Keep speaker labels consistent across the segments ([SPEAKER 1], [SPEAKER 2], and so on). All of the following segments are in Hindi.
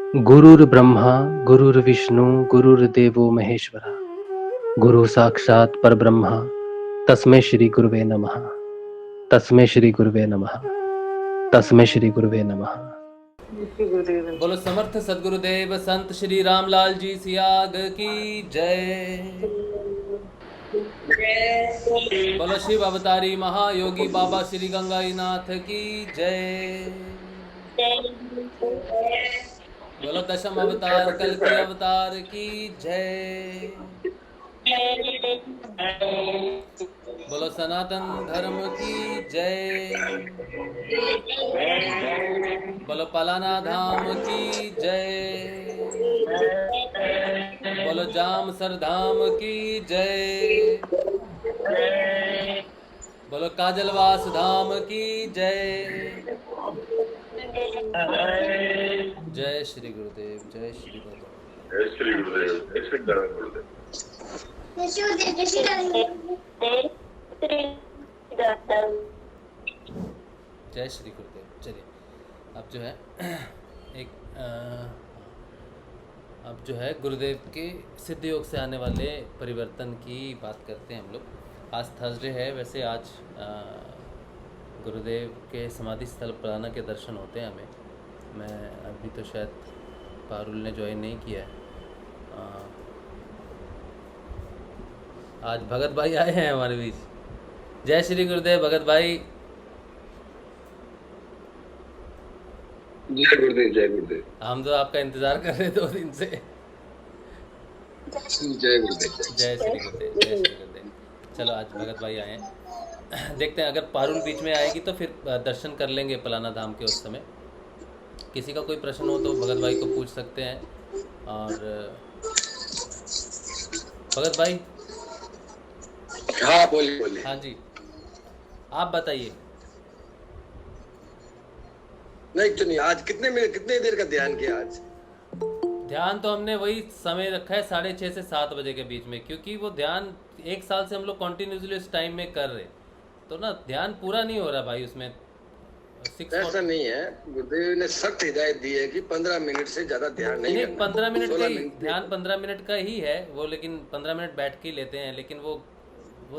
[SPEAKER 1] गुरुर्ब्रह्मा गुरुर्विष्णु गुरुर्देवो महेश्वरा गुरु साक्षात् परब्रह्म तस्मै श्री गुरुवे नमः। तस्मै श्री गुरुवे नमः। तस्मै श्री गुरुवे नमः।
[SPEAKER 2] बोलो समर्थ सदगुरुदेव संत श्री रामलाल जी सियाग की जय। बोलो शिव अवतारी महायोगी बाबा श्री गंगाईनाथ की जय। बोलो दशम अवतार कल की अवतार की जय। बोलो सनातन धर्म की जय। बोलो पलाना धाम की जय। बोलो जाम सर धाम की जय। बोलो काजलवास धाम की जय। जय श्री गुरुदेव जय श्री गुरुदेव।
[SPEAKER 3] जय श्री गुरुदेव जय श्री गुरुदेव।
[SPEAKER 2] जय श्री गुरुदेव। चलिए अब जो है एक अब जो है गुरुदेव के सिद्ध योग से आने वाले परिवर्तन की बात करते हैं हम लोग। आज थर्सडे है, वैसे आज गुरुदेव के समाधि स्थल पलाना के दर्शन होते हैं हमें। मैं अभी तो शायद पारुल ने ज्वाइन नहीं किया है। आज भगत भाई आए हैं हमारे बीच। जय श्री गुरुदेव भगत भाई।
[SPEAKER 3] जय गुरुदेव जय गुरुदेव।
[SPEAKER 2] हम तो आपका इंतजार कर रहे 2 दिन से।
[SPEAKER 3] जय गुरुदेव
[SPEAKER 2] जय श्री गुरुदेव जय श्री गुरुदेव। चलो आज भगत भाई आए हैं, देखते हैं अगर पारुल बीच में आएगी तो फिर दर्शन कर लेंगे पलाना धाम के उस समय। किसी का कोई प्रश्न हो तो भगत भाई को पूछ सकते हैं। और भगत भाई।
[SPEAKER 3] हाँ बोलिए बोलिए।
[SPEAKER 2] हाँ जी आप बताइए।
[SPEAKER 3] नहीं तो नहीं, आज कितने देर का ध्यान किया आज?
[SPEAKER 2] ध्यान तो हमने वही समय रखा है 6:30 से 7 बजे के बीच में, क्योंकि वो ध्यान 1 साल से हम लोग कंटिन्यूसली उस टाइम में कर रहे, तो ना ध्यान पूरा नहीं हो रहा भाई उसमें।
[SPEAKER 3] ऐसा नहीं है, गुरुदेव ने सख्त हिदायत दी है कि 15 मिनट से ज्यादा ध्यान नहीं करना।
[SPEAKER 2] 15 मिनट का ही ध्यान 15 मिनट का ही है वो, लेकिन 15 मिनट बैठ के लेते हैं, लेकिन वो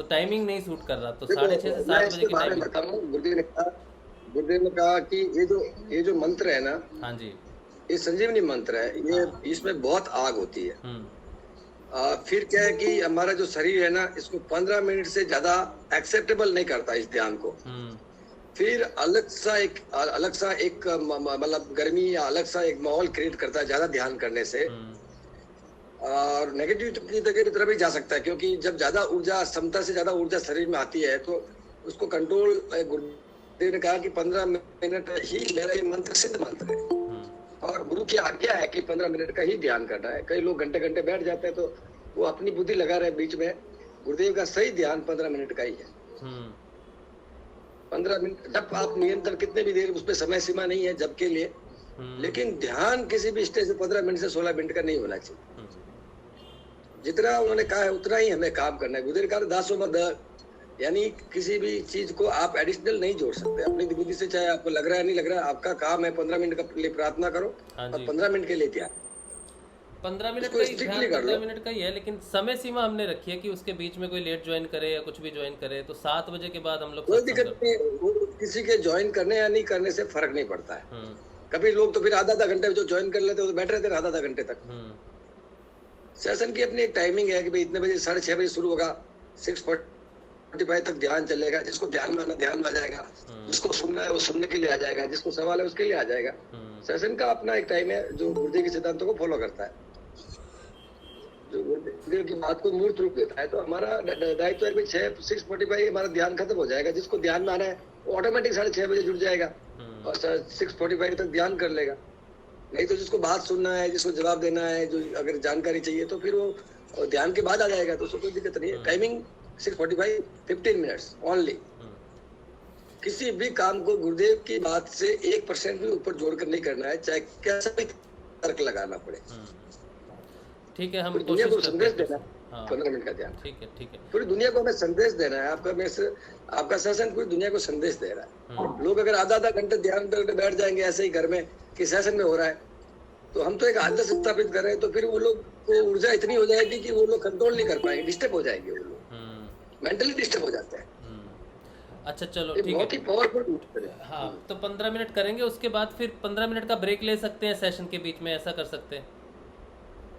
[SPEAKER 2] टाइमिंग नहीं सूट कर रहा। तो 6:30 से 7 बजे की टाइमिंग।
[SPEAKER 3] गुरुदेव ने कहा कि ये जो मंत्र है ना,
[SPEAKER 2] हाँ जी,
[SPEAKER 3] ये संजीवनी मंत्र है। ये इसमें बहुत आग होती है। फिर क्या है कि हमारा जो शरीर है ना, इसको 15 मिनट से ज्यादा एक्सेप्टेबल नहीं करता इस ध्यान को। फिर अलग सा एक मतलब गर्मी या अलग सा एक माहौल क्रिएट करता है ज्यादा ध्यान करने से। और नेगेटिव की तरफ भी जा सकता है, क्योंकि जब ज्यादा ऊर्जा, क्षमता से ज्यादा ऊर्जा शरीर में आती है तो उसको कंट्रोल, गुरुदेव ने कहा कि 15 मिनट ही मेरा ये मंत्र सिद्ध मंत्र है और गुरु की आज्ञा है कि 15 मिनट का ही ध्यान करना है। कई लोग घंटे घंटे बैठ जाते हैं तो वो अपनी बुद्धि लगा रहे बीच में। गुरुदेव का सही ध्यान 15 मिनट का ही है। 15 मिनट, जब आप नियंत्रण कितने भी देर, उसमें समय सीमा नहीं है जब के लिए, लेकिन ध्यान किसी भी स्टेज से 15 मिनट से 16 मिनट का नहीं होना चाहिए। जितना उन्होंने कहा है उतना ही हमें काम करना है। गुरुदेव का दासो मद, यानी किसी भी चीज को आप एडिशनल नहीं जोड़ सकते अपनी बुद्धि से। चाहे आपको लग रहा है नहीं लग रहा है, आपका काम है 15 मिनट का लिए प्रार्थना करो और 15 मिनट के लिए ध्यान।
[SPEAKER 2] 15 मिनट का ही ध्यान 15 मिनट का ही है, लेकिन समय सीमा हमने रखी है कि उसके बीच में कोई लेट ज्वाइन करे या कुछ भी ज्वाइन करे तो 7 बजे के बाद हम लोग।
[SPEAKER 3] कोई दिक्कत नहीं, किसी के ज्वाइन करने या नहीं करने से फर्क नहीं पड़ता है। कभी लोग तो फिर आधा घंटे जो ज्वाइन कर लेते हैं तो बैठ रहते हैं आधा घंटे तक। सेशन की अपनी एक टाइमिंग है कि भाई इतने बजे 6:30 बजे शुरू होगा, 6:45 तक ध्यान चलेगा। जिसको ध्यान में आना ध्यान में आ जाएगा, जिसको सुनना है वो सुनने के लिए आ जाएगा, जिसको सवाल है उसके लिए आ जाएगा। सेशन का अपना एक टाइम है जो गुरुदेव के सिद्धांतों को फॉलो करता है, जो गुरुदेव की बात को मूर्त रूप देता है। तो हमारा दायित्व है कि 6:45 हमारा ध्यान खत्म हो जाएगा। जिसको ध्यान में आना है वो ऑटोमेटिक 6:30 बजे जुड़ जाएगा और 6:45 तक ध्यान कर लेगा। नहीं तो जिसको बात सुनना है, जिसको जवाब देना है, जो अगर जानकारी चाहिए तो फिर वो ध्यान के बाद आ जाएगा, तो उसको कोई दिक्कत नहीं है। Timing 6:45, 15 minutes only. किसी भी काम को गुरुदेव की बात से 1% भी ऊपर जोड़कर नहीं करना है, चाहे कैसा भी तर्क लगाना पड़े।
[SPEAKER 2] ठीक है, हम
[SPEAKER 3] दुनिया को संदेश देना है। 15 मिनट का ध्यान,
[SPEAKER 2] ठीक है।
[SPEAKER 3] पूरी दुनिया को हमें संदेश देना है। आपका सेशन पूरी दुनिया को संदेश दे रहा है। लोग अगर आधा घंटे ध्यान पे बैठ जाएंगे ऐसे ही घर में कि सेशन में हो रहा है, तो हम तो एक आदत स्थापित कर रहे हैं, तो फिर वो लोग को ऊर्जा इतनी हो जाएगी कि वो लोग कंट्रोल नहीं कर पाएंगे, डिस्टर्ब हो जाएंगे, वो लोग मेंटली डिस्टर्ब हो जाते हैं।
[SPEAKER 2] अच्छा चलो
[SPEAKER 3] ये
[SPEAKER 2] ठीक
[SPEAKER 3] बहुत ही
[SPEAKER 2] है।
[SPEAKER 3] पावरफुल है।
[SPEAKER 2] हाँ तो 15 मिनट करेंगे, उसके बाद फिर 15 मिनट का ब्रेक ले सकते हैं सेशन के बीच में, ऐसा कर सकते हैं?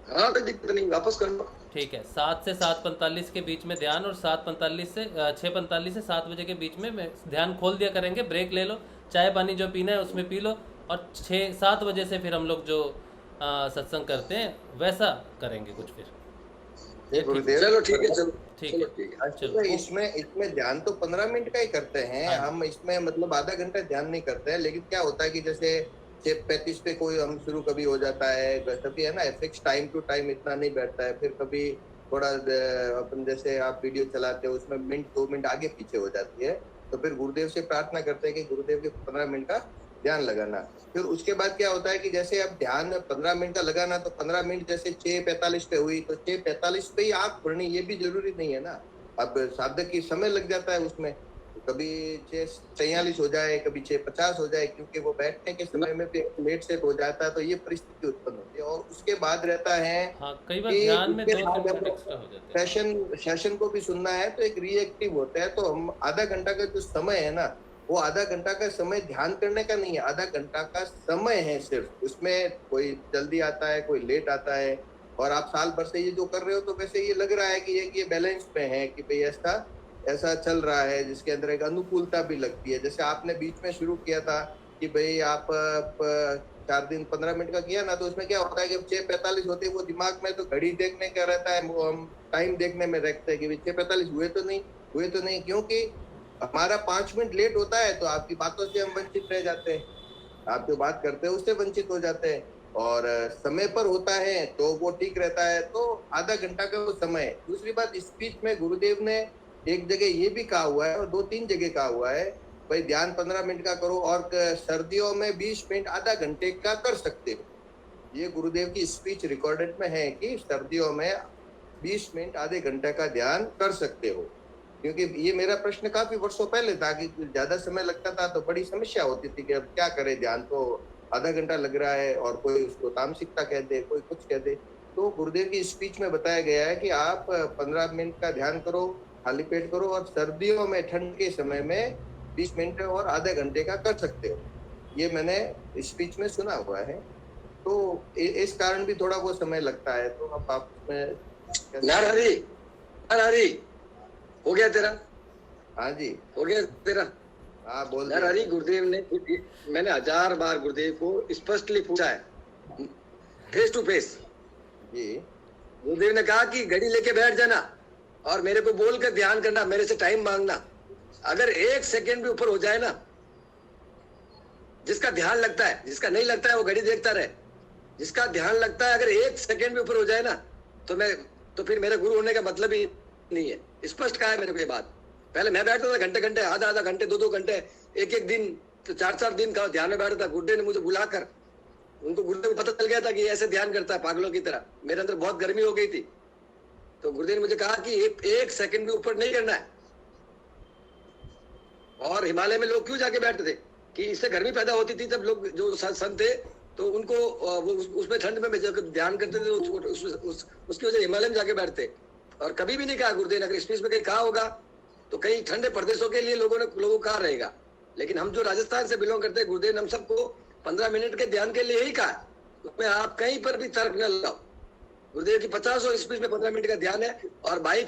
[SPEAKER 3] हाँ कोई दिक्कत नहीं, वापस कर लो।
[SPEAKER 2] ठीक है, 7 से 7:45 के बीच में ध्यान, और 7:45 से 6:45 से 7 बजे के बीच में ध्यान खोल दिया करेंगे। ब्रेक ले लो, चाय पानी जो पीना है उसमें पी लो, और 6-7 बजे से फिर हम लोग जो सत्संग करते हैं वैसा करेंगे कुछ फिर।
[SPEAKER 4] ये गुरुदेव,
[SPEAKER 3] चलो ठीक है, चलो
[SPEAKER 2] ठीक
[SPEAKER 3] चलो
[SPEAKER 2] है,
[SPEAKER 3] ठीक है।
[SPEAKER 2] चलो।
[SPEAKER 4] इसमें ध्यान तो 15 मिनट का ही करते हैं
[SPEAKER 2] हाँ।
[SPEAKER 4] हम, इसमें मतलब आधा घंटा ध्यान नहीं करते हैं। लेकिन क्या होता है कि जैसे 6:35 पे कोई हम शुरू कभी हो जाता है, कभी है ना फिक्स टाइम टू टाइम इतना नहीं बैठता है, फिर कभी थोड़ा अपन जैसे आप वीडियो चलाते हो उसमें मिनट 2 मिनट आगे पीछे हो जाती है, तो फिर गुरुदेव से प्रार्थना करते हैं कि गुरुदेव के 15 मिनट का ध्यान लगाना। फिर उसके बाद क्या होता है कि जैसे अब ध्यान 15 मिनट का लगाना, तो 15 मिनट जैसे 6:45 पे हुई तो 6:45 पे ही आंख खोलनी, ये भी जरूरी नहीं है ना। अब साधक की समय लग जाता है उसमें, कभी 6:43 हो जाए, कभी 6:50 हो जाए, क्योंकि वो बैठने के समय में भी लेट सेट हो जाता है, तो ये परिस्थिति उत्पन्न होती है। और उसके बाद रहता है
[SPEAKER 2] हाँ, कई बार ध्यान में 2-3 मिनट एक्स्ट्रा हो जाते हैं।
[SPEAKER 4] सेशन को भी सुनना है तो एक रिएक्टिव होता है, तो हम आधा घंटा का जो समय है ना, वो आधा घंटा का समय ध्यान करने का नहीं है, आधा घंटा का समय है सिर्फ। उसमें कोई जल्दी आता है, कोई लेट आता है, और आप साल भर से ये जो कर रहे हो तो वैसे ये लग रहा है कि ये बैलेंस में है, कि भाई ऐसा चल रहा है, जिसके अंदर एक अनुकूलता भी लगती है। जैसे आपने बीच में शुरू किया था कि भाई आप 4 दिन 15 मिनट का किया ना, तो उसमें क्या होता है कि 6:45 होते वो दिमाग में तो घड़ी देखने का रहता है, वो हम टाइम देखने में रखते हैं कि 6:45 हुए तो नहीं, क्योंकि हमारा 5 मिनट लेट होता है तो आपकी बातों से हम वंचित रह जाते हैं, आप जो बात करते हैं उससे वंचित हो जाते हैं। और समय पर होता है तो वो ठीक रहता है, तो आधा घंटा का वो समय है। दूसरी बात, स्पीच में गुरुदेव ने एक जगह ये भी कहा हुआ है और 2-3 जगह कहा हुआ है, भाई ध्यान 15 मिनट का करो, और सर्दियों में 20 मिनट आधा घंटे का कर सकते हो। ये गुरुदेव की स्पीच रिकॉर्डेड में है कि सर्दियों में 20 मिनट आधे घंटे का ध्यान कर सकते हो। क्योंकि ये मेरा प्रश्न काफी वर्षों पहले था कि ज्यादा समय लगता था तो बड़ी समस्या होती थी कि अब क्या करें, ध्यान तो आधा घंटा लग रहा है, और कोई उसको तामसिकता कह दे, कोई कुछ कह दे। तो गुरुदेव की स्पीच में बताया गया है कि आप 15 मिनट का ध्यान करो, खाली पेट करो, और सर्दियों में ठंड के समय में 20 मिनट और आधे घंटे का कर सकते हो। ये मैंने स्पीच में सुना हुआ है, तो इस कारण भी थोड़ा वो समय लगता है। तो अब आप
[SPEAKER 3] हरी हो गया तेरा?
[SPEAKER 4] हाँ जी,
[SPEAKER 3] हो गया तेरा?
[SPEAKER 4] हाँ बोल।
[SPEAKER 3] हरी, गुरुदेव ने, मैंने 1000 बार गुरुदेव को स्पष्टली पूछा है, फेस टू फेस
[SPEAKER 4] जी।
[SPEAKER 3] गुरुदेव ने कहा कि घड़ी लेके बैठ जाना और मेरे को बोल कर ध्यान करना, मेरे से टाइम मांगना। अगर 1 सेकेंड भी ऊपर हो जाए ना, जिसका ध्यान लगता है, जिसका नहीं लगता है वो घड़ी देखता रहे। जिसका ध्यान लगता है, अगर 1 सेकेंड भी ऊपर हो जाए ना, तो फिर मेरे गुरु होने का मतलब ही नहीं है। स्पष्ट कहा है मेरे को ये बात। पहले मैं बैठता था घंटे आधा घंटे 2 घंटे, एक दिन तो 4 दिन का ध्यान में बैठता था। गुरुदेव ने मुझे बुलाकर, उनको गुरुदेव को पता चल गया था कि ऐसे ध्यान करता है पागलों की तरह। मेरे अंदर बहुत गर्मी हो गई थी, तो गुरुदेव ने मुझे कहा कि 1 सेकंड भी ऊपर नहीं करना है। और हिमालय में लोग क्यों जाके बैठते थे कि इससे गर्मी पैदा होती थी। जब लोग जो संत थे तो उनको वो उसमें ठंड में ध्यान करते थे, उसकी वजह हिमालय में जाके बैठते। और कभी भी नहीं कहा गुरुदेव ने, अगर स्पीच में कहीं कहा होगा तो कहीं ठंडे प्रदेशों के लिए लोगों को कहा रहेगा। लेकिन हम जो राजस्थान से बिलोंग करते हैं, गुरुदेव ने हम सबको 15 मिनट के ध्यान के लिए ही कहा। उसमें आप कहीं पर भी तर्क न लगाओ। गुरुदेव की 50 स्पीच में 15 मिनट का ध्यान है। और बाई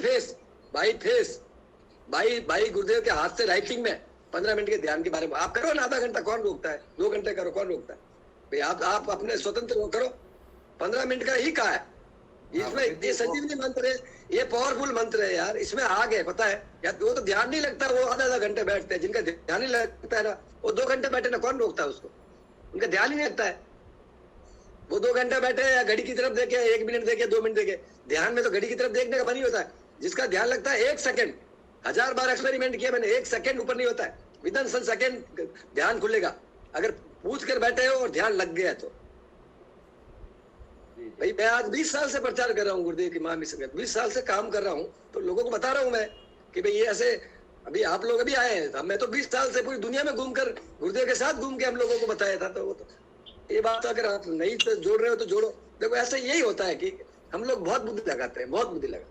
[SPEAKER 3] गुरुदेव के हाथ से राइटिंग में 15 मिनट के ध्यान के बारे में आप करो ना। आधा घंटा कौन रोकता है? 2 घंटे करो, कौन रोकता है भाई? आप अपने स्वतंत्र करो। 15 मिनट का ही कहा है। इसमें ये संजीवनी मंत्र है, ये पावरफुल मंत्र है यार। इसमें आग है, पता है यार। वो तो ध्यान नहीं लगता, वो आधा घंटे बैठते हैं। जिनका ध्यान नहीं लगता है ना, वो 2 घंटे बैठे ना, कौन रोकता है उसको? उनका ध्यान ही नहीं लगता है। वो 2 घंटे बैठे या घड़ी की तरफ देखे, 1 मिनट देखे, 2 मिनट देखे। ध्यान में तो घड़ी की तरफ देखने का मन ही होता है। जिसका ध्यान लगता है 1 सेकंड, 1000 बार एक्सपेरिमेंट किया मैंने, 1 सेकंड ऊपर नहीं होता है। विदिन सेकंड ध्यान खुलेगा। अगर पूछ कर बैठे हो और ध्यान लग गया तो। भाई मैं आज 20 साल से प्रचार कर रहा हूँ गुरुदेव की महामहिम संगत, 20 साल से काम कर रहा हूँ, तो लोगों को बता रहा हूँ मैं कि भाई ये ऐसे। अभी आप लोग अभी आए हैं, मैं तो 20 साल से पूरी दुनिया में घूमकर गुरुदेव के साथ घूम के हम लोगों को बताया था। तो वो तो ये बात अगर आप नहीं तो जोड़ रहे हो तो जोड़ो। देखो ऐसा यही होता है कि हम लोग बहुत बुद्धि लगाते हैं, बहुत बुद्धि लगा।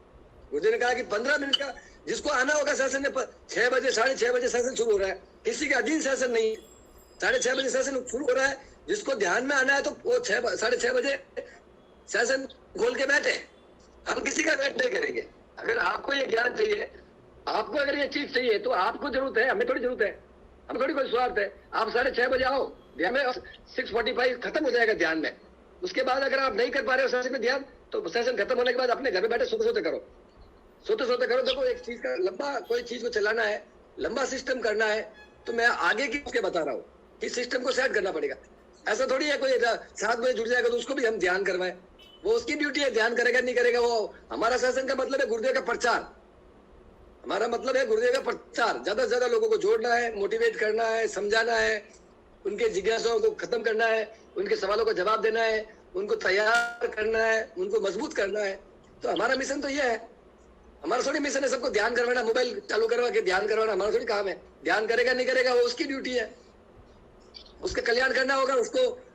[SPEAKER 3] गुरुजी ने कहा कि 15 मिनट का जिसको आना होगा सेशन में 6 बजे 6:30 बजे सेशन शुरू हो रहा है, किसी का अधीन सेशन नहीं है, 6:30 बजे सेशन शुरू हो रहा है। जिसको ध्यान में आना है तो वो 6:30 बजे सेशन खोल के बैठे। हम किसी का वेट नहीं करेंगे। अगर आपको ये ज्ञान चाहिए, आपको अगर ये चीज चाहिए तो आपको जरूरत है, हमें थोड़ी जरूरत है, हम थोड़ी कोई स्वार्थ है। आप 6:30 बजे आओ ध्यान में, 6:45 खत्म हो जाएगा ध्यान में। उसके बाद अगर आप नहीं कर पा रहे हो सेशन में ध्यान, तो सेशन खत्म होने के बाद अपने घर में बैठे सोते सोते करो, सोते सोते करो। देखो एक चीज का लंबा, कोई चीज को चलाना है, लंबा सिस्टम करना है, तो मैं आगे की उसके बता रहा हूँ कि सिस्टम को सेट करना पड़ेगा। ऐसा थोड़ी है कोई 7 बजे जुड़ जाएगा तो उसको भी हम ध्यान करवाएं, वो उसकी ड्यूटी है, ध्यान करेगा नहीं करेगा वो। हमारा सेशन का मतलब है गुरुदेव का प्रचार, हमारा मतलब है गुरुदेव का प्रचार। ज्यादा से ज्यादा लोगों को जोड़ना है, मोटिवेट करना है, समझाना है, उनके जिज्ञासाओं को खत्म करना है, उनके सवालों का जवाब देना है, उनको तैयार करना है, उनको मजबूत करना है। तो हमारा मिशन तो यह है। हमारा थोड़ी मिशन है सबको ध्यान करवाना, मोबाइल चालू करवा के ध्यान करवाना, हमारा थोड़ी काम है। ध्यान करेगा नहीं करेगा वो उसकी ड्यूटी है, उसका कल्याण करना होगा,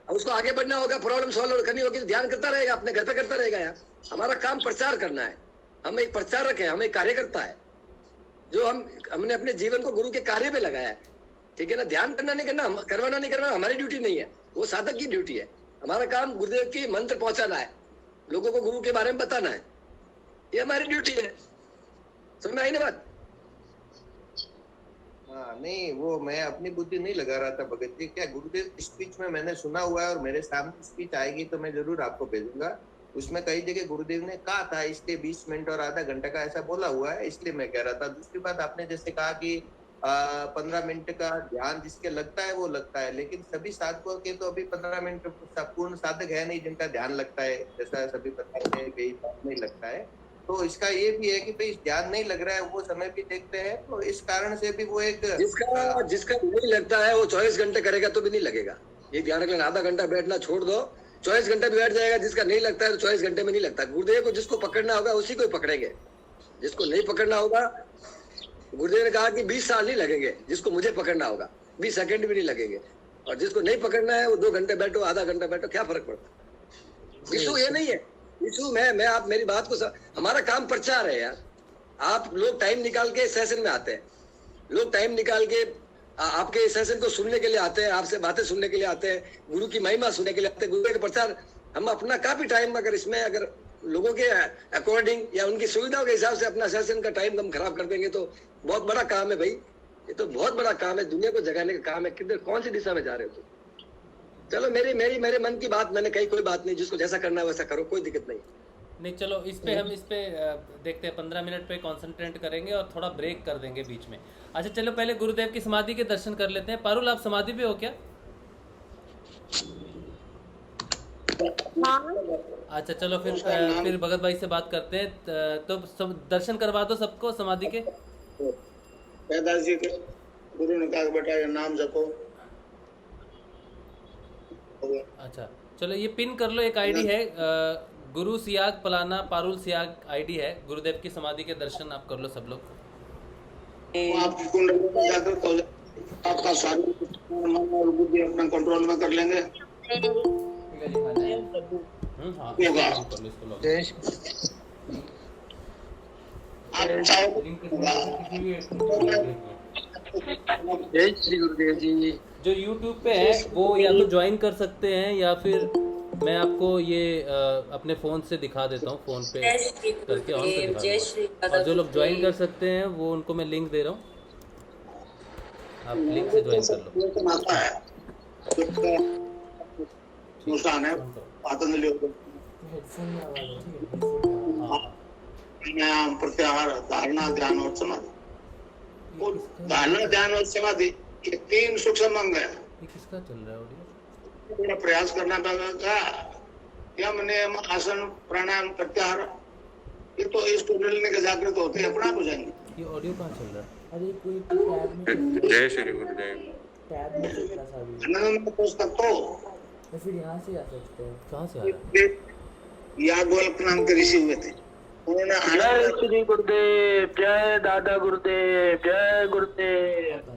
[SPEAKER 3] उसको आगे बढ़ना होगा, प्रॉब्लम सॉल्व करनी होगी, तो ध्यान करता रहेगा, अपने घर पे करता रहेगा। यार हमारा काम प्रचार करना है, हम एक प्रचारक है, हम एक कार्यकर्ता है, जो हमने अपने जीवन को गुरु के कार्य पे लगाया है। ठीक है ना, ध्यान करना नहीं करना, करवाना नहीं करवाना हमारी ड्यूटी नहीं है, वो साधक की ड्यूटी है। हमारा काम गुरुदेव की मंत्र पहुंचाना है, लोगों को गुरु के बारे में बताना है, ये हमारी ड्यूटी है। समझ में आई ना बात?
[SPEAKER 4] हाँ, नहीं वो मैं अपनी बुद्धि नहीं लगा रहा था भगत जी। क्या गुरुदेव स्पीच में मैंने सुना हुआ है और मेरे सामने स्पीच आएगी तो मैं जरूर आपको भेजूंगा। उसमें कई जगह गुरुदेव ने कहा था इसके 20 मिनट और आधा घंटे का ऐसा बोला हुआ है, इसलिए मैं कह रहा था। दूसरी बात, आपने जैसे कहा कि 15 मिनट का ध्यान जिसके लगता है वो लगता है, लेकिन सभी साधकों के तो अभी 15 मिनट पूर्ण साधक है नहीं जिनका ध्यान लगता है, जैसा सभी बताते हैं नहीं लगता है। तो इसका ये भी है कि भाई ध्यान नहीं लग रहा है, वो समय भी देखते हैं, तो इस कारण से भी वो एक
[SPEAKER 3] जिसका नहीं लगता है वो 24 घंटे करेगा तो भी नहीं लगेगा। ये ध्यान रखना, आधा घंटा बैठना छोड़ दो, 24 घंटे भी बैठ जाएगा। जिसका नहीं लगता है तो 24 घंटे में नहीं लगता। गुरुदेव को जिसको पकड़ना होगा उसी को पकड़ेंगे, जिसको नहीं पकड़ना होगा, गुरुदेव ने कहा कि 20 साल नहीं लगेंगे, जिसको मुझे पकड़ना होगा 20 सेकंड भी नहीं लगेंगे। और जिसको नहीं पकड़ना है वो 2 घंटे बैठो, आधा घंटा बैठो, क्या फर्क पड़ता है। इशू ये नहीं है, इशू मैं आप मेरी बात को हमारा काम प्रचार है यार। आप लोग टाइम निकाल के सेशन में आते हैं, लोग टाइम निकाल के आपके सेशन को सुनने के लिए आते हैं, आपसे बातें सुनने के लिए आते हैं, गुरु की महिमा सुनने के लिए आते हैं, गुरु का प्रचार। हम अपना काफी टाइम अगर इसमें अगर लोगों के अकॉर्डिंग या उनकी सुविधाओं के हिसाब से अपना सेशन का टाइम हम खराब कर देंगे तो बहुत बड़ा काम है भाई। ये तो बहुत बड़ा काम है, दुनिया को जगाने का काम है। किधर कौन सी दिशा में जा रहे हो तुम? चलो मेरे मन की बात मैंने कही, कोई बात नहीं, जिसको जैसा करना है वैसा करो, कोई दिक्कत नहीं।
[SPEAKER 2] चलो इस पे हम देखते हैं 15 मिनट पे कंसंट्रेट करेंगे और थोड़ा ब्रेक कर देंगे बीच में। अच्छा चलो पहले गुरुदेव की समाधि के दर्शन कर लेते हैं। पारुल आप समाधि पे हो क्या? अच्छा चलो फिर भगत भाई से बात करते हैं। तो दर्शन करवा दो सबको समाधि के।
[SPEAKER 5] जी के गुरु ने कहा बेटा ये नाम जपो।
[SPEAKER 2] अच्छा चलो ये पिन कर लो, एक आईडी है गुरु सियाग पलाना पारुल सियाग आईडी है। गुरुदेव की समाधि के दर्शन आप कर लो सब लोग।
[SPEAKER 5] आपकी कुंडली में जागृत हो जाए, आपका शारीरिक मन और बुद्धि अपना कंट्रोल में कर लेंगे।
[SPEAKER 3] जय श्री गुरुदेव जी।
[SPEAKER 2] जो YouTube पे है वो या तो ज्वाइन कर सकते हैं या फिर मैं आपको ये अपने फोन से दिखा देता हूँ, फोन पे करके ऑन कर दिखा। और जो लोग ज्वाइन कर सकते हैं वो उनको मैं लिंक दे रहा हूँ, आप लिंक से ज्वाइन कर लो।
[SPEAKER 5] नुकसान है पतंजलि प्रत्याहार, धारणा, ध्यान और समाधि। धारणा, ध्यान और समाधि ये 3 सूक्ष्म अंग है।
[SPEAKER 2] ये किसका चल रहा है ऑडियो?
[SPEAKER 5] थोड़ा प्रयास करना पड़ेगा। यम नियम आसन प्राणायाम प्रत्याहार ये तो इस कुंडलिनी के जागृत होते हैं, अपना हो जाएंगे।
[SPEAKER 2] ये ऑडियो कहाँ चल रहा है?
[SPEAKER 6] अरे कोई टैब में,
[SPEAKER 7] जय श्री गुरुदेव।
[SPEAKER 6] टैब में चल रहा था
[SPEAKER 5] आनंद पुस्तक
[SPEAKER 6] तो फिर यहाँ से आ सकते हैं।
[SPEAKER 2] कहाँ से आ रहा है?
[SPEAKER 5] याज्ञवल्क्य नाम के ऋषि हुए थे, उन्होंने
[SPEAKER 8] जय श्री गुरुदेव, जय दादा गुरुदेव, जय गुरुदेव।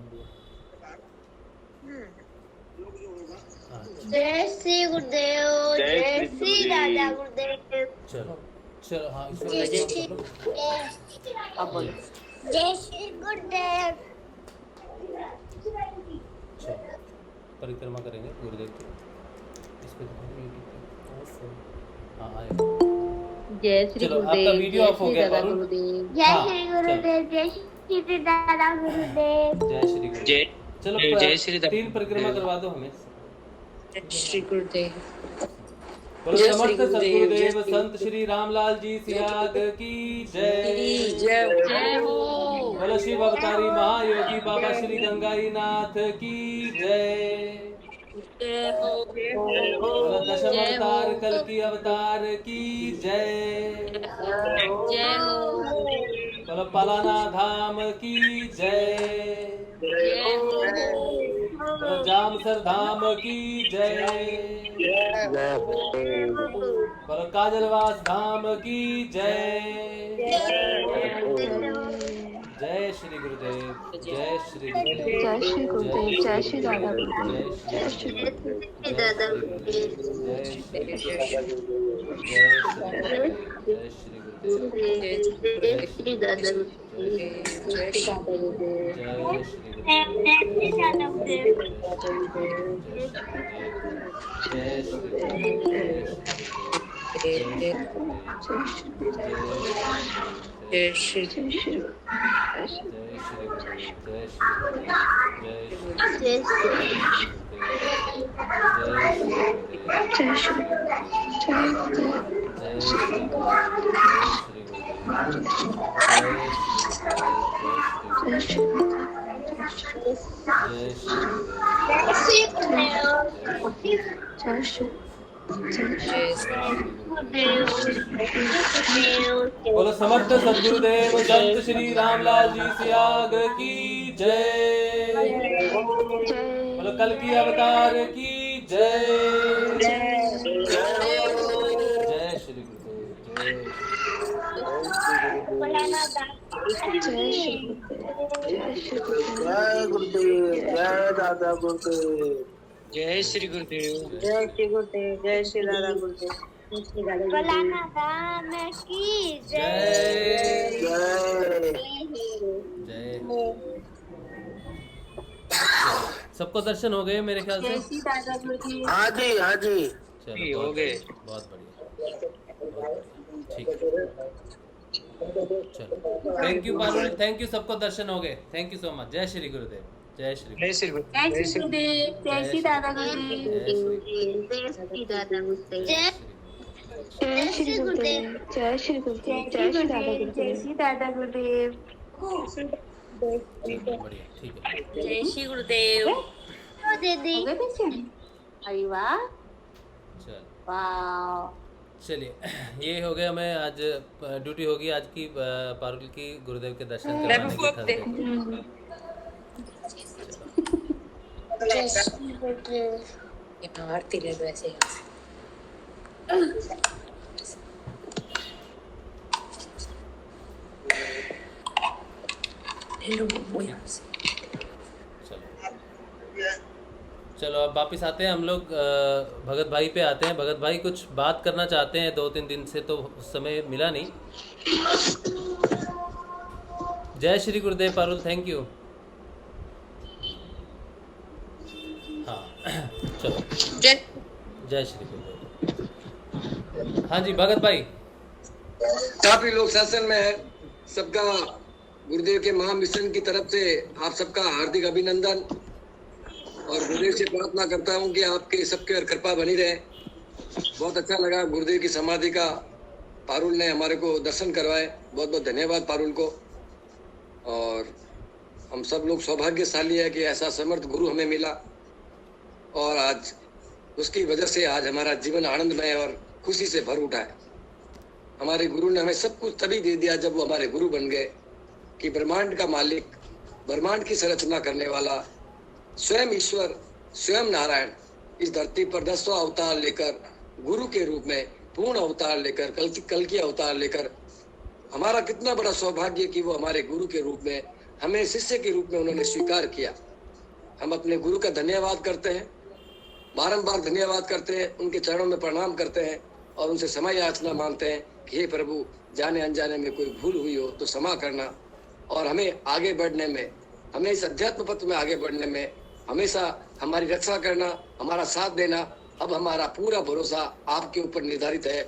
[SPEAKER 7] जय श्री गुरुदेव, जय श्री दादा गुरुदेव।
[SPEAKER 2] चलो चलो, हाँ
[SPEAKER 7] जय श्री जय श्री गुरुदेव।
[SPEAKER 2] चलो परिक्रमा करेंगे गुरुदेव की। इस पे हाँ आएगा।
[SPEAKER 9] जय श्री
[SPEAKER 2] चलो, आपका
[SPEAKER 9] गुरुदेव,
[SPEAKER 2] वीडियो
[SPEAKER 9] जय
[SPEAKER 2] ऑफ हो
[SPEAKER 9] श्री
[SPEAKER 2] गया
[SPEAKER 9] दादा
[SPEAKER 2] पारुल।
[SPEAKER 9] गुरुदेव।
[SPEAKER 7] जय श्री गुरुदेव, जय श्री दादा गुरुदेव।
[SPEAKER 2] जय श्री गुरुदेव। चलो
[SPEAKER 10] जय श्री
[SPEAKER 2] 3 परिक्रमा करवा दो हमें।
[SPEAKER 10] जय श्री गुरुदेव।
[SPEAKER 2] बोलो
[SPEAKER 10] जय
[SPEAKER 2] समर्थ
[SPEAKER 10] श्री गुरुदेव,
[SPEAKER 2] सद्गुरुदेव
[SPEAKER 10] जय श्री
[SPEAKER 2] संत श्री रामलाल जी सियाग की जय।
[SPEAKER 10] जय हो।
[SPEAKER 2] बोलो शिव अवतारी महायोगी बाबा श्री गंगाई नाथ की जय।
[SPEAKER 10] जय हो।
[SPEAKER 2] बोलो दशम अवतार कल की अवतार की जय।
[SPEAKER 10] जय हो।
[SPEAKER 2] बोलो पलाना धाम की जय।
[SPEAKER 10] जय हो।
[SPEAKER 2] बोलो जामसर धाम की जय। बोलो काजलवास धाम की जय। जय श्री गुरुदेव, जय श्री गुरुदेव,
[SPEAKER 9] जय श्री गुरुदेव, जय श्री दादा गुरुदेव।
[SPEAKER 2] जय श्री गुरुदेव,
[SPEAKER 7] दादा गुरुदेव,
[SPEAKER 2] जय श्री गुरुदेव, जय श्री गुरुदेव,
[SPEAKER 7] जय श्री दादा गुरुदेव,
[SPEAKER 2] जय श्री गुरुदेव,
[SPEAKER 7] जय श्री दादा गुरुदेव।
[SPEAKER 2] जय श्री गुरुदेव,
[SPEAKER 10] जय श्री
[SPEAKER 2] जय श्री गुरुदेव, जय
[SPEAKER 7] जय
[SPEAKER 2] बोलो समर्थ सद्गुरुदेव संत श्री रामलाल जी सियाग की जय। बोलो कल की अवतार की जय। जय श्री गुरुदेव,
[SPEAKER 8] जय गुरुदेव, जय दादा गुरुदेव।
[SPEAKER 10] जय श्री गुरुदेव,
[SPEAKER 7] जय श्री गुरुदेव, जय श्री दादा गुरुदेव। फलाना धाम की जय।
[SPEAKER 2] जय। सबको दर्शन हो गए मेरे ख्याल से।
[SPEAKER 8] हाँ जी, हाँ जी।
[SPEAKER 2] चलो
[SPEAKER 10] हो गए।
[SPEAKER 2] बहुत बढ़िया, ठीक है। चलो thank you Parul, thank you, सबको दर्शन हो गए। Thank you so much. जय श्री गुरुदेव, जय श्री
[SPEAKER 10] जय श्री गुरुदेव,
[SPEAKER 7] जय श्री गुरुदेव, जय श्री दादा गुरुदेव, जय श्री दादा गुरुदेव, जय श्री गुरुदेव,
[SPEAKER 9] जय श्री गुरुदेव, जय श्री दादा गुरुदेव।
[SPEAKER 7] जय श्री दादा गुरुदेव।
[SPEAKER 2] बढ़िया, ठीक है।
[SPEAKER 7] जय श्री गुरुदेव। दीदी अरे वाह,
[SPEAKER 2] चल
[SPEAKER 7] वाह।
[SPEAKER 2] चलिए, ये हो गया। मैं आज ड्यूटी होगी आज की पारुल की गुरुदेव के दर्शन करवाने की थर्सडे को।
[SPEAKER 7] जय श्री गुरुदेव।
[SPEAKER 10] आरती ले लो ऐसे। हेलो वो यहाँ से।
[SPEAKER 2] चलो अब वापस आते हैं हम लोग भगत भाई पे आते हैं। भगत भाई कुछ बात करना चाहते हैं, 2-3 दिन से तो उस समय मिला नहीं। जय श्री गुरुदेव पारुल, थैंक यू। हाँ चलो, जय श्री गुरुदेव। हाँ जी भगत भाई।
[SPEAKER 3] काफी लोग शासन में है। सबका गुरुदेव के महामिशन की तरफ से आप सबका हार्दिक अभिनंदन, और गुरुदेव से प्रार्थना करता हूँ कि आपके सबके और कृपा बनी रहे। बहुत अच्छा लगा गुरुदेव की समाधि का पारुल ने हमारे को दर्शन करवाए। बहुत बहुत धन्यवाद पारुल को। और हम सब लोग सौभाग्यशाली है कि ऐसा समर्थ गुरु हमें मिला, और आज उसकी वजह से आज हमारा जीवन आनंदमय और खुशी से भर उठा है। हमारे गुरु ने हमें सब कुछ तभी दे दिया जब वो हमारे गुरु बन गए, कि ब्रह्मांड का मालिक, ब्रह्मांड की संरचना करने वाला स्वयं ईश्वर, स्वयं नारायण इस धरती पर 10वां अवतार लेकर, गुरु के रूप में पूर्ण अवतार लेकर, कल की अवतार लेकर, हमारा कितना बड़ा सौभाग्य कि वो हमारे गुरु के रूप में हमें शिष्य के रूप में उन्होंने स्वीकार किया। हम अपने गुरु का धन्यवाद करते हैं। बारंबार धन्यवाद करते हैं, उनके चरणों में प्रणाम करते हैं और उनसे क्षमा याचना मांगते हैं कि हे प्रभु, जाने अनजाने में कोई भूल हुई हो तो क्षमा करना और हमें आगे बढ़ने में, हमें इस अध्यात्म पथ में आगे बढ़ने में हमेशा हमारी रक्षा करना, हमारा साथ देना। अब हमारा पूरा भरोसा आपके ऊपर निर्धारित है,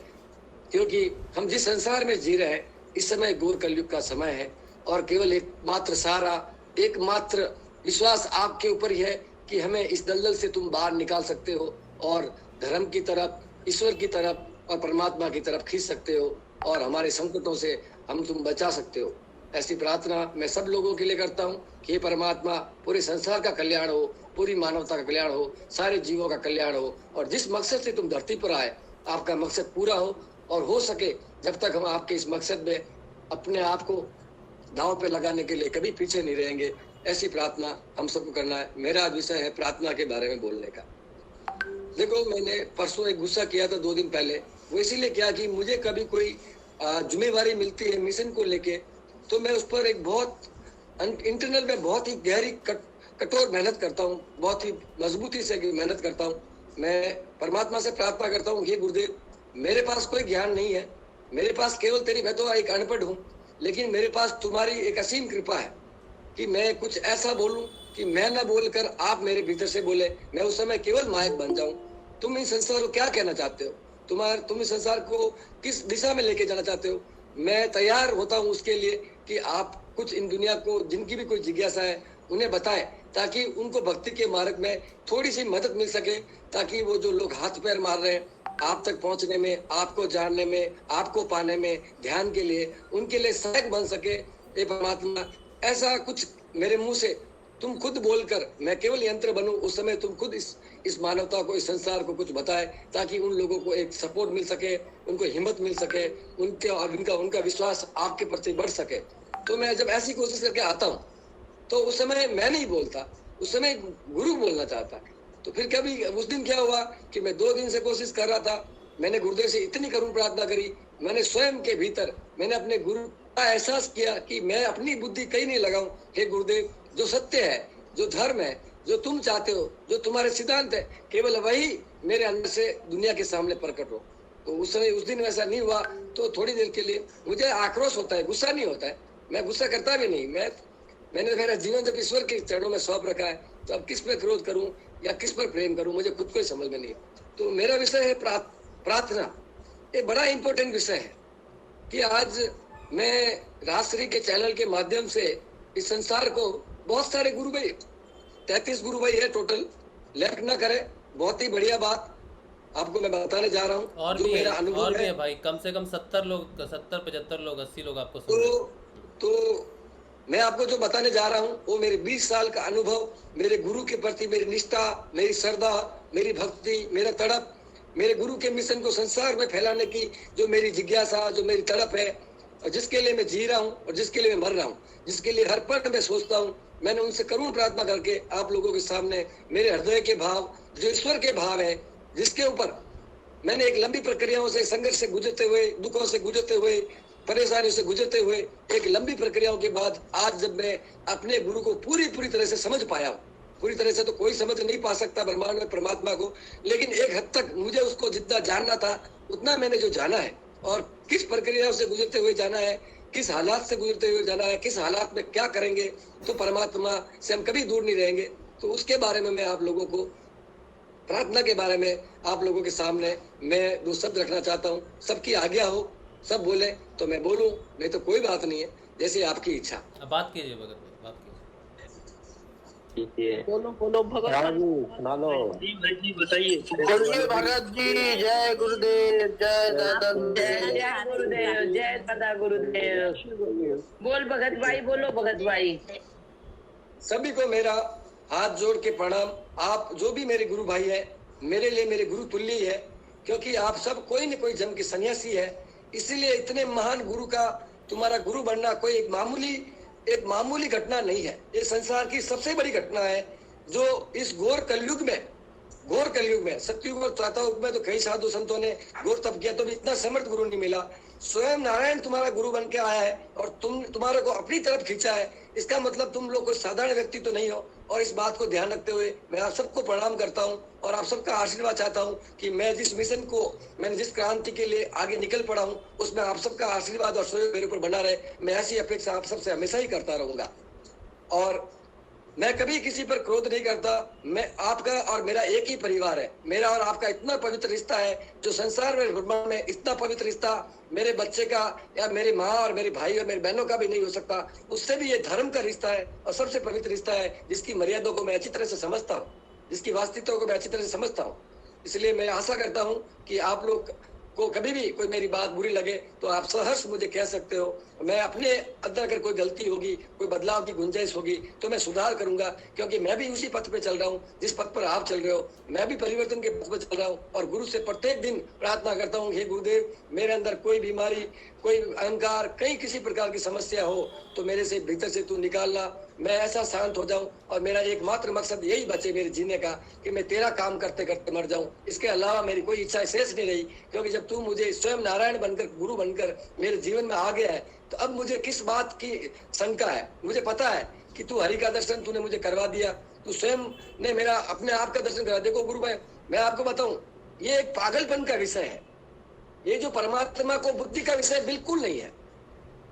[SPEAKER 3] क्योंकि हम जिस संसार में जी रहे हैं इस समय घोर कलयुग का समय है और केवल एकमात्र सहारा, एकमात्र विश्वास आपके ऊपर ही है कि हमें इस दलदल से तुम बाहर निकाल सकते हो और धर्म की तरफ, ईश्वर की तरफ और परमात्मा की तरफ खींच सकते हो और हमारे संकटों से हम तुम बचा सकते हो। ऐसी प्रार्थना मैं सब लोगों के लिए करता हूँ कि हे परमात्मा, पूरे संसार का कल्याण हो, पूरी मानवता का कल्याण हो, सारे जीवों का कल्याण हो और जिस मकसद से तुम धरती पर आए आपका मकसद पूरा हो और हो सके जब तक हम आपके इस मकसद में अपने आप को दांव पे लगाने के लिए कभी पीछे नहीं रहेंगे। ऐसी प्रार्थना हम सबको करना है। मेरा विषय है प्रार्थना के बारे में बोलने का। देखो, मैंने परसों एक गुस्सा किया था 2 दिन पहले, वो इसीलिए किया कि मुझे कभी कोई जिम्मेवारी मिलती है मिशन को लेके तो मैं उस पर एक बहुत इंटरनल में बहुत ही गहरी कठोर मेहनत करता हूँ, बहुत ही मजबूती से मेहनत करता हूँ। मैं परमात्मा से प्रार्थना करता हूँ, हे गुरुदेव, मेरे पास कोई ज्ञान नहीं है, मेरे पास केवल तेरी, मैं तो एक अनपढ़ हूँ, लेकिन मेरे पास तुम्हारी एक असीम कृपा है कि मैं कुछ ऐसा बोलूं कि मैं न बोलकर आप मेरे भीतर से बोले, मैं उस समय केवल माइक बन जाऊं। तुम इस संसार को क्या कहना चाहते हो, तुम इस संसार को किस दिशा में लेके जाना चाहते हो, मैं तैयार होता हूं उसके लिए कि आप कुछ इन दुनिया को, जिनकी भी कोई जिज्ञासा है, उन्हें बताएं ताकि उनको भक्ति के मार्ग में थोड़ी सी मदद मिल सके, ताकि वो जो लोग हाथ पैर मार रहे हैं आप तक पहुंचने में, आपको जानने में, आपको पाने में, ध्यान के लिए, उनके लिए सहायक बन सके। हे परमात्मा, ऐसा कुछ मेरे मुंह से तुम खुद बोलकर, मैं केवल यंत्र बनूं, उस समय तुम खुद इस मानवता को, इस संसार को कुछ बताए ताकि उन लोगों को एक सपोर्ट मिल सके, उनको हिम्मत मिल सके, उनका विश्वास आपके प्रति बढ़ सके। तो मैं जब ऐसी कोशिश करके आता हूँ तो उस समय मैं नहीं बोलता, उस समय गुरु बोलना चाहता। तो फिर कभी उस दिन क्या हुआ कि मैं 2 दिन से कोशिश कर रहा था, मैंने गुरुदेव से इतनी करुण प्रार्थना करी, मैंने स्वयं के भीतर मैंने अपने गुरु का एहसास किया कि मैं अपनी बुद्धि कहीं नहीं लगाऊं। हे गुरुदेव, जो सत्य है, जो धर्म है, जो तुम चाहते हो, जो तुम्हारे सिद्धांत है, केवल वही मेरे अंदर से दुनिया के सामने प्रकट हो। तो उस समय, उस दिन वैसा नहीं हुआ तो थोड़ी देर के लिए मुझे आक्रोश होता है, गुस्सा नहीं होता है, मैं गुस्सा करता भी नहीं। मैंने मेरा जीवन जब ईश्वर के चरणों में सौंप रखा है तो अब किस पर क्रोध करूं या किस पर प्रेम करूं, मुझे खुद को ही समझ में नहीं। तो मेरा विषय है प्रार्थना। ये बड़ा इंपॉर्टेंट विषय है कि आज मैं राजश्री के चैनल के माध्यम से इस संसार को, बहुत सारे गुरु भाई, 33 गुरु भाई है टोटल, लेफ्ट ना करे, बहुत ही बढ़िया बात आपको मैं बताने जा रहा हूँ।
[SPEAKER 2] और
[SPEAKER 3] जो
[SPEAKER 2] भी
[SPEAKER 3] मेरा
[SPEAKER 2] है,
[SPEAKER 3] अनुभव
[SPEAKER 2] और भी
[SPEAKER 3] है
[SPEAKER 2] है भाई, कम से कम 70 लोग, 70, 75 लोग, 80 लोग आपको
[SPEAKER 3] तो मैं आपको जो बताने जा रहा हूँ वो मेरे 20 साल का अनुभव, मेरे गुरु के प्रति मेरी निष्ठा, मेरी श्रद्धा, मेरी भक्ति, मेरा तड़प, मेरे गुरु के मिशन को संसार में फैलाने की जो मेरी जिज्ञासा, जो मेरी तड़प है, और जिसके लिए मैं जी रहा हूँ और जिसके लिए मैं मर रहा हूँ, जिसके लिए हर पल मैं सोचता हूँ, मैंने उनसे करुण प्रार्थना करके आप लोगों के सामने मेरे हृदय के भाव, जो ईश्वर के भाव है, जिसके ऊपर मैंने एक लंबी प्रक्रियाओं से, संघर्ष से गुजरते हुए, दुखों से गुजरते हुए, परेशानियों से गुजरते हुए, एक लंबी प्रक्रियाओं के बाद आज जब मैं अपने गुरु को पूरी तरह से समझ पाया हूँ, पूरी तरह से तो कोई समझ नहीं पा सकता ब्रह्मांड में परमात्मा को, लेकिन एक हद तक मुझे उसको जितना जानना था उतना मैंने जो जाना है, और किस प्रक्रियाओं से गुजरते हुए जाना है, किस हालात से गुजरते हुए जाना है, किस हालात में क्या करेंगे तो परमात्मा से हम कभी दूर नहीं रहेंगे, तो उसके बारे में मैं आप लोगों को, प्रार्थना के बारे में आप लोगों के सामने मैं 2 शब्द रखना चाहता हूँ। सबकी आज्ञा हो, सब बोले तो मैं बोलूं, नहीं तो कोई बात नहीं है, जैसे आपकी इच्छा।
[SPEAKER 2] अब बात कीजिए भगत भाई, बात कीजिए।
[SPEAKER 8] बोलो भगत जी, बताइए।
[SPEAKER 4] बोलिए भगत जी, जय गुरुदेव, जय दादा
[SPEAKER 10] जय गुरुदेव, जय दादा गुरुदेव। बोल भगत भाई, बोलो भगत भाई।
[SPEAKER 3] सभी को मेरा हाथ जोड़ के प्रणाम। आप जो भी मेरे गुरु भाई है, मेरे लिए मेरे गुरु तुल्य है, क्योंकि आप सब कोई न कोई जन्म के सन्यासी है, इसीलिए इतने महान गुरु का, तुम्हारा गुरु बनना कोई एक मामूली घटना नहीं है। ये संसार की सबसे बड़ी घटना है जो इस घोर कलयुग में घोर कलयुग में, सतयुग और त्रेतायुग में तो कई साधु संतों ने घोर तप किया तो भी इतना समर्थ गुरु नहीं मिला। स्वयं नारायण तुम्हारा गुरु बन के आया है और तुम्हारे को अपनी तरफ खींचा है। इसका मतलब तुम लोग कोई साधारण व्यक्ति तो नहीं हो। और इस बात को ध्यान रखते हुए मैं आप सबको प्रणाम करता हूँ और आप सबका आशीर्वाद चाहता हूँ कि मैं जिस मिशन को, मैंने जिस क्रांति के लिए आगे निकल पड़ा हूँ, उसमें आप सबका आशीर्वाद और सहयोग मेरे ऊपर बना रहे। मैं ऐसी अपेक्षा आप सबसे हमेशा ही करता रहूंगा और मैं कभी किसी पर क्रोध नहीं करता। मैं आपका और मेरा एक ही परिवार है। मेरा और आपका इतना पवित्र रिश्ता है जो संसार में, ब्रह्मांड में इतना पवित्र रिश्ता मेरे बच्चे का या मेरी माँ और मेरे भाई और मेरी बहनों का भी नहीं हो सकता। उससे भी ये धर्म का रिश्ता है और सबसे पवित्र रिश्ता है जिसकी मर्यादा को मैं अच्छी तरह से समझता हूँ, जिसकी वास्तविकता को मैं अच्छी तरह से समझता हूँ। इसलिए मैं आशा करता हूँ कि आप लोग को कभी भी कोई मेरी बात बुरी लगे तो आप सहर्ष मुझे कह सकते हो। मैं अपने अंदर अगर कोई गलती होगी, कोई बदलाव की गुंजाइश होगी तो मैं सुधार करूंगा, क्योंकि मैं भी उसी पथ पे चल रहा हूँ जिस पथ पर आप चल रहे हो। मैं भी परिवर्तन के पथ पर चल रहा हूँ और गुरु से प्रत्येक दिन प्रार्थना करता हूँ, हे गुरुदेव मेरे अंदर कोई बीमारी, कोई अहंकार, कहीं किसी प्रकार की समस्या हो तो मेरे से भीतर से तू निकालना। मैं ऐसा शांत हो जाऊं और मेरा एकमात्र मकसद यही बचे मेरे जीने का कि मैं तेरा काम करते करते मर जाऊं। इसके अलावा मेरी कोई इच्छा शेष नहीं रही, क्योंकि जब तू मुझे स्वयं नारायण बनकर, गुरु बनकर मेरे जीवन में आ गया है तो अब मुझे किस बात की शंका है। मुझे पता है कि तू हरि का दर्शन तूने मुझे करवा दिया, तू स्वयं ने मेरा अपने आप का दर्शन करा। देखो गुरु भाई, मैं आपको बताऊं, ये एक पागलपन का विषय है। ये जो परमात्मा को बुद्धि का विषय बिल्कुल नहीं है।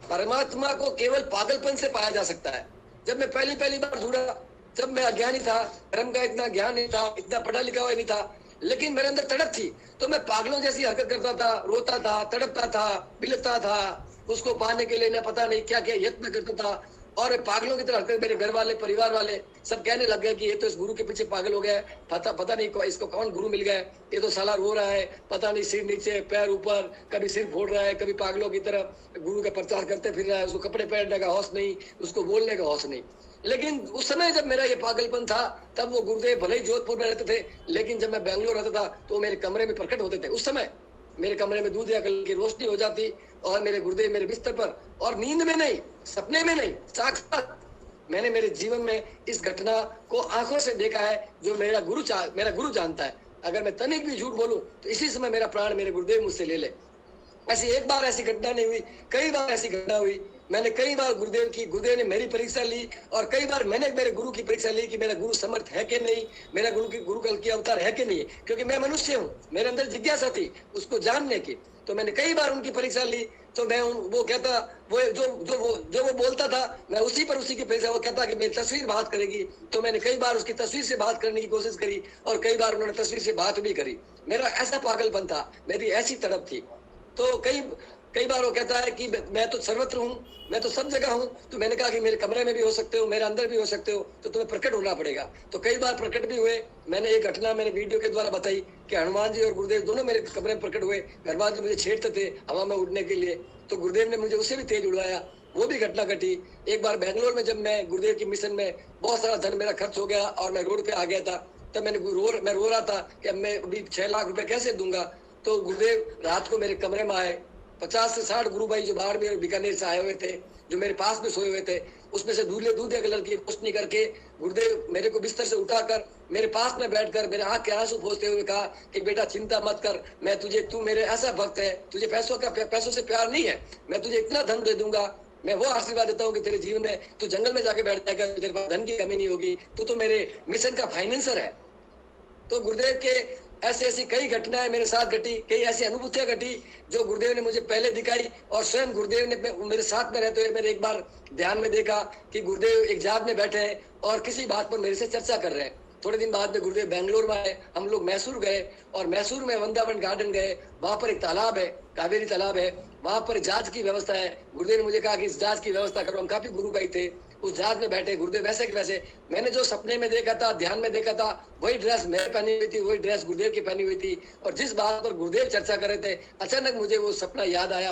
[SPEAKER 3] परमात्मा को केवल पागलपन से पाया जा सकता है। जब मैं पहली बार जुड़ा, जब मैं अज्ञानी था, धर्म का इतना ज्ञान नहीं था, इतना पढ़ा लिखा हुआ नहीं था, लेकिन मेरे अंदर तड़प थी तो मैं पागलों जैसी हरकत करता था, रोता था, तड़पता था, बिलखता था। उसको पाने के लिए न पता नहीं क्या क्या यत्न करता था और पागलों की तरह हरकत। मेरे घर वाले, परिवार वाले सब कहने लग गए कि ये तो इस गुरु के पीछे पागल हो गया है, पता नहीं इसको कौन गुरु मिल गया है, ये तो साला रो रहा है, पता नहीं सिर नीचे पैर ऊपर, कभी सिर फोड़ रहा है, कभी पागलों की तरह गुरु का प्रचार करते फिर रहा है। उसको कपड़े पहनने का हौस नहीं, उसको बोलने का हौस नहीं। लेकिन उस समय जब मेरा ये पागलपन था तब वो गुरुदेव भले ही जोधपुर में रहते थे, लेकिन जब मैं बेंगलोर रहता था तो मेरे कमरे में प्रकट होते थे। उस समय मेरे कमरे में दूध या कल की रोशनी हो जाती और मेरे गुरुदेव मेरे बिस्तर पर, और नींद में नहीं, सपने में नहीं, साक्षात मैंने मेरे जीवन में इस घटना को आंखों से देखा है जो मेरा गुरु जानता है। अगर मैं तनिक भी झूठ बोलूं तो इसी समय मेरा प्राण मेरे गुरुदेव मुझसे ले ले। ऐसी एक बार ऐसी घटना नहीं हुई, कई बार ऐसी घटना हुई। मैंने कई बार गुरुदेव ने मेरी परीक्षा ली और कई बार मैंने मेरे गुरु की परीक्षा ली कि मेरा गुरु समर्थ है कि नहीं, मेरा गुरु कल की अवतार है कि नहीं, क्योंकि मैं मनुष्य हूँ, मेरे अंदर जिज्ञासा थी उसको जानने की। तो मैंने कई बार उनकी परीक्षा ली तो मैं वो कहता, वो जो वो बोलता था मैं उसी की परीक्षा, वो कहता कि मेरी तस्वीर बात करेगी, तो मैंने कई बार उसकी तस्वीर से बात करने की कोशिश करी और कई बार उन्होंने तस्वीर से बात भी करी। मेरा ऐसा पागलपन था, मेरी ऐसी तड़प थी। तो कई बार वो कहता है कि मैं तो सर्वत्र हूँ, मैं तो सब जगह हूँ। तो मैंने कहा कि मेरे कमरे में भी हो सकते हो, मेरे अंदर भी हो सकते हो, तो तुम्हें प्रकट होना पड़ेगा। तो कई बार प्रकट भी हुए। मैंने एक घटना मैंने वीडियो के द्वारा बताई कि हनुमान जी और गुरुदेव दोनों मेरे कमरे में प्रकट हुए। हनुमान जी मुझे छेड़ते थे हवा में उड़ने के लिए, तो गुरुदेव ने मुझे उससे भी तेज उड़ाया। वो भी घटना घटी। एक बार बेंगलोर में जब मैं गुरुदेव की मिशन में बहुत सारा धन मेरा खर्च हो गया और मैं रोड पे आ गया था, तब मैं रो रहा था कि अब मैं अभी 6 लाख रुपए कैसे दूंगा। तो गुरुदेव रात को मेरे कमरे में आए। 50 से 60 गुरु भाई जो बाड़मेर और बीकानेर से आए हुए थे, जो मेरे पास में सोए हुए थे, उसमें से दूधिया कलर की रोशनी करके गुरुदेव मेरे को बिस्तर से उठाकर मेरे पास में बैठकर मेरे आंख के आंसू पोंछते हुए कहा कि बेटा चिंता मत कर, मैं तू मेरे ऐसा भक्त है, तुझे पैसों से प्यार नहीं है, मैं तुझे इतना धन दे दूंगा, मैं वो आशीर्वाद देता हूँ कि तेरे जीवन में तू जंगल में जाके बैठ जाएगा, तेरे पास धन की कमी नहीं होगी, तू तो मेरे मिशन का फाइनेंसर है। तो गुरुदेव के ऐसी कई घटनाएं मेरे साथ घटी, कई ऐसी अनुभूतियां घटी जो गुरुदेव ने मुझे पहले दिखाई और स्वयं गुरुदेव ने मेरे साथ में रहते हुए मैंने एक बार ध्यान में देखा कि गुरुदेव एक जाप में बैठे हैं और किसी बात पर मेरे से चर्चा कर रहे हैं। थोड़े दिन बाद में गुरुदेव बेंगलोर में आए, हम लोग मैसूर गए और मैसूर में वृंदावन गार्डन गए। वहां पर एक तालाब है, कावेरी तालाब है, वहां पर जहाज की व्यवस्था है। गुरुदेव ने मुझे कहा कि इस जहाज की व्यवस्था करो। हम काफी गुरु भाई थे, उस जहाज में बैठे। गुरुदेव वैसे के वैसे मैंने जो सपने में देखा था, ध्यान में देखा था, वही ड्रेस मैं पहनी हुई थी, वही ड्रेस गुरुदेव की पहनी हुई थी। और जिस बात पर गुरुदेव चर्चा कर रहे थे, अचानक मुझे वो सपना याद आया,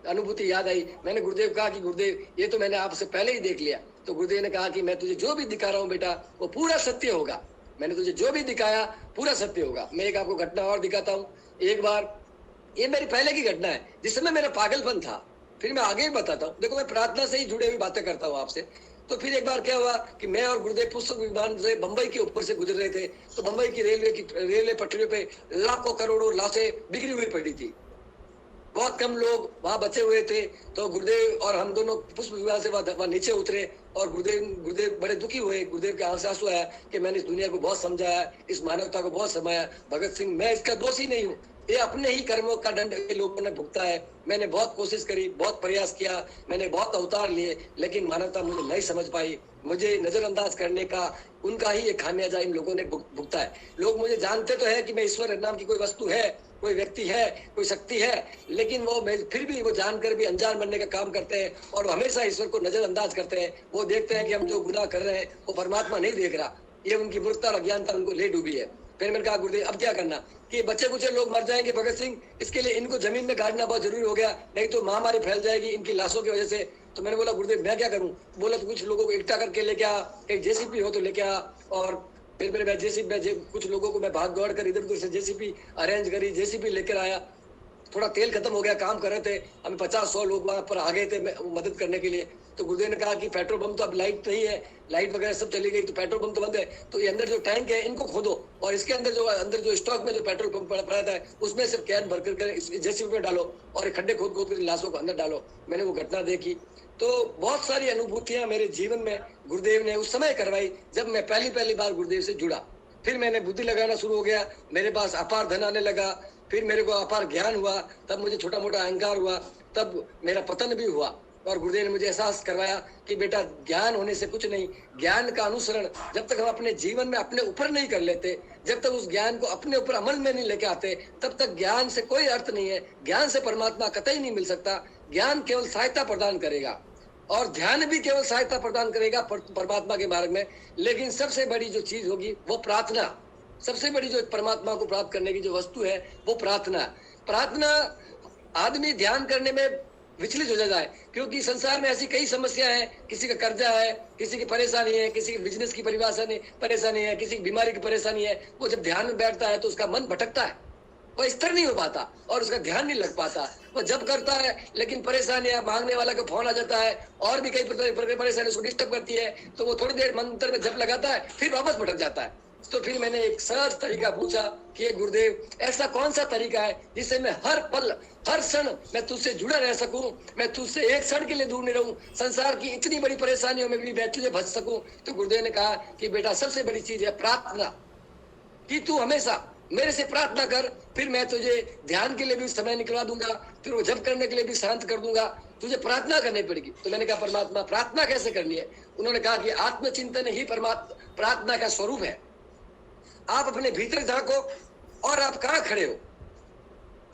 [SPEAKER 3] अनुभूति याद आई। मैंने गुरुदेव कहा कि गुरुदेव ये तो मैंने आपसे पहले ही देख लिया। तो गुरुदेव ने कहा कि मैं तुझे जो भी दिखा रहा हूँ बेटा वो पूरा सत्य होगा, मैंने तुझे जो भी दिखाया पूरा सत्य होगा। मैं एक आपको घटना और दिखाता हूँ। एक बार, ये मेरी पहले की घटना है जिस समय मेरा पागलपन था, फिर मैं आगे भी बताता हूँ। देखो मैं प्रार्थना से ही जुड़े हुई बातें करता हूँ आपसे। तो फिर एक बार क्या हुआ कि मैं और गुरुदेव पुस्तक विमान से बंबई के ऊपर से गुजर रहे थे, तो बंबई की रेलवे पटरियों पे लाखों करोड़ों लाशें बिखरी हुई पड़ी थी, बहुत कम लोग वहां बचे हुए थे। तो गुरुदेव और हम दोनों पुष्प विमान से वहां नीचे उतरे और गुरुदेव बड़े दुखी हुए। गुरुदेव के आंख से आंसू आया कि मैंने इस दुनिया को बहुत समझाया, इस मानवता को बहुत समझाया। भगत सिंह, मैं इसका दोषी नहीं हूँ, ये अपने ही कर्मों का दंड लोगों ने भुगता है। मैंने बहुत कोशिश करी, बहुत प्रयास किया, मैंने बहुत अवतार लिए, लेकिन मानवता मुझे नहीं समझ पाई। मुझे नजरअंदाज करने का उनका ही एक खामियाजा इन लोगों ने भुगता है। लोग मुझे जानते तो है कि मैं ईश्वर नाम की कोई वस्तु है, कोई व्यक्ति है, कोई शक्ति है, लेकिन वो फिर भी वो जानकर भी अनजान बनने का काम करते हैं और हमेशा ईश्वर को नजरअंदाज करते हैं। वो देखते हैं कि हम जो गुनाह कर रहे हैं वो परमात्मा नहीं देख रहा, ये उनकी मूर्खता और अज्ञानता उनको ले डूबी है। फिर मैंने कहा गुरुदेव अब क्या करना, कि बच्चे कुछ लोग मर जाएंगे भगत सिंह, इसके लिए इनको जमीन में गाड़ना बहुत जरूरी हो गया, नहीं तो महामारी फैल जाएगी इनकी लाशों की वजह से। तो मैंने बोला गुरुदेव मैं क्या करूं? बोला तो कुछ लोगों को इकट्ठा करके लेके आ, एक जेसीपी हो तो लेके आ। और फिर मेरे जेसीपी कुछ लोगों को मैं भाग दौड़ कर इधर उधर से जेसीपी अरेंज करी, जेसीपी लेकर आया। थोड़ा तेल खत्म हो गया, काम कर रहे थे, हमें 50-100 लोग वहां पर आ गए थे मदद करने के लिए। तो गुरुदेव ने कहा कि पेट्रोल पंप तो अब लाइट नहीं है, लाइट वगैरह सब चली गई, तो पेट्रोल पंप तो बंद है, तो ये अंदर जो टैंक है इनको खोदो और इसके अंदर जो स्टॉक में जो पेट्रोल पंप पड़ा था उसमें सिर्फ कैन भर कर जेसीबी में डालो और खड्डे खोद कर लाशों को अंदर डालो। मैंने वो घटना देखी तो बहुत सारी अनुभूतियां मेरे जीवन में गुरुदेव ने उस समय करवाई जब मैं पहली बार गुरुदेव से जुड़ा। फिर मैंने बुद्धि लगाना शुरू हो गया, मेरे पास अपार धन आने लगा, फिर मेरे को अपार ज्ञान हुआ, तब मुझे छोटा मोटा अहंकार हुआ, तब मेरा पतन भी हुआ। और गुरुदेव ने मुझे एहसास करवाया कि बेटा ज्ञान होने से कुछ नहीं, ज्ञान का अनुसरण जब तक हम अपने जीवन में अपने ऊपर नहीं कर लेते, जब तक उस ज्ञान को अपने ऊपर अमल में नहीं लेके आते, तब तक ज्ञान से कोई अर्थ नहीं है। ज्ञान से परमात्मा कतई नहीं मिल सकता। ज्ञान केवल सहायता प्रदान करेगा और ध्यान भी केवल सहायता प्रदान करेगा परमात्मा के मार्ग में। लेकिन सबसे बड़ी जो चीज होगी वो प्रार्थना, सबसे बड़ी जो परमात्मा को प्राप्त करने की जो वस्तु है वो प्रार्थना। प्रार्थना आदमी ध्यान करने में विचलित हो जाता है, क्योंकि संसार में ऐसी कई समस्या है, किसी का कर्जा है, किसी की परेशानी है, किसी की बिजनेस की परेशानी है, किसी की बीमारी की परेशानी है। वो जब ध्यान में बैठता है तो उसका मन भटकता है, वो स्थिर नहीं हो पाता और उसका ध्यान नहीं लग पाता। वो जब करता है लेकिन परेशानियां, मांगने वाला का फोन आ जाता है और भी कई परेशानी उसको डिस्टर्ब करती है, तो वो थोड़ी देर मंत्र में जप लगाता है फिर वापस भटक जाता है। तो फिर मैंने एक सहज तरीका पूछा कि गुरुदेव ऐसा कौन सा तरीका है जिससे मैं हर पल हर क्षण मैं तुझसे जुड़ा रह सकूं, मैं तुझसे एक क्षण के लिए दूर नहीं रहूं, संसार की इतनी बड़ी परेशानियों में भी मैं तुझे बच सकूं। तो गुरुदेव ने कहा कि बेटा सबसे बड़ी चीज है प्रार्थना, कि तू हमेशा मेरे से प्रार्थना कर, फिर मैं तुझे ध्यान के लिए भी समय निकलवा दूंगा, फिर वो जप करने के लिए भी शांत कर दूंगा, तुझे प्रार्थना करनी पड़ेगी। तो मैंने कहा परमात्मा प्रार्थना कैसे करनी है? उन्होंने कहा कि आत्मचिंतन ही प्रार्थना का स्वरूप है। आप अपने भीतर झांको और आप कहाँ खड़े हो,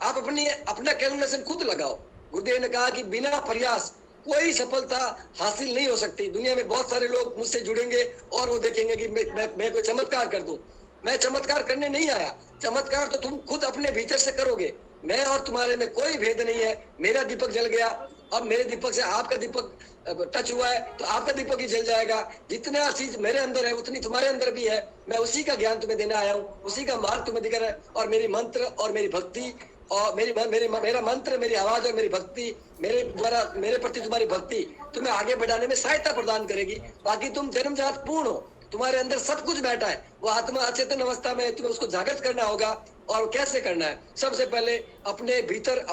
[SPEAKER 3] आप अपना कैलकुलेशन खुद लगाओ। गुरुदेव ने कहा कि बिना प्रयास कोई सफलता हासिल नहीं हो सकती। दुनिया में बहुत सारे लोग मुझसे जुड़ेंगे और वो देखेंगे कि मैं कोई चमत्कार कर दूं। मैं चमत्कार करने नहीं आया, चमत्कार तो तुम खुद अपने भीतर से करोगे। मैं और तुम्हारे में कोई भेद नहीं है। मेरा दीपक जल गया, अब मेरे दीपक से आपका दीपक टच हुआ है तो आपका दीपक ही जल जाएगा। जितना चीज मेरे अंदर है उतनी तुम्हारे अंदर भी है। मैं उसी का ज्ञान तुम्हें देने आया हूँ, उसी का मार्ग तुम्हें दिखा रहा है। और मेरी मंत्र और मेरी भक्ति और मेरा मंत्र, मेरी आवाज और मेरी भक्ति, मेरे प्रति तुम्हारी भक्ति तुम्हें आगे बढ़ाने में सहायता प्रदान करेगी। बाकी तुम जन्मजात पूर्ण हो, तुम्हारे अंदर सब कुछ बैठा है। वो आत्मा अचेतन अवस्था में, तुम्हें उसको जागृत करना होगा। और कैसे करना है? सबसे पहले अपने भीतर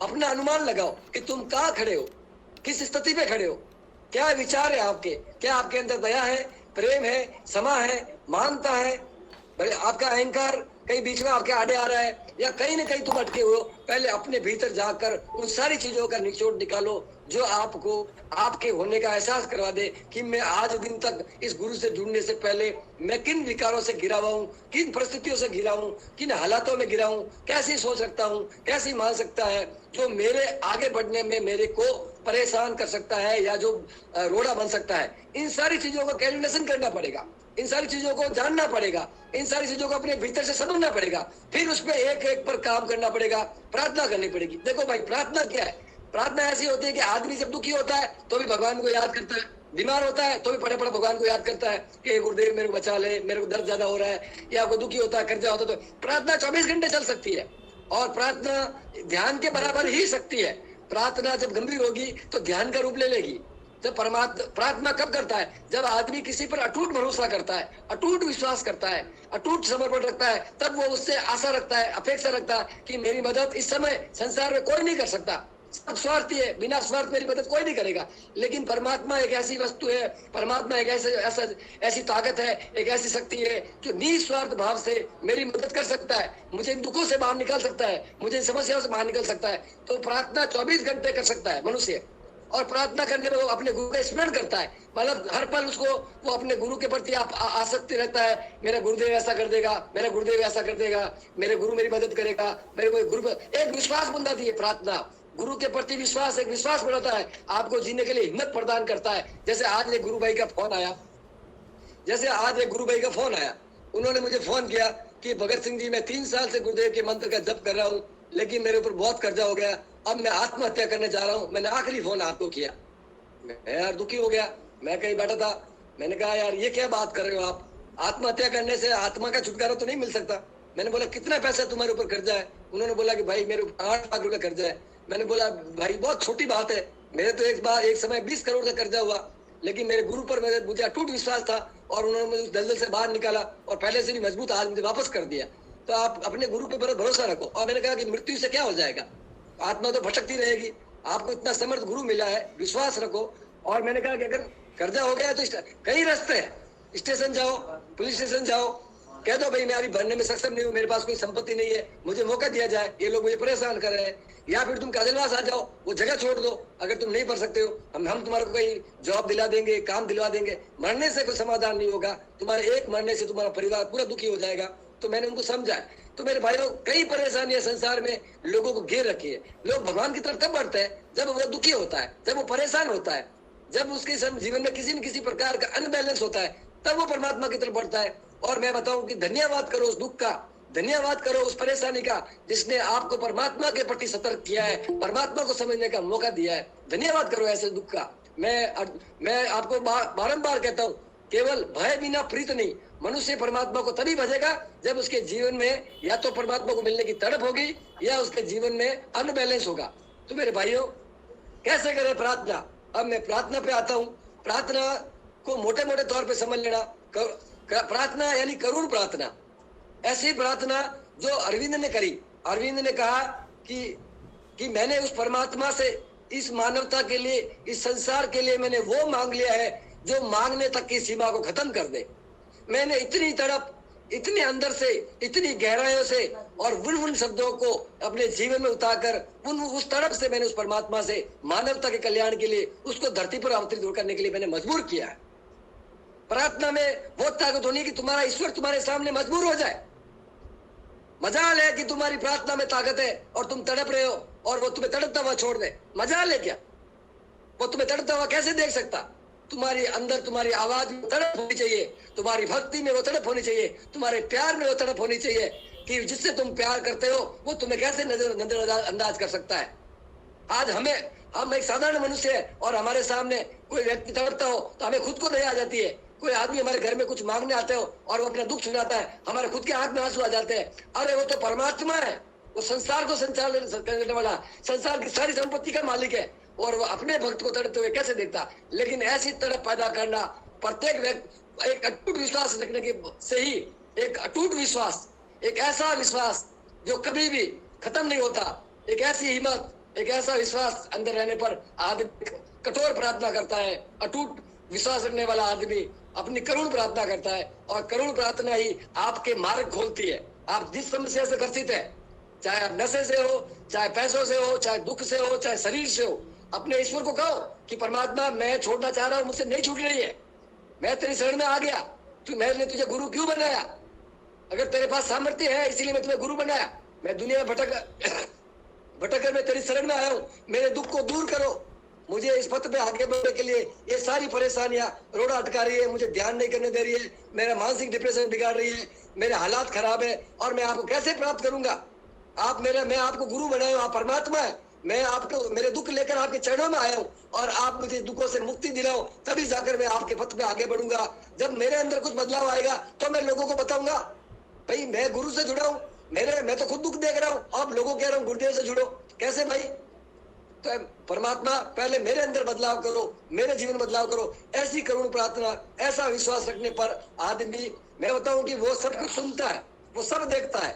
[SPEAKER 3] अपना अनुमान लगाओ कि तुम कहाँ खड़े हो, किस स्थिति पे खड़े हो, क्या विचार है आपके, क्या आपके अंदर दया है, प्रेम है, क्षमा है, मानता है, आपका अहंकार कहीं बीच में आपके आड़े आ रहा है या कहीं न कहीं तुम अटके हुए हो। पहले अपने भीतर जाकर उन सारी चीजों का निचोड़ निकालो जो आपको आपके होने का एहसास करवा दे कि मैं आज दिन तक इस गुरु से जुड़ने से पहले मैं किन विकारों से घिरा हुआ हूँ, किन परिस्थितियों से घिरा हूँ, किन हालातों में घिरा हूँ, कैसी सोच सकता हूँ, कैसी मान सकता है जो मेरे आगे बढ़ने में मेरे को परेशान कर सकता है या जो रोड़ा बन सकता है। इन सारी चीजों को कैलकुलेशन करना पड़ेगा, इन सारी चीजों को जानना पड़ेगा, इन सारी चीजों को अपने भीतर से समझना पड़ेगा, फिर उस पर एक एक पर काम करना पड़ेगा, प्रार्थना करनी पड़ेगी। देखो भाई प्रार्थना क्या है? प्रार्थना ऐसी होती है कि आदमी जब दुखी होता है तो भी भगवान को याद करता है, बीमार होता है तो भी पड़े पड़े भगवान को याद करता है कि गुरुदेव मेरे को बचा ले, मेरे को दर्द ज्यादा हो रहा है, या कोई दुखी होता है, कर्जा होता है। तो प्रार्थना 24 घंटे चल सकती है और प्रार्थना ध्यान के बराबर ही शक्ति है। प्रार्थना जब गंभीर होगी तो ध्यान का रूप ले लेगी जब प्रार्थना कब करता है? जब आदमी किसी पर अटूट भरोसा करता है, अटूट विश्वास करता है, अटूट समर्पण रखता है, तब वो उससे आशा रखता है, अपेक्षा रखता है कि मेरी मदद इस समय संसार में कोई नहीं कर सकता, सब स्वार्थी है, बिना स्वार्थ मेरी मदद कोई नहीं करेगा। लेकिन परमात्मा एक ऐसी वस्तु है, परमात्मा एक ऐसी ताकत है, एक ऐसी शक्ति है जो निस्वार्थ भाव से मेरी मदद कर सकता है, मुझे इन दुखों से बाहर निकाल सकता है, मुझे समस्याओं से बाहर निकाल सकता है। तो प्रार्थना 24 घंटे कर सकता है मनुष्य, और प्रार्थना करने में वो अपने गुरु का स्मरण करता है, मतलब हर पल उसको वो अपने गुरु के प्रति आसक्ति रहता है। मेरा गुरुदेव ऐसा कर देगा, मेरा गुरुदेव ऐसा कर देगा, मेरे गुरु मेरी मदद करेगा, मेरे को गुरु एक विश्वास बनाती है प्रार्थना। गुरु के प्रति विश्वास एक विश्वास बढ़ाता है, आपको जीने के लिए हिम्मत प्रदान करता है। जैसे आज एक गुरु भाई का फोन आया, उन्होंने मुझे फोन किया कि भगत सिंह जी, मैं 3 साल से गुरुदेव के मंत्र का जप कर रहा हूँ, लेकिन मेरे ऊपर बहुत कर्जा हो गया, अब मैं आत्महत्या करने जा रहा हूँ, मैंने आखिरी फोन आपको किया। मैं यार दुखी हो गया, मैं कहीं बैठा था, मैंने कहा यार ये क्या बात कर रहे हो आप, आत्महत्या करने से आत्मा का छुटकारा तो नहीं मिल सकता। मैंने बोला कितना पैसा तुम्हारे ऊपर कर्जा है? उन्होंने बोला कि भाई मेरे ऊपर 8 लाख रुपए कर्जा है। मैंने बोला भाई बहुत छोटी बात है, मेरे तो एक समय 20 करोड़ का कर्जा हुआ, लेकिन मेरे गुरु पर मुझे अटूट विश्वास था और उन्होंने मुझे दलदल से बाहर निकाला और पहले से भी मजबूत आज मुझे वापस कर दिया। तो आप अपने गुरु पे भरोसा रखो। और मैंने कहा कि मृत्यु से क्या हो जाएगा, आत्मा तो भटकती रहेगी, आपको इतना समर्थ गुरु मिला है, विश्वास रखो। और मैंने कहा कि अगर कर्जा हो गया तो कई रास्ते हैं, स्टेशन जाओ, पुलिस स्टेशन जाओ, कह दो भाई मैं अभी भरने में सक्षम नहीं हूँ, मेरे पास कोई संपत्ति नहीं है, मुझे मौका दिया जाए, ये लोग मुझे परेशान कर रहे हैं। या फिर तुम काजलवास आ जाओ, वो जगह छोड़ दो, अगर तुम नहीं भर सकते हो हम तुम्हारे को कहीं जॉब दिला देंगे, काम दिलवा देंगे। मरने से कोई समाधान नहीं होगा, तुम्हारे एक मरने से तुम्हारा परिवार पूरा दुखी हो जाएगा। तो मैंने उनको समझा। तो मेरे भाइयों, कई परेशानियां संसार में लोगों को घेर रखी है। लोग भगवान की तरफ तब बढ़ते हैं जब वो दुखी होता है, जब वो परेशान होता है, जब उसके जीवन में किसी न किसी प्रकार का अनबैलेंस होता है, तब वो परमात्मा की तरफ बढ़ता है। और मैं बताऊं कि धन्यवाद करो उस दुख का, धन्यवाद करो उस परेशानी का, जिसने आपको परमात्मा के प्रति सतर्क किया है, परमात्मा को समझने का मौका दिया है। धन्यवाद करो ऐसे दुख का। मैं आपको बारंबार कहता हूँ, केवल भय बिना प्रीत नहीं। मनुष्य परमात्मा को तभी भजेगा जब उसके जीवन में या तो परमात्मा को मिलने की तड़प होगी या उसके जीवन में अनबैलेंस होगा। तो मेरे भाइयों, कैसे करें प्रार्थना? अब मैं प्रार्थना पे आता हूँ। प्रार्थना को मोटे मोटे तौर पे समझ लेना। प्रार्थना यानी करुण प्रार्थना, ऐसी प्रार्थना जो अरविंद ने करी। अरविंद ने कहा कि मैंने उस परमात्मा से इस मानवता के लिए, इस संसार के लिए मैंने वो मांग लिया है जो मांगने तक की सीमा को खत्म कर दे। मैंने इतनी तड़प, इतने अंदर से, इतनी गहराइयों से और उन शब्दों को अपने जीवन में उतारकर उस तड़प से मैंने उस परमात्मा से मानवता के कल्याण के लिए उसको धरती पर अवतरित करने के लिए मैंने मजबूर किया है। प्रार्थना में वो ताकत होनी कि तुम्हारा ईश्वर तुम्हारे सामने मजबूर हो जाए। मजाल है कि तुम्हारी प्रार्थना में ताकत है और तुम तड़प रहे हो और वो तुम्हें तड़पता हुआ छोड़ दे। मजाल है क्या? वो तुम्हें तड़पता हुआ कैसे देख सकता? तुम्हारी अंदर, तुम्हारी आवाज में तड़प होनी चाहिए, तुम्हारी भक्ति में वो तड़प होनी चाहिए, तुम्हारे प्यार में वो तड़प होनी चाहिए कि जिससे तुम प्यार करते हो वो तुम्हें कैसे नजरअंदाज कर सकता है। आज हम एक साधारण मनुष्य है और हमारे सामने कोई व्यक्ति तड़पता हो तो हमें खुद को दया आ जाती है। कोई आदमी हमारे घर में कुछ मांगने आते हो और वो अपना दुख सुनाता है, हमारे खुद के आंख में आंसू आ जाते हैं। अरे वो तो परमात्मा है, वो संसार को संचालन करने वाला, संसार की सारी संपत्ति का मालिक है और वो अपने भक्त को तड़पते हुए कैसे देखता? लेकिन ऐसी तड़प पैदा करना, प्रत्येक व्यक्ति एक अटूट विश्वास रखने के से ही, एक अटूट विश्वास, एक ऐसा विश्वास जो कभी भी खत्म नहीं होता, एक ऐसी हिम्मत, एक ऐसा विश्वास अंदर रहने पर आदमी कठोर प्रार्थना करता है। अटूट विश्वास रखने वाला आदमी अपनी करुण प्रार्थना करता है और करुण प्रार्थना ही आपके मार्ग खोलती है। आप जिस समस्या से ग्रसित है, चाहे आप नशे से हो, चाहे पैसों से हो, चाहे दुख से हो, चाहे शरीर से हो, अपने ईश्वर को कहो कि परमात्मा मैं छोड़ना चाह रहा हूँ, मुझसे नहीं छूट रही है, मैं तेरी शरण में आ गया, मैंने तुझे गुरु क्यों बनाया? अगर तेरे पास सामर्थ्य है इसीलिए मैं तुम्हें गुरु बनाया। मैं दुनिया में भटक कर मैं तेरी शरण में आया हूँ, मेरे दुख को दूर करो। मुझे इस पथ पे आगे बढ़ने के लिए ये सारी परेशानियां रोड़ा अटका रही है, मुझे ध्यान नहीं करने दे रही है, मेरा मानसिक डिप्रेशन बिगाड़ रही है, मेरे हालात खराब है और मैं आपको कैसे प्राप्त करूंगा? मैं आपको गुरु बनाया हूँ, आप परमात्मा है, मैं आपको मेरे दुख लेकर आपके चरणों में आया हूँ और आप मुझे दुखों से मुक्ति दिलाओ, तभी जाकर मैं आपके पथ पे आगे बढ़ूंगा। जब मेरे अंदर कुछ बदलाव आएगा तो मैं लोगों को बताऊंगा भाई मैं गुरु से जुड़ा हूँ, मैं तो खुद दुख देख रहा हूँ, आप लोगों कह रहा हूँ गुरुदेव से जुड़ो। कैसे भाई? तो परमात्मा पहले मेरे अंदर बदलाव करो, मेरे जीवन में बदलाव करो, ऐसी करुण प्रार्थना, ऐसा विश्वास रखने पर आदमी, मैं बताऊं कि वो सब कुछ सुनता है, वो सब देखता है,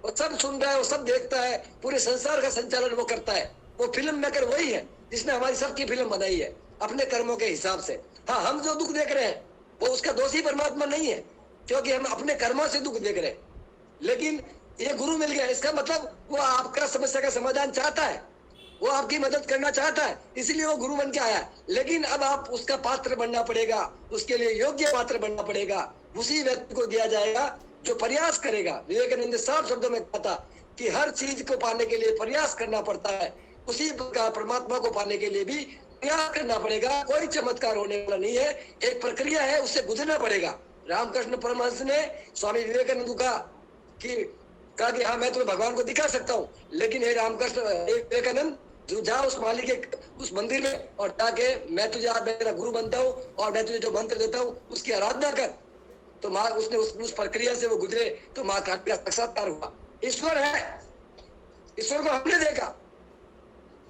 [SPEAKER 3] वो सब सुन रहा है, वो सब देखता है, पूरे संसार का संचालन वो करता है। वो फिल्म मेकर वही है जिसने हमारी सबकी फिल्म बनाई है अपने कर्मों के हिसाब से। हाँ, हम जो दुख देख रहे हैं वो उसका दोषी परमात्मा नहीं है, क्योंकि हम अपने कर्मों से दुख देख रहे हैं। लेकिन ये गुरु मिल गया, इसका मतलब वो आपका समस्या का समाधान चाहता है, वो आपकी मदद करना चाहता है, इसलिए वो गुरु बन के आया। लेकिन अब आप उसका पात्र बनना पड़ेगा, उसके लिए योग्य पात्र बनना पड़ेगा। उसी व्यक्ति को दिया जाएगा जो प्रयास करेगा। विवेकानंद ने साफ शब्दों में कहा था कि हर चीज को पाने के लिए प्रयास करना पड़ता है, उसी प्रकार परमात्मा को पाने के लिए भी प्रयास करना पड़ेगा। कोई चमत्कार होने वाला नहीं है, एक प्रक्रिया है, उससे गुजरना पड़ेगा। रामकृष्ण परमहंस ने स्वामी विवेकानंद को कहा कि हाँ, मैं तुम्हें भगवान को दिखा सकता हूँ, लेकिन हे रामकृष्ण विवेकानंद, तू जा उस माली के उस मंदिर में और जाके मैं तुझे आज मेरा गुरु बनता हूँ और मैं तुझे जो मंत्र देता हूँ उसकी आराधना कर। तो माँ उसने उस प्रक्रिया से वो गुजरे तो माँ का साक्षात्कार हुआ। ईश्वर है, ईश्वर को हमने देखा,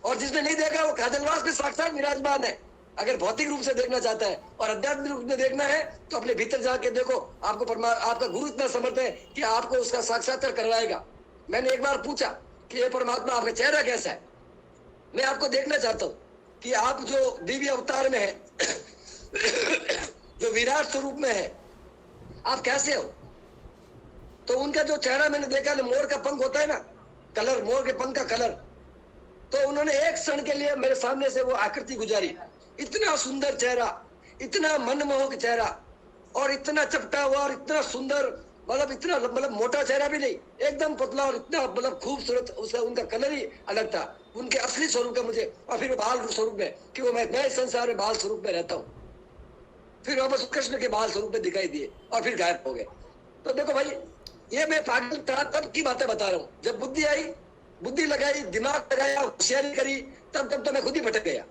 [SPEAKER 3] और जिसने नहीं देखा वो काजलवास में साक्षात विराजमान है। अगर भौतिक रूप से देखना चाहता है और आध्यात्मिक रूप में देखना है तो अपने भीतर जाके देखो, आपको आपका गुरु इतना समर्थ है कि आपको उसका साक्षात्कार करवाएगा। मैंने एक बार पूछा कि ये परमात्मा आपका चेहरा कैसा है, मैं आपको देखना चाहता हूँ कि आप जो दिव्य अवतार में है जो विराट स्वरूप में है, आप कैसे हो। तो उनका जो चेहरा मैंने देखा, मोर का पंख होता है ना, कलर, मोर के पंख का कलर, तो उन्होंने एक क्षण के लिए मेरे सामने से वो आकृति गुजारी। इतना सुंदर चेहरा, इतना मनमोहक चेहरा, और इतना चपटा हुआ और इतना सुंदर, मतलब इतना मोटा चेहरा भी नहीं, एकदम पतला, और इतना खूबसूरत, उसका उनका कलर ही अलग था, उनके असली स्वरूप का मुझे। और फिर बाल स्वरूप में, कि वो मैं इस संसार में बाल स्वरूप में रहता हूँ, फिर वापस कृष्ण के बाल स्वरूप में दिखाई दिए और फिर गायब हो गए। तो देखो भाई, ये मैं पागल था तब की बातें बता रहा हूँ। जब बुद्धि आई, बुद्धि लगाई, दिमाग लगाया, होशियारी करी, तब तो मैं खुद ही भटक गया।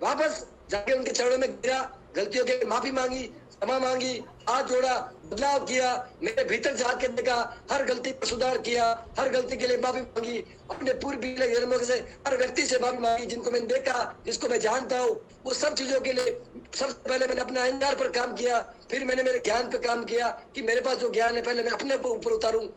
[SPEAKER 3] वापस जाके उनके चरणों में गिरा, गलतियों की माफी मांगी, क्षमा मांगी, हाथ जोड़ा, बदलाव किया, मेरे भीतर जाके देखा, हर गलती पर सुधार किया, हर गलती के लिए माफी मांगी, अपने पूर्व पिछले जन्मों से हर व्यक्ति से माफी मांगी, जिनको मैंने देखा, जिसको मैं जानता हूँ, वो सब चीजों के लिए सबसे पहले मैंने अपने अहंकार पर काम किया, फिर मैंने मेरे ज्ञान पर काम किया कि मेरे पास जो ज्ञान है पहले मैं अपने ऊपर उतारूं,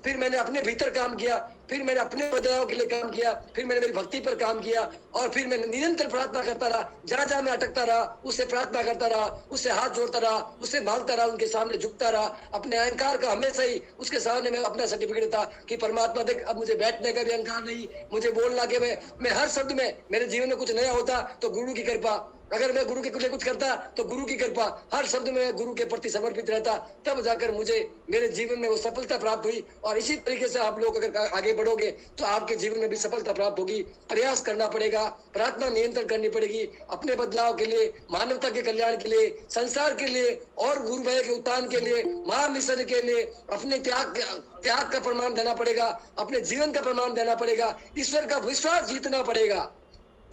[SPEAKER 3] फिर मैंने अपने भीतर काम किया, फिर मैंने अपने बदलाव के लिए काम किया, फिर मैंने मेरी भक्ति पर काम किया, और फिर मैंने निरंतर प्रार्थना करता रहा। जहाँ जहाँ मैं अटकता रहा उससे प्रार्थना करता रहा, उससे हाथ जोड़ता रहा, उससे मांगता रहा, उनके सामने झुकता रहा। अपने अहंकार का हमेशा ही उसके सामने मैं अपना सर्टिफिकेट था कि परमात्मा देख, अब मुझे बैठने का भी अहंकार नहीं, मुझे बोलना के मैं हर शब्द में मेरे जीवन में कुछ नया होता तो गुरु की कृपा, अगर मैं गुरु के लिए कुछ करता तो गुरु की कृपा, हर शब्द में गुरु के प्रति समर्पित रहता, तब जाकर मुझे मेरे जीवन में वो सफलता प्राप्त हुई। और इसी तरीके से आप लोग अगर आगे बढ़ोगे तो आपके जीवन में भी सफलता प्राप्त होगी। प्रयास करना पड़ेगा, प्रार्थना नियंत्रण करनी पड़ेगी, अपने बदलाव के लिए, मानवता के कल्याण के लिए, संसार के लिए, और गुरु भाई के उत्थान के लिए, महामिशन के लिए अपने त्याग का प्रमाण देना पड़ेगा, अपने जीवन का प्रमाण देना पड़ेगा, ईश्वर का विश्वास जीतना पड़ेगा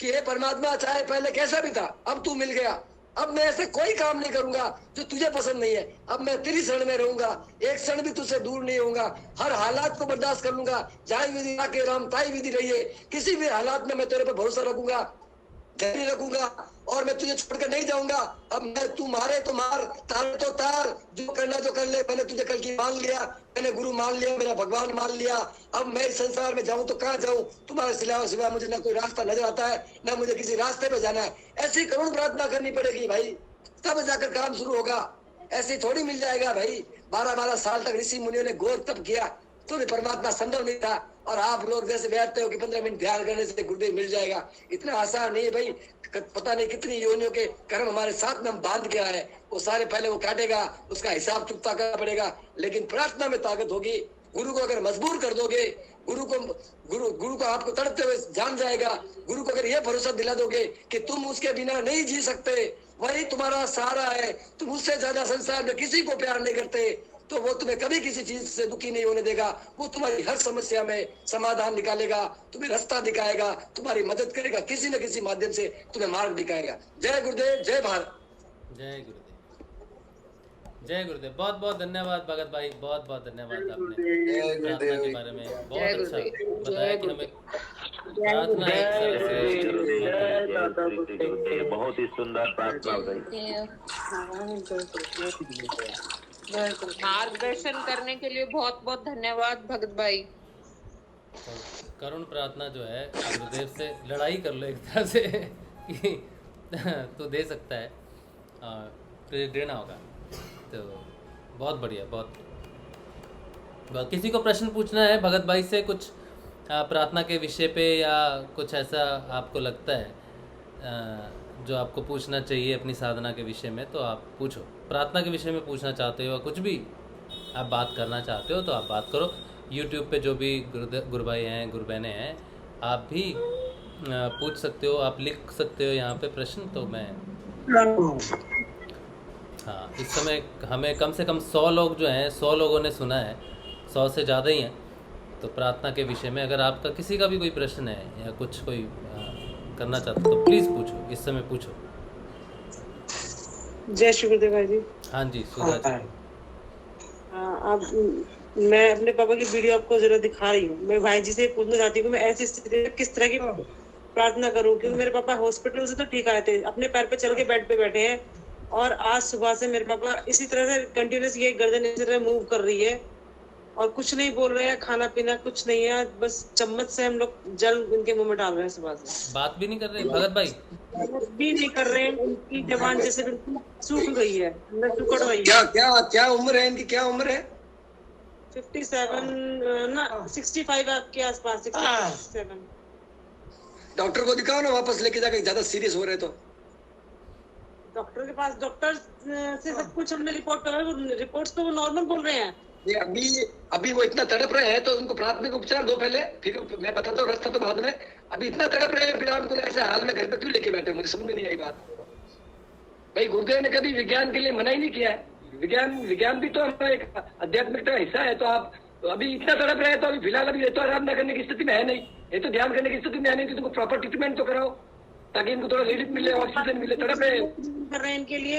[SPEAKER 3] कि हे परमात्मा, चाहे पहले कैसा भी था, अब तू मिल गया, अब मैं ऐसे कोई काम नहीं करूंगा जो तुझे पसंद नहीं है, अब मैं तेरी शरण में रहूंगा, एक क्षण भी तुझसे दूर नहीं होऊंगा, हर हालात को बर्दाश्त कर लूंगा, जाए विधि आके राम ताई विधि रहिए, किसी भी हालात में मैं तेरे पे भरोसा रखूंगा, जारी रखूंगा, और मैं तुझे छोड़कर नहीं जाऊंगा। अब मैं, तू मारे तो मार, तारे तो तार, जो करना तो कर ले, मैंने तुझे कल की मान लिया, मैंने गुरु मान लिया, मेरा भगवान मान लिया, अब मैं इस संसार में जाऊं तो कहाँ जाऊं, तुम्हारे सिवा मुझे ना कोई रास्ता नजर आता है, ना मुझे किसी रास्ते पे जाना है। ऐसी करुण प्रार्थना करनी पड़ेगी भाई, तब जाकर काम शुरू होगा, ऐसे थोड़ी मिल जाएगा भाई। 12-12 साल तक ऋषि मुनियों ने घोर तप किया तो भी परमात्मा संभव नहीं था, और आप लोग जैसे बैठते हो कि 15 मिनट ध्यान करने से गुरुदेव मिल जाएगा, इतना आसान नहीं है भाई। पता नहीं कितनी योनियों के कर्म हमारे साथ में हम बांध के आए, वो सारे पहले वो काटेगा, उसका हिसाब चुकता करना पड़ेगा, लेकिन प्रार्थना में ताकत होगी। गुरु को अगर मजबूर कर दोगे, गुरु को आपको तड़पते हुए जान जाएगा। गुरु को अगर ये भरोसा दिला दोगे कि तुम उसके बिना नहीं जी सकते, वही तुम्हारा सहारा है, तुम उससे ज्यादा संसार में किसी को प्यार नहीं करते, तो वो तुम्हें कभी किसी चीज से दुखी नहीं होने देगा। वो तुम्हारी हर समस्या में समाधान निकालेगा, तुम्हें रास्ता दिखाएगा, तुम्हारी मदद करेगा, किसी न किसी माध्यम से तुम्हें मार्ग दिखाएगा। जय गुरुदेव, जय भारत।
[SPEAKER 2] जय गुरुदेव, जय गुरुदेव। बहुत बहुत धन्यवाद भगत भाई, बहुत बहुत धन्यवाद, आपने प्रार्थना के बारे में बहुत अच्छा बताया कि हमें प्रार्थना एक सरल से
[SPEAKER 8] जय दादा गुरुदेव। बहुत ही सुंदर प्रार्थना हो गई।
[SPEAKER 10] मार्गदर्शन करने के लिए बहुत बहुत धन्यवाद भगत भाई।
[SPEAKER 2] तो करुण प्रार्थना जो है गुरुदेव से लड़ाई कर लो एक तरह से कि तो दे सकता है, तुझे देना होगा। तो बहुत बढ़िया, बहुत किसी को प्रश्न पूछना है भगत भाई से कुछ प्रार्थना के विषय पे, या कुछ ऐसा आपको लगता है जो आपको पूछना चाहिए अपनी साधना के विषय में, तो आप पूछो। प्रार्थना के विषय में पूछना चाहते हो, कुछ भी आप बात करना चाहते हो तो आप बात करो। यूट्यूब पे जो भी गुरु भाई हैं, गुरु बहनें हैं, आप भी पूछ सकते हो, आप लिख सकते हो यहाँ पे प्रश्न। तो मैं हाँ, इस समय हमें कम से कम 100 लोग जो हैं, 100 लोगों ने सुना है, 100 से ज़्यादा ही हैं। तो प्रार्थना के विषय में अगर आपका किसी का भी कोई प्रश्न है या कुछ कोई करना चाहते हो तो प्लीज़ पूछो, इस समय पूछो।
[SPEAKER 11] जय श्री गुरुदेव भाई जी।
[SPEAKER 2] हाँ जी सुधा जी।
[SPEAKER 11] आप मैं अपने पापा की वीडियो आपको जरूर दिखा रही हूँ। मैं भाई जी से पूछना चाहती हूँ कि मैं ऐसी स्थिति में किस तरह की प्रार्थना करूँ, क्योंकि मेरे पापा हॉस्पिटल से तो ठीक आए थे, अपने पैर पे चल के बेड पे बैठे हैं, और आज सुबह से मेरे पापा इसी तरह से कंटिन्यूस ये गर्दन इस तरह मूव कर रही है और कुछ नहीं बोल रहे हैं, खाना पीना कुछ नहीं है, बस चम्मच से हम लोग जल उनके मुंह में डाल रहे हैं सुबह से।
[SPEAKER 2] बात भी नहीं कर रहे भगत भाई?
[SPEAKER 11] भी नहीं कर रहे हैं, उनकी जबान जैसे बिल्कुल सूख गई है, सुकड़ रही है।
[SPEAKER 3] क्या क्या क्या उम्र है इनकी, क्या उम्र है?
[SPEAKER 11] 57 ना 65 के आसपास, 67।
[SPEAKER 3] डॉक्टर को दिखाओ ना वापस लेके जाकर, ज्यादा सीरियस हो रहे तो।
[SPEAKER 11] डॉक्टर के पास, डॉक्टर से सब कुछ हमने रिपोर्ट करा, रिपोर्ट्स तो वो नॉर्मल बोल रहे हैं।
[SPEAKER 3] अभी वो इतना तड़प रहे हैं तो उनको प्राथमिक उपचार दो पहले, फिर मैं बताता हूँ रास्ता तो बाद में। अभी इतना तड़प रहे हैं, फिर आप ऐसे हाल में घर पे क्यों लेके बैठे? मुझे समझ में नहीं आई बात। भाई गुरुदेव ने कभी विज्ञान के लिए मना ही नहीं किया है। विज्ञान भी तो हमारा एक आध्यात्मिकता का हिस्सा है। तो आप अभी इतना तड़प रहे हैं तो अभी फिलहाल अभी तो आराधना करने की स्थिति में है नहीं, ये तो ध्यान करने की स्थिति में है नहीं, तो तुमको प्रॉपर ट्रीटमेंट तो कराओ ताकि इनको थोड़ा रिलीफ मिले, ऑक्सीजन मिले। तड़प रहे
[SPEAKER 11] कर रहे हैं इनके लिए,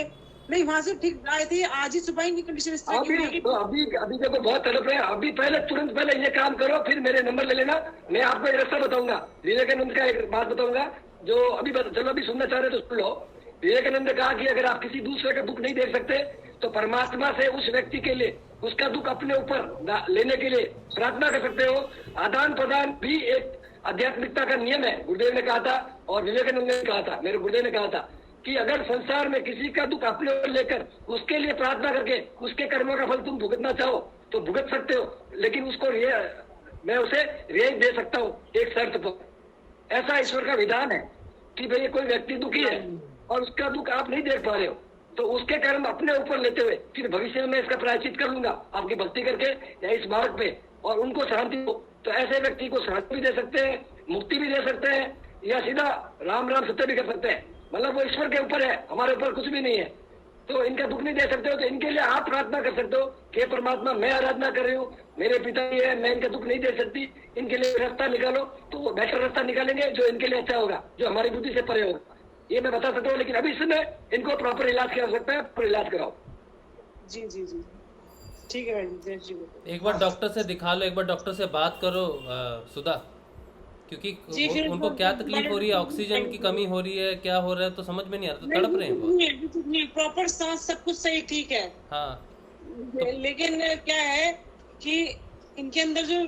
[SPEAKER 11] नहीं वहाँ से ठीक आए थे, आज ही सुबह इनकी कंडीशन इस तरह की
[SPEAKER 3] अभी देखो बहुत तड़प रहे हैं। अभी पहले तुरंत पहले ये काम करो, फिर मेरे नंबर ले लेना, मैं आपको एक रास्ता बताऊंगा। विवेकानंद का एक बात बताऊंगा जो अभी चलो अभी सुनना चाह रहे तो सुन लो। विवेकानंद ने कहा कि अगर आप किसी दूसरे का दुख नहीं देख सकते तो परमात्मा से उस व्यक्ति के लिए उसका दुख अपने ऊपर लेने के लिए प्रार्थना कर सकते हो। आदान प्रदान भी एक आध्यात्मिकता का नियम है, गुरुदेव ने कहा था और विवेकानंद ने कहा था, मेरे गुरुदेव ने कहा था कि अगर संसार में किसी का दुख अपने ओर लेकर उसके लिए प्रार्थना करके उसके कर्मों का फल तुम भुगतना चाहो तो भुगत सकते हो, लेकिन उसको मैं उसे रियायत दे सकता हूँ एक शर्त पर। ऐसा ईश्वर का विधान है कि भाई कोई व्यक्ति दुखी है और उसका दुख आप नहीं देख पा रहे हो तो उसके कर्म अपने ऊपर लेते हुए फिर भविष्य में मैं इसका प्रायश्चित कर लूंगा आपकी भक्ति करके या इस मार्ग पे, और उनको शांति हो। तो ऐसे व्यक्ति को शांति भी दे सकते हैं, मुक्ति भी दे सकते हैं, या सीधा राम राम सत्य भी कर सकते हैं। मतलब वो ईश्वर के ऊपर है, हमारे ऊपर कुछ भी नहीं है। तो इनका दुख नहीं दे सकते हो तो इनके लिए आप प्रार्थना कर सकते हो कि परमात्मा मैं आराधना कर रही हूँ, मेरे पिता जी है, मैं इनका दुख नहीं दे सकती, इनके लिए रास्ता निकालो। तो वो बेहतर रास्ता निकालेंगे जो इनके लिए अच्छा होगा, जो हमारी बुद्धि से परे होगा। ये मैं बता सकता हूँ, लेकिन अभी इसमें इनको प्रॉपर इलाज की आवश्यकता है, प्रॉपर इलाज कराओ।
[SPEAKER 11] जी जी जी ठीक है भाई जी।
[SPEAKER 2] एक बार डॉक्टर से दिखा लो, एक बार डॉक्टर से बात करो सुधा, क्योंकि उनको क्या तकलीफ हो रही है, ऑक्सीजन की कमी हो रही है, क्या हो रहा है तो समझ में नहीं आ रहा, तो तड़प रहे हैं।
[SPEAKER 11] प्रॉपर सांस सब कुछ सही ठीक है,
[SPEAKER 2] हाँ
[SPEAKER 11] लेकिन क्या है कि इनके अंदर जो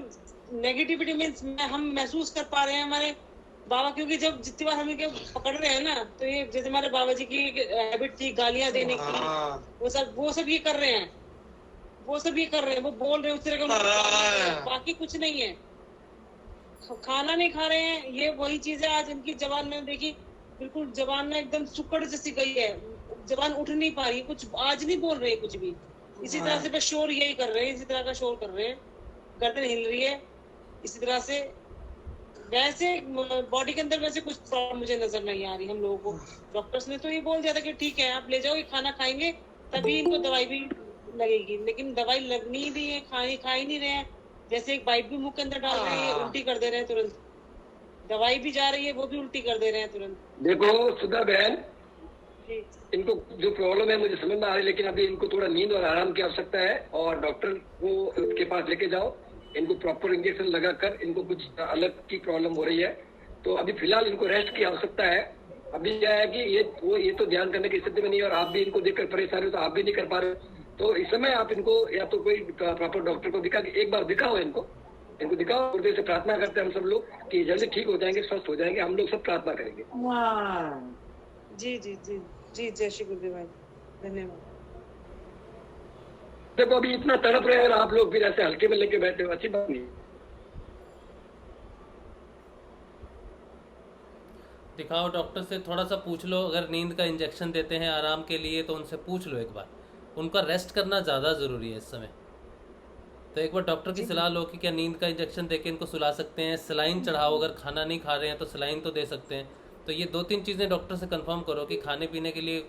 [SPEAKER 11] नेगेटिविटी मीन्स हम महसूस कर पा रहे हैं हमारे बाबा, क्योंकि जब जितनी बार हम इनके पकड़ रहे हैं ना, तो ये जैसे हमारे बाबा जी की हैबिट थी गालियां देने की, वो सब ये कर रहे हैं, वो बोल रहे हैं उस तरह का, बाकी कुछ नहीं है। खाना नहीं खा रहे हैं, ये वही चीज है। आज इनकी जबान में देखी, बिल्कुल जबान में एकदम सुकड़ जैसी गई है, जबान उठ नहीं पा रही, कुछ आज नहीं बोल रहे कुछ भी। इसी तरह से बस शोर यही कर रहे हैं, इसी तरह का शोर कर रहे हैं, गर्दन हिल रही है इसी तरह से। वैसे बॉडी के अंदर वैसे कुछ प्रॉब्लम मुझे नजर नहीं आ रही हम लोगों को। डॉक्टर्स ने तो ये बोल दिया था कि ठीक है आप ले जाओ, ये खाना खाएंगे तभी इनको दवाई भी लगेगी, लेकिन दवाई लगनी भी है, खा ही नहीं रहे हैं। जैसे एक बाइट भी मुंह के अंदर डाल रहे हैं, उल्टी कर दे रहे हैं तुरंत, दवाई भी जा रही है वो भी उल्टी कर दे रहे हैं तुरंत।
[SPEAKER 3] देखो सुधा बहन, इनको जो प्रॉब्लम है मुझे समझ में आ रही है, लेकिन अभी इनको थोड़ा नींद और आराम की आवश्यकता है और डॉक्टर को के पास लेके जाओ। इनको प्रॉपर इंजेक्शन लगाकर इनको कुछ अलग की प्रॉब्लम हो रही है, तो अभी फिलहाल इनको रेस्ट की आवश्यकता है। अभी क्या है कि ये तो ध्यान करने की स्थिति में नहीं है, और आप भी इनको देखकर परेशान हो तो आप भी नहीं कर पा रहे, तो इस समय आप इनको या तो कोई प्रॉपर डॉक्टर को दिखा के एक बार दिखाओ, इनको दिखाओ। गुरुदेव से प्रार्थना करते हैं हम सब लोग कि जल्दी ठीक हो जाएंगे, स्वस्थ हो जाएंगे, हम लोग सब प्रार्थना करेंगे।
[SPEAKER 11] जी जी जी जी, जय श्री गुरुदेव भाई, धन्यवाद।
[SPEAKER 3] देखो अभी इतना तड़प रहे हैं और आप लोग फिर ऐसे हल्के में लेके बैठे हो, अच्छी बात नहीं।
[SPEAKER 2] दिखाओ डॉक्टर से, थोड़ा सा पूछ लो, अगर नींद का इंजेक्शन देते हैं आराम के लिए तो उनसे पूछ लो एक बार। उनका रेस्ट करना ज़्यादा ज़रूरी है इस समय, तो एक बार डॉक्टर की सलाह लो कि क्या नींद का इंजेक्शन देके इनको सुला सकते हैं, सलाइन चढ़ाओ, अगर खाना नहीं खा रहे हैं तो सलाइन तो दे सकते हैं। तो ये 2-3 चीज़ें डॉक्टर से कंफर्म करो कि खाने पीने के लिए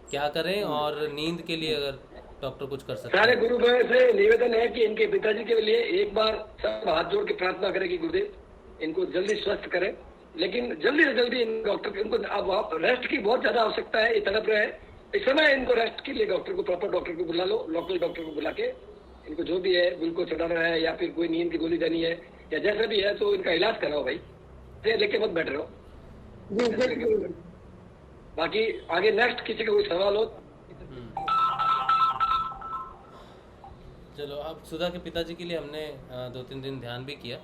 [SPEAKER 2] क्या करें, और नींद के लिए अगर डॉक्टर कुछ कर सकते हैं।
[SPEAKER 3] सारे गुरु भाई से निवेदन है कि इनके पिताजी के लिए एक बार सब हाथ जोड़ के प्रार्थना करें कि गुरुदेव इनको जल्दी स्वस्थ करें, लेकिन जल्दी से जल्दी इन डॉक्टर इनको अब रेस्ट की बहुत ज्यादा आवश्यकता है। ये तड़प रहे हैं, इस समय इनको रेस्ट के लिए डॉक्टर को, प्रॉपर डॉक्टर को बुला लो, लोकल डॉक्टर को बुला के इनको जो भी है ग्लूकोज चढ़ाना है या फिर कोई नींद की गोली देनी है या जैसा भी है, तो इनका इलाज कराओ भाई, लेके मत बैठ रहे हो। बाकी आगे नेक्स्ट किसी का कोई सवाल हो।
[SPEAKER 2] चलो, अब सुधा के पिताजी के लिए हमने 2-3 दिन ध्यान भी किया,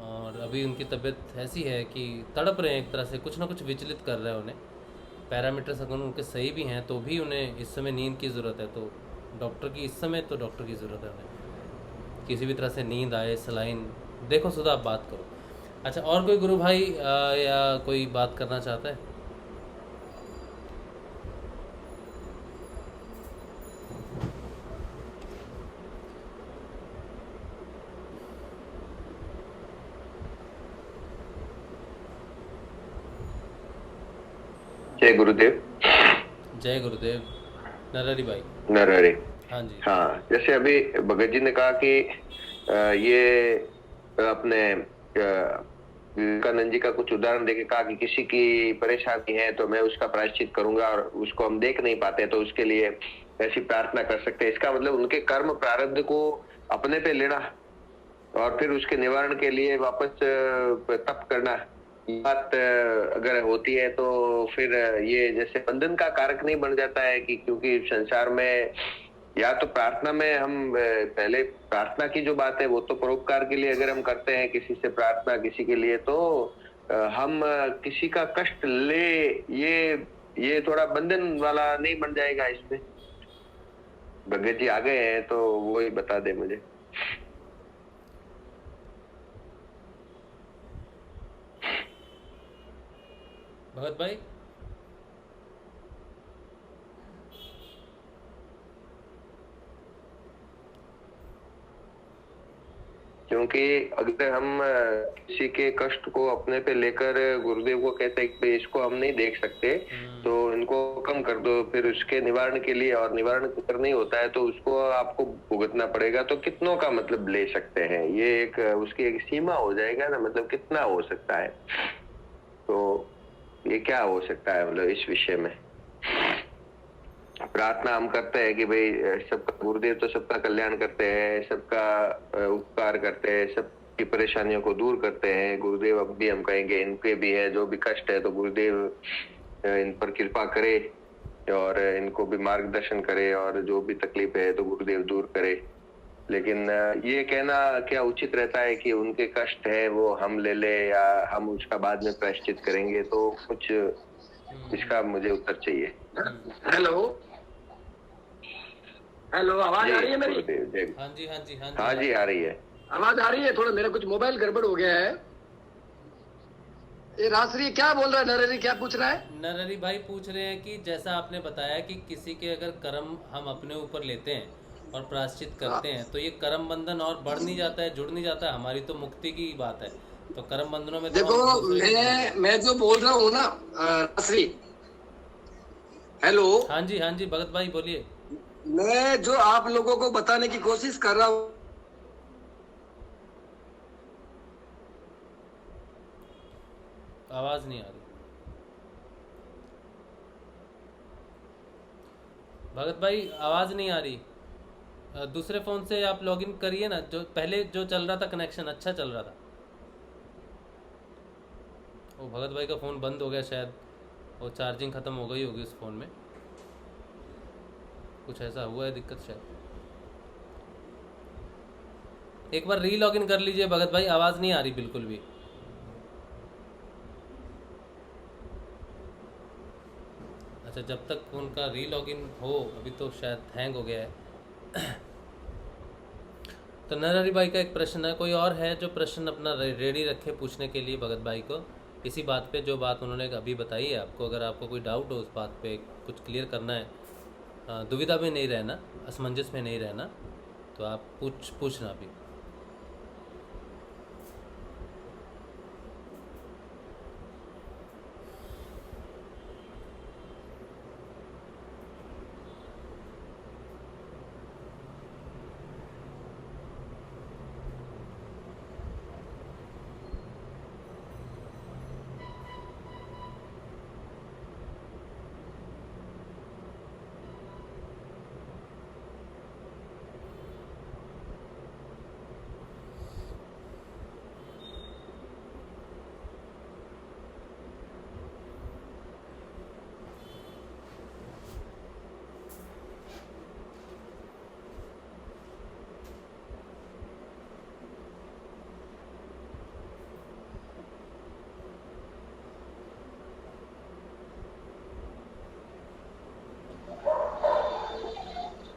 [SPEAKER 2] और अभी उनकी तबीयत ऐसी है कि तड़प रहे हैं, एक तरह से कुछ ना कुछ विचलित कर रहा है उन्हें। पैरामीटर्स अगर उनके सही भी हैं तो भी उन्हें इस समय नींद की ज़रूरत है, तो डॉक्टर की इस समय तो डॉक्टर की ज़रूरत है उन्हें, किसी भी तरह से नींद आए, सलाइन। देखो सुधा, आप बात करो। अच्छा, और कोई गुरु भाई या कोई बात करना चाहता है?
[SPEAKER 4] जय गुरुदेव।
[SPEAKER 2] जय गुरुदेव। नरहरि भाई।
[SPEAKER 4] नरहरि।
[SPEAKER 2] हाँ जी।
[SPEAKER 4] हाँ, जैसे अभी भगत जी ने कहा कि ये अपने विवेकानंद जी का कुछ उदाहरण देके कहा कि किसी की परेशानी है तो मैं उसका प्रायश्चित करूंगा, और उसको हम देख नहीं पाते तो उसके लिए ऐसी प्रार्थना कर सकते हैं। इसका मतलब उनके कर्म प्रारब्ध को अपने पे लेना और फिर उसके निवारण के लिए वापस तप करना, बात अगर होती है तो फिर ये जैसे बंधन का कारक नहीं बन जाता है कि क्योंकि संसार में या तो प्रार्थना में हम पहले प्रार्थना की जो बात है वो तो परोपकार के लिए अगर हम करते हैं किसी से प्रार्थना किसी के लिए, तो हम किसी का कष्ट ले, ये थोड़ा बंधन वाला नहीं बन जाएगा इसमें? भगत जी आ गए हैं तो वो ही बता दे मुझे।
[SPEAKER 2] भगत भाई।
[SPEAKER 4] क्योंकि अगर हम किसी के कष्ट को अपने पे लेकर गुरुदेव को कहते हैं कि इसको हम नहीं देख सकते तो इनको कम कर दो, फिर उसके निवारण के लिए, और निवारण अगर नहीं होता है तो उसको आपको भुगतना पड़ेगा, तो कितनों का मतलब ले सकते हैं? ये एक उसकी एक सीमा हो जाएगा ना, मतलब कितना हो सकता है, तो ये क्या हो सकता है मतलब इस विषय में? प्रार्थना हम करते हैं कि भाई सबका, गुरुदेव तो सबका कल्याण करते हैं, सबका उपकार करते हैं, सबकी परेशानियों को दूर करते हैं। गुरुदेव अब भी हम कहेंगे इनके भी है जो भी कष्ट है तो गुरुदेव इन पर कृपा करे और इनको भी मार्गदर्शन करे, और जो भी तकलीफ है तो गुरुदेव दूर करे। लेकिन ये कहना क्या उचित रहता है कि उनके कष्ट है वो हम ले ले या हम उसका बाद में प्रायश्चित करेंगे? तो कुछ इसका मुझे उत्तर चाहिए।
[SPEAKER 3] हेलो हेलो, आवाज आ रही है मेरी?
[SPEAKER 2] हाँ जी हाँ जी
[SPEAKER 4] हाँ जी, आ रही है
[SPEAKER 3] आवाज आ रही है। थोड़ा मेरा कुछ मोबाइल गड़बड़ हो गया है। ये राजश्री क्या बोल रहा है? नरहरि क्या पूछ रहा है?
[SPEAKER 2] नरहरि भाई पूछ रहे हैं कि जैसा आपने बताया कि किसी के अगर कर्म हम अपने ऊपर लेते हैं और प्रायश्चित करते हैं तो ये कर्म बंधन और बढ़ नहीं जाता है, जुड़ नहीं जाता है? हमारी तो मुक्ति की बात है, तो कर्म बंधनों में
[SPEAKER 3] देखो मैं जो बोल रहा हूँ ना राजश्री, हेलो।
[SPEAKER 2] हाँ जी भगत भाई बोलिए।
[SPEAKER 3] मैं जो आप लोगों को बताने की कोशिश कर रहा हूँ,
[SPEAKER 2] आवाज नहीं आ रही भगत भाई, आवाज नहीं आ रही। दूसरे फ़ोन से आप लॉगिन करिए ना, जो पहले जो चल रहा था कनेक्शन अच्छा चल रहा था। वो भगत भाई का फ़ोन बंद हो गया शायद, और चार्जिंग ख़त्म हो गई होगी उस फ़ोन में, कुछ ऐसा हुआ है दिक्कत शायद। एक बार री लॉगिन कर लीजिए भगत भाई, आवाज़ नहीं आ रही बिल्कुल भी। अच्छा, जब तक उनका री लॉगिन हो, अभी तो शायद हैंग हो गया है। तो नरहरि भाई का एक प्रश्न है, कोई और है जो प्रश्न अपना रेडी रखे पूछने के लिए भगत भाई को, इसी बात पे जो बात उन्होंने अभी बताई है आपको। अगर आपको कोई डाउट हो उस बात पे, कुछ क्लियर करना है, दुविधा में नहीं रहना, असमंजस में नहीं रहना, तो आप पूछना अभी।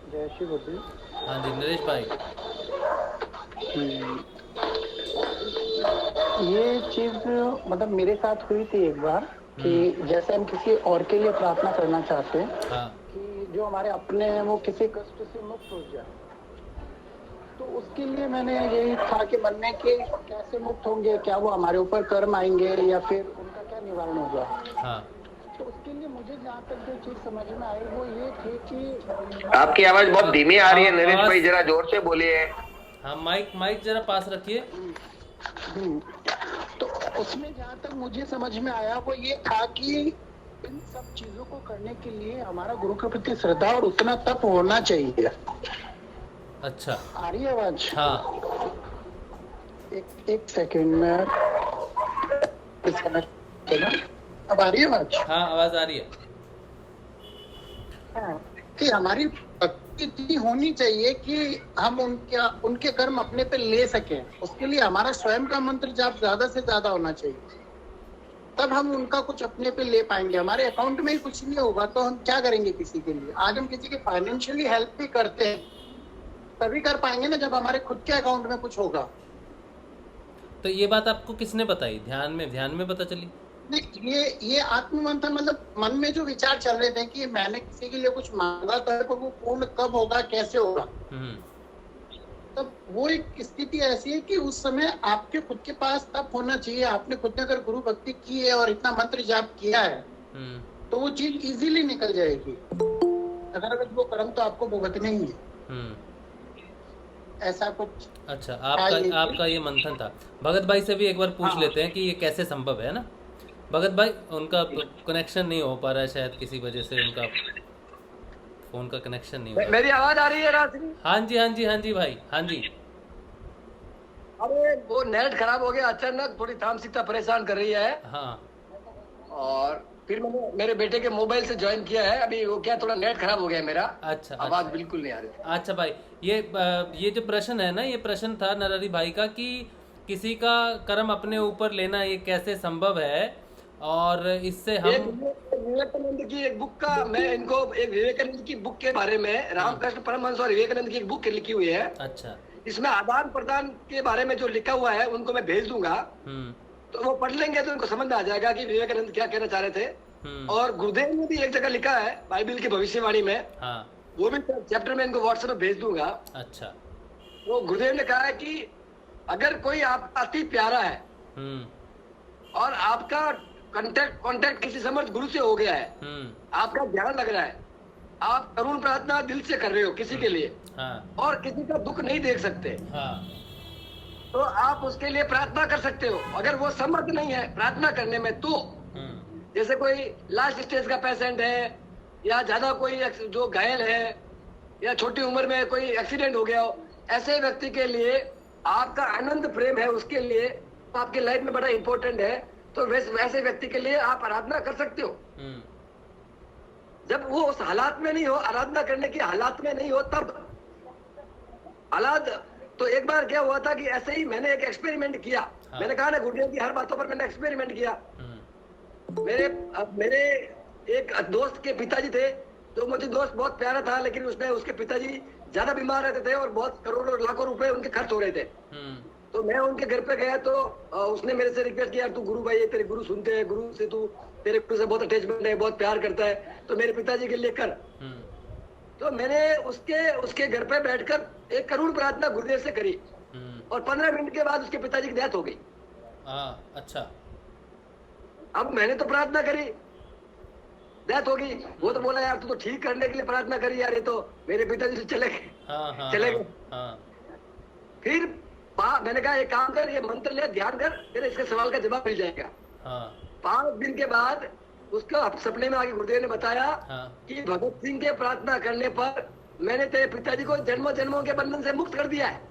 [SPEAKER 12] जय श्री गुरुदेव।
[SPEAKER 2] हाँ जी नरेश भाई।
[SPEAKER 12] ये चीज मतलब मेरे साथ हुई थी एक बार कि जैसे हम किसी और के लिए प्रार्थना करना चाहते हैं कि जो हमारे अपने हैं वो किसी कष्ट से मुक्त हो जाए, तो उसके लिए मैंने यही था कि मन में कि कैसे मुक्त होंगे, क्या वो हमारे ऊपर कर्म आएंगे या फिर उनका क्या निवारण होगा। तो उसके लिए मुझे जहाँ तक जो चीज समझ में आई वो ये थी कि
[SPEAKER 4] आपकी आवाज बहुत धीमी आ रही है नरेश भाई, जरा जोर से बोलिए।
[SPEAKER 2] हाँ, माइक जरा पास रखिए।
[SPEAKER 12] तो उसमें जहाँ तक मुझे समझ में आया वो ये था कि इन सब चीजों को करने के लिए हमारा गुरु के प्रति श्रद्धा और उतना तप होना चाहिए।
[SPEAKER 2] अच्छा,
[SPEAKER 12] आ रही है आवाज?
[SPEAKER 2] हाँ,
[SPEAKER 12] एक सेकंड में अब आ रही है आवाज?
[SPEAKER 2] हाँ आवाज आ रही है।
[SPEAKER 12] हाँ, कि हमारी भक्ति इतनी होनी चाहिए कि हम उनके कर्म अपने पे ले सकें। उसके लिए हमारा स्वयं का मंत्र जाप ज्यादा से ज्यादा होना चाहिए, तब हम उनका कुछ अपने पे ले पाएंगे। हमारे अकाउंट में ही कुछ नहीं होगा तो हम क्या करेंगे किसी के लिए? आज हम किसी की फाइनेंशियली हेल्प भी करते हैं, तभी कर पाएंगे ना जब हमारे खुद के अकाउंट में कुछ होगा।
[SPEAKER 2] तो ये बात आपको किसने बताई? ध्यान में पता चली?
[SPEAKER 12] नहीं, ये आत्ममंथन मतलब मन में जो विचार चल रहे थे कि मैंने किसी के लिए कुछ मांगा तो वो पूर्ण कब होगा, कैसे होगा। तब वो एक स्थिति ऐसी है कि उस समय आपके खुद के पास तब होना चाहिए। आपने खुद ने अगर गुरु भक्ति की है और इतना मंत्र जाप किया है तो वो चीज इजीली निकल जाएगी। अगर वो कर्म तो आपको भुगतने ही है, ऐसा कुछ।
[SPEAKER 2] अच्छा, आपका ये मंथन था। भगत भाई से भी एक बार पूछ लेते हैं कि ये कैसे संभव है ना। भगत भाई, उनका कनेक्शन नहीं हो पा रहा है शायद, किसी वजह से उनका फोन का कनेक्शन नहीं हो रहा।
[SPEAKER 3] मेरी आवाज आ रही है रात्रि?
[SPEAKER 2] हाँ जी भाई, हाँ जी।
[SPEAKER 3] अरे वो नेट खराब हो गया अचानक, थोड़ी तामसिकता परेशान कर रही है।
[SPEAKER 2] हाँ,
[SPEAKER 3] और फिर मैंने मेरे बेटे के मोबाइल से ज्वाइन किया है। अभी वो क्या थोड़ा नेट खराब हो गया मेरा।
[SPEAKER 2] अच्छा,
[SPEAKER 3] आवाज बिल्कुल नहीं आ रही।
[SPEAKER 2] अच्छा भाई, ये जो प्रश्न है ना, ये प्रश्न था नरहरि भाई का कि किसी का कर्म अपने ऊपर लेना ये कैसे संभव है, और इससे हम
[SPEAKER 3] विवेकानंद की एक बुक का, मैं इनको एक विवेकानंद की बुक के बारे में, रामकृष्ण परमहंस और विवेकानंद की एक बुक लिखी हुई है।
[SPEAKER 2] अच्छा,
[SPEAKER 3] इसमें आदान प्रदान के बारे में जो लिखा हुआ है उनको मैं भेज दूंगा, तो वो पढ़ लेंगे तो उनको समझ में आ जाएगा कि विवेकानंद क्या कहना चाह रहे थे। और गुरुदेव ने भी एक जगह लिखा है बाइबल की भविष्यवाणी में, वो भी चैप्टर में इनको व्हाट्सएप में भेज दूंगा।
[SPEAKER 2] अच्छा,
[SPEAKER 3] वो गुरुदेव ने कहा है कि अगर कोई आपका अति प्यारा है और आपका कांटेक्ट किसी समर्थ गुरु से हो गया है, आपका ध्यान लग रहा है, आप करुण प्रार्थना दिल से कर रहे हो किसी के लिए, और किसी का दुख नहीं देख सकते, तो आप उसके लिए प्रार्थना कर सकते हो। अगर वो समर्थ नहीं है प्रार्थना करने में, तो जैसे कोई लास्ट स्टेज का पेशेंट है या ज्यादा कोई जो घायल है या छोटी उम्र में कोई एक्सीडेंट हो गया हो, ऐसे व्यक्ति के लिए आपका आनंद प्रेम है, उसके लिए तो आपकी लाइफ में बड़ा इंपॉर्टेंट है, तो वैसे व्यक्ति के लिए आप आराधना कर सकते हो। जब वो उस हालात में नहीं हो, आराधना करने की हालात में नहीं हो, तब हालात। तो एक बार क्या हुआ था कि ऐसे ही मैंने एक एक्सपेरिमेंट किया। हाँ। मैंने कहा ना गुरुदेव की हर बातों पर मैंने एक्सपेरिमेंट किया। मेरे एक दोस्त के पिताजी थे, तो मुझे दोस्त बहुत प्यारा था, लेकिन उसके पिताजी ज्यादा बीमार रहते थे और बहुत करोड़ों लाखों रुपए उनके खर्च हो रहे थे। तो मैं उनके घर पे गया, तो उसने मेरे से रिक्वेस्ट किया, तू गुरु भाई, तेरे गुरु सुनते हैं, गुरु से तू, तेरे गुरु से बहुत अटैचमेंट है, बहुत प्यार करता है, तो मेरे पिताजी के लिए कर। तो मैंने उसके घर पे बैठकर एक करुण प्रार्थना गुरुदेव से करी, और 15 मिनट के बाद उसके पिताजी की डेथ हो गई।
[SPEAKER 2] अच्छा।
[SPEAKER 3] अब मैंने तो प्रार्थना करी, डेथ हो गई। वो तो बोला यार तू तो ठीक करने के लिए प्रार्थना करी यार, ये तो मेरे पिताजी से चले गए। चले गए। फिर मैंने कहा एक काम कर, ये मंत्र ले, ध्यान कर, तेरे इसके सवाल का जवाब मिल जाएगा। 5 दिन के बाद उसको सपने में आके गुरुदेव ने बताया कि भगत सिंह के प्रार्थना करने पर मैंने तेरे पिताजी को जन्मों जन्मों के बंधन से मुक्त कर दिया है।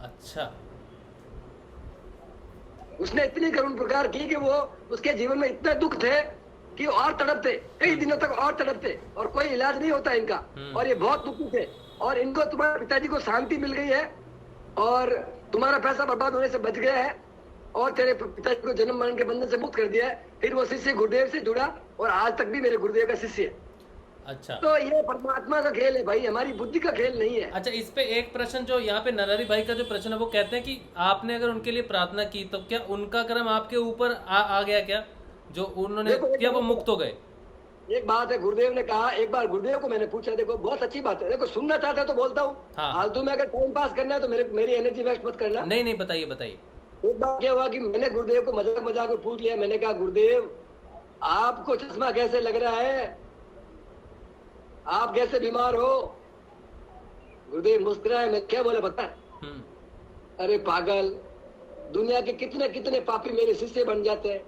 [SPEAKER 2] अच्छा।
[SPEAKER 3] उसने इतनी करुण प्रकार की कि वो उसके जीवन में इतने दुख थे कि और तड़पते, कई दिनों तक और तड़पते, और कोई इलाज नहीं होता इनका, और ये बहुत दुखी थे। और इनको तुम्हारे पिताजी को शांति मिल गई है, और तुम्हारा पैसा बर्बाद होने से बच गया है, और तेरे पिताजी को जन्म मरण के बंधन से मुक्त कर दिया है। फिर वो शिष्य गुरुदेव से जुड़ा, और आज तक भी मेरे गुरुदेव का शिष्य है।
[SPEAKER 2] अच्छा।
[SPEAKER 3] तो ये परमात्मा का खेल है भाई, हमारी बुद्धि का खेल नहीं है।
[SPEAKER 2] अच्छा, इस पे एक प्रश्न जो यहाँ पे नरहरि भाई का जो प्रश्न है, वो कहते हैं कि आपने अगर उनके लिए प्रार्थना की तो क्या उनका कर्म आपके ऊपर आ गया क्या, जो उन्होंने क्या वो मुक्त हो गए?
[SPEAKER 3] एक बात है, गुरुदेव ने कहा, एक बार गुरुदेव को मैंने पूछा, देखो बहुत अच्छी बात है, देखो सुनना चाहता है तो बोलता हूँ। फालतू में अगर टाइम पास करना है तो मेरी एनर्जी वेस्ट मत करना।
[SPEAKER 2] नहीं, बताइए।
[SPEAKER 3] एक बार क्या हुआ कि मैंने गुरुदेव को मजाक में पूछ लिया, मैंने कहा गुरुदेव आपको चश्मा कैसे लग रहा है, आप कैसे बीमार हो? गुरुदेव मुस्कुराए। मैं क्या बोला पता है? अरे पागल, दुनिया के कितने कितने पापी मेरे शिष्य बन जाते हैं,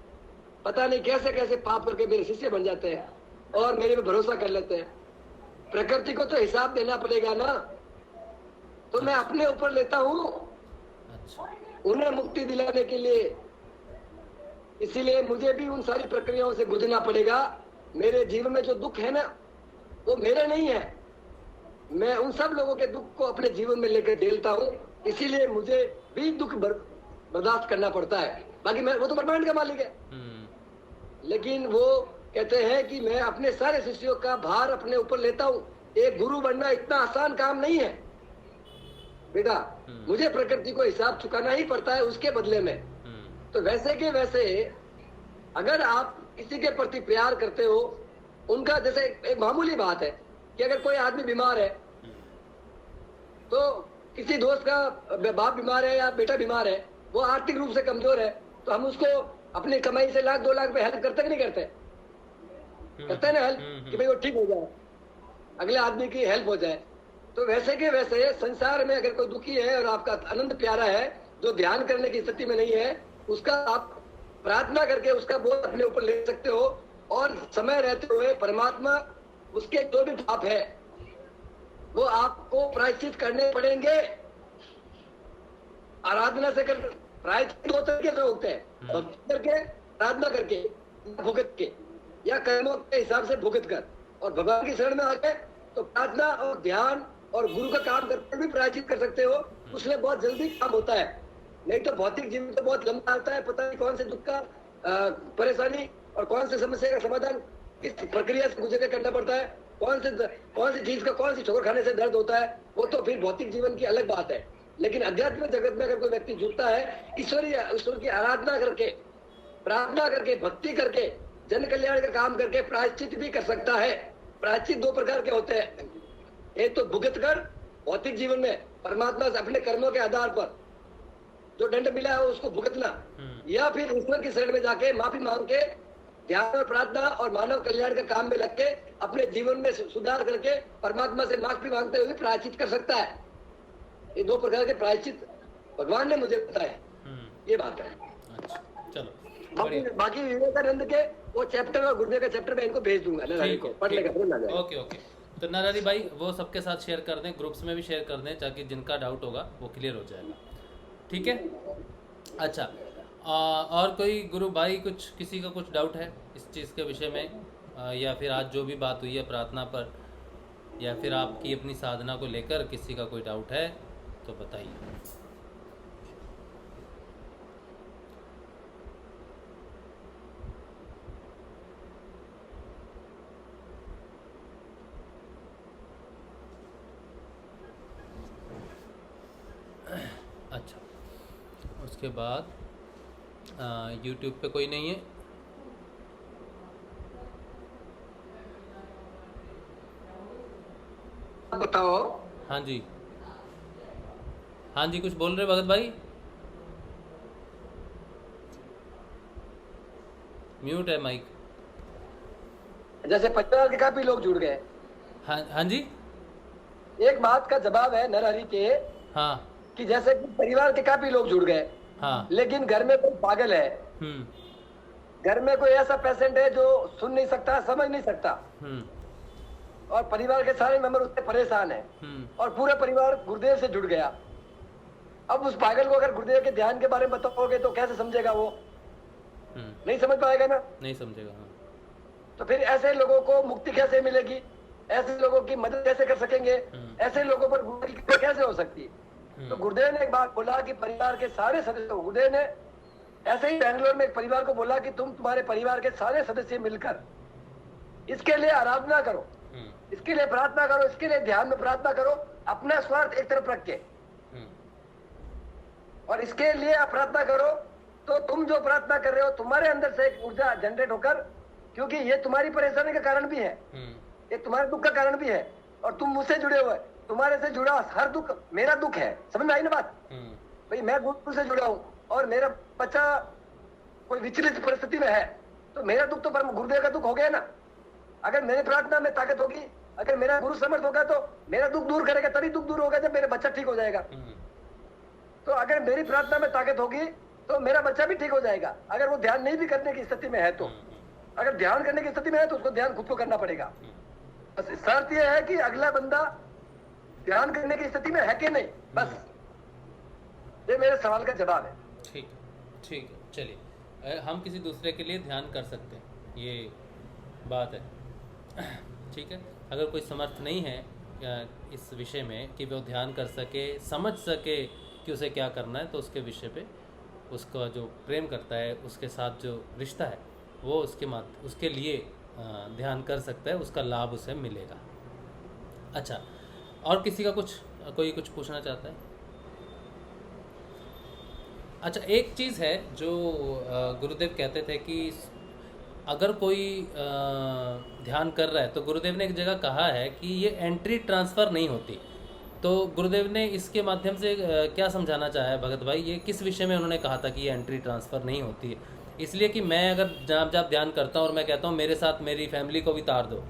[SPEAKER 3] पता नहीं कैसे कैसे पाप करके मेरे शिष्य बन जाते हैं, और मेरे पे भरोसा कर लेते हैं। प्रकृति को तो हिसाब देना पड़ेगा ना, तो मैं अपने ऊपर लेता हूँ उन्हें मुक्ति दिलाने के लिए। इसीलिए मुझे भी उन सारी प्रक्रियाओं से गुजरना पड़ेगा। मेरे जीवन में जो दुख है ना, वो मेरा नहीं है, मैं उन सब लोगों के दुख को अपने जीवन में लेकर झेलता हूँ। इसीलिए मुझे भी दुख बर्दाश्त करना पड़ता है। बाकी वो तो ब्रह्मांड का मालिक है, लेकिन वो कहते हैं कि मैं अपने सारे शिष्यों का भार अपने ऊपर लेता हूँ। एक गुरु बनना इतना आसान काम नहीं है बेटा, मुझे प्रकृति को हिसाब चुकाना ही पड़ता है उसके बदले में। तो वैसे के वैसे अगर आप किसी के प्रति प्यार करते हो, उनका जैसे एक मामूली बात है कि अगर कोई आदमी बीमार है, तो किसी दोस्त का बाप बीमार है या बेटा बीमार है, वो आर्थिक रूप से कमजोर है, तो हम उसको अपनी कमाई से 1 लाख 2 लाख पे हेल्प करते कि नहीं करते? करते हैं ना हेल्प, कि भाई वो ठीक हो जाए, अगले आदमी की हेल्प हो जाए। तो वैसे के वैसे संसार में अगर कोई दुखी है और आपका आनंद प्यारा है, जो ध्यान करने की स्थिति में नहीं है, उसका आप प्रार्थना करके उसका बोझ अपने ऊपर ले सकते हो, और समय रहते हुए परमात्मा उसके जो भी पाप है वो आपको प्रायश्चित करने पड़ेंगे। आराधना से कर प्रायश्चित 2 तरीके से होते हैं, भक्ति करके, आराधना करके, भुगत के, या कर्मों के हिसाब से भुगत कर। और भगवान की शरण में आके तो प्रार्थना और ध्यान और गुरु का काम करके भी प्रायश्चित कर सकते हो, उसमें बहुत जल्दी काम होता है। नहीं तो भौतिक जीवन तो बहुत लंबा आता है, पता नहीं कौन से दुख का परेशानी और कौन सी समस्या का समाधान इस प्रक्रिया से गुजर के करना पड़ता है, कौन सी चीज का कौन सी ठोकर खाने से दर्द होता है, वो तो फिर भौतिक जीवन की अलग बात है। लेकिन अध्यात्मिक जगत में अगर कोई व्यक्ति जुड़ता है, ईश्वर की आराधना करके, प्रार्थना करके, भक्ति करके, जन कल्याण का काम करके प्रायश्चित भी कर सकता है। प्रायश्चित 2 प्रकार के होते हैं, एक तो भुगत कर भौतिक जीवन में परमात्मा से अपने कर्मों के आधार पर जो दंड मिला है उसको भुगतना, या फिर ईश्वर की शरण में जाके माफी मांग के ध्यान और प्रार्थना और मानव कल्याण के काम में लग के अपने जीवन में सुधार करके परमात्मा से माफी मांगते हुए प्रायश्चित कर सकता है। ये 2 प्रकार के प्रायश्चित भगवान ने मुझे बताया, ये बात है।
[SPEAKER 2] अच्छा, चलो
[SPEAKER 3] बाकी विवेकानंद के वो चैप्टर और गुरुदेव का चैप्टर मैं इनको भेज दूंगा, पढ़ लेगा।
[SPEAKER 2] ओके। तो नरहरि भाई वो सबके साथ शेयर कर दें, ग्रुप्स में भी शेयर कर दें, ताकि जिनका डाउट होगा वो क्लियर हो जाएगा। ठीक है। अच्छा, और कोई गुरु भाई कुछ किसी का कुछ डाउट है इस चीज़ के विषय में, या फिर आज जो भी बात हुई है प्रार्थना पर, या फिर आपकी अपनी साधना को लेकर किसी का कोई डाउट है तो बताइए। अच्छा, उसके बाद यूट्यूब पे कोई नहीं है।
[SPEAKER 3] बताओ।
[SPEAKER 2] हाँ जी, हाँ जी, कुछ बोल रहे भगत भाई? म्यूट है माइक।
[SPEAKER 3] जैसे परिवार के काफी लोग जुड़ गए।
[SPEAKER 2] हाँ हाँ जी,
[SPEAKER 3] एक बात का जवाब है नरहरि के,
[SPEAKER 2] हाँ,
[SPEAKER 3] कि जैसे कि परिवार के काफी लोग जुड़ गए,
[SPEAKER 2] हाँ,
[SPEAKER 3] लेकिन घर में कोई पागल है, घर में कोई ऐसा पेशेंट है जो सुन नहीं सकता, समझ नहीं सकता, और परिवार के सारे मेंबर उससे परेशान है, और पूरा परिवार गुरुदेव से जुड़ गया। अब उस पागल को अगर गुरुदेव के ध्यान के बारे में बताओगे तो कैसे समझेगा वो? नहीं समझ पाएगा ना,
[SPEAKER 2] नहीं समझेगा। हाँ।
[SPEAKER 3] तो फिर ऐसे लोगों को मुक्ति कैसे मिलेगी? ऐसे लोगों की मदद कैसे कर सकेंगे? ऐसे लोगों पर गुरुदेव की कृपा कैसे हो सकती है? तो गुरुदेव ने एक बात बोला कि परिवार के सारे सदस्य, गुरुदेव ने ऐसे ही बैंगलोर में एक परिवार को बोला कि तुम तुम्हारे परिवार के सारे सदस्य मिलकर इसके लिए आराधना करो, इसके लिए प्रार्थना करो, इसके लिए ध्यान में प्रार्थना करो, अपना स्वार्थ एक तरफ रख के, और इसके लिए आप प्रार्थना करो तो तुम जो प्रार्थना कर रहे हो तुम्हारे अंदर से एक ऊर्जा जनरेट होकर, क्योंकि ये तुम्हारी परेशानी का कारण भी है, ये तुम्हारे दुख का कारण भी है, और तुम मुझसे जुड़े हुए, तुम्हारे से जुड़ा हर दुख मेरा दुख है। समझ में आई ना बात? भाई मैं गुरु से जुड़ा हूँ और मेरा बच्चा कोई विचलित परिस्थिति में है, तो मेरा दुख तो परम गुरुदेव का दुख हो गया ना। अगर मेरी प्रार्थना में ताकत होगी, अगर मेरा गुरु समर्थ होगा तो मेरा दुख दूर करेगा, तभी दुख दूर होगा जब मेरा बच्चा ठीक हो जाएगा। तो अगर मेरी प्रार्थना में ताकत होगी तो मेरा बच्चा भी ठीक हो जाएगा। अगर वो ध्यान नहीं भी करने की स्थिति में है तो, अगर ध्यान करने की स्थिति में है तो उसको ध्यान खुद को करना पड़ेगा। बस शर्त यह है कि अगला बंदा ध्यान करने की स्थिति में है कि नहीं, बस ये मेरे सवाल का जवाब है।
[SPEAKER 2] ठीक ठीक है, चलिए हम किसी दूसरे के लिए ध्यान कर सकते हैं, ये बात है। ठीक है, अगर कोई समर्थ नहीं है इस विषय में कि वो ध्यान कर सके, समझ सके कि उसे क्या करना है, तो उसके विषय पे उसका जो प्रेम करता है, उसके साथ जो रिश्ता है, वो उसके लिए ध्यान कर सकता है, उसका लाभ उसे मिलेगा। अच्छा, और किसी का कोई कुछ पूछना चाहता है? अच्छा, एक चीज़ है जो गुरुदेव कहते थे कि अगर कोई ध्यान कर रहा है तो गुरुदेव ने एक जगह कहा है कि ये एंट्री ट्रांसफ़र नहीं होती। तो गुरुदेव ने इसके माध्यम से क्या समझाना चाहा है भगत भाई? ये किस विषय में उन्होंने कहा था कि ये एंट्री ट्रांसफ़र नहीं होती है? इसलिए कि मैं अगर जाप जाप ध्यान करता हूँ और मैं कहता हूँ मेरे साथ मेरी फैमिली को भी तार दो,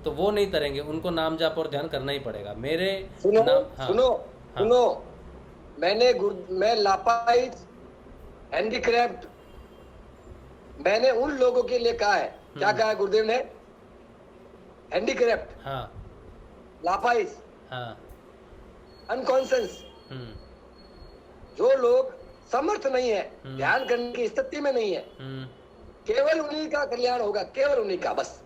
[SPEAKER 2] तो वो नहीं तरेंगे, उनको नाम जाप और ध्यान करना ही पड़ेगा। मेरे
[SPEAKER 3] सुनो
[SPEAKER 2] नाम, हाँ,
[SPEAKER 3] सुनो
[SPEAKER 2] हाँ,
[SPEAKER 3] सुनो, मैं लापाइज हैंडीक्राफ्ट, मैंने उन लोगों के लिए कहा है, क्या कहा है गुरुदेव ने? हैंडीक्राफ्ट,
[SPEAKER 2] हाँ,
[SPEAKER 3] लापाइज,
[SPEAKER 2] हाँ,
[SPEAKER 3] अनकॉन्शियस, जो लोग समर्थ नहीं है, ध्यान करने की स्थिति में नहीं है, केवल उन्हीं का कल्याण होगा, केवल उन्हीं का। बस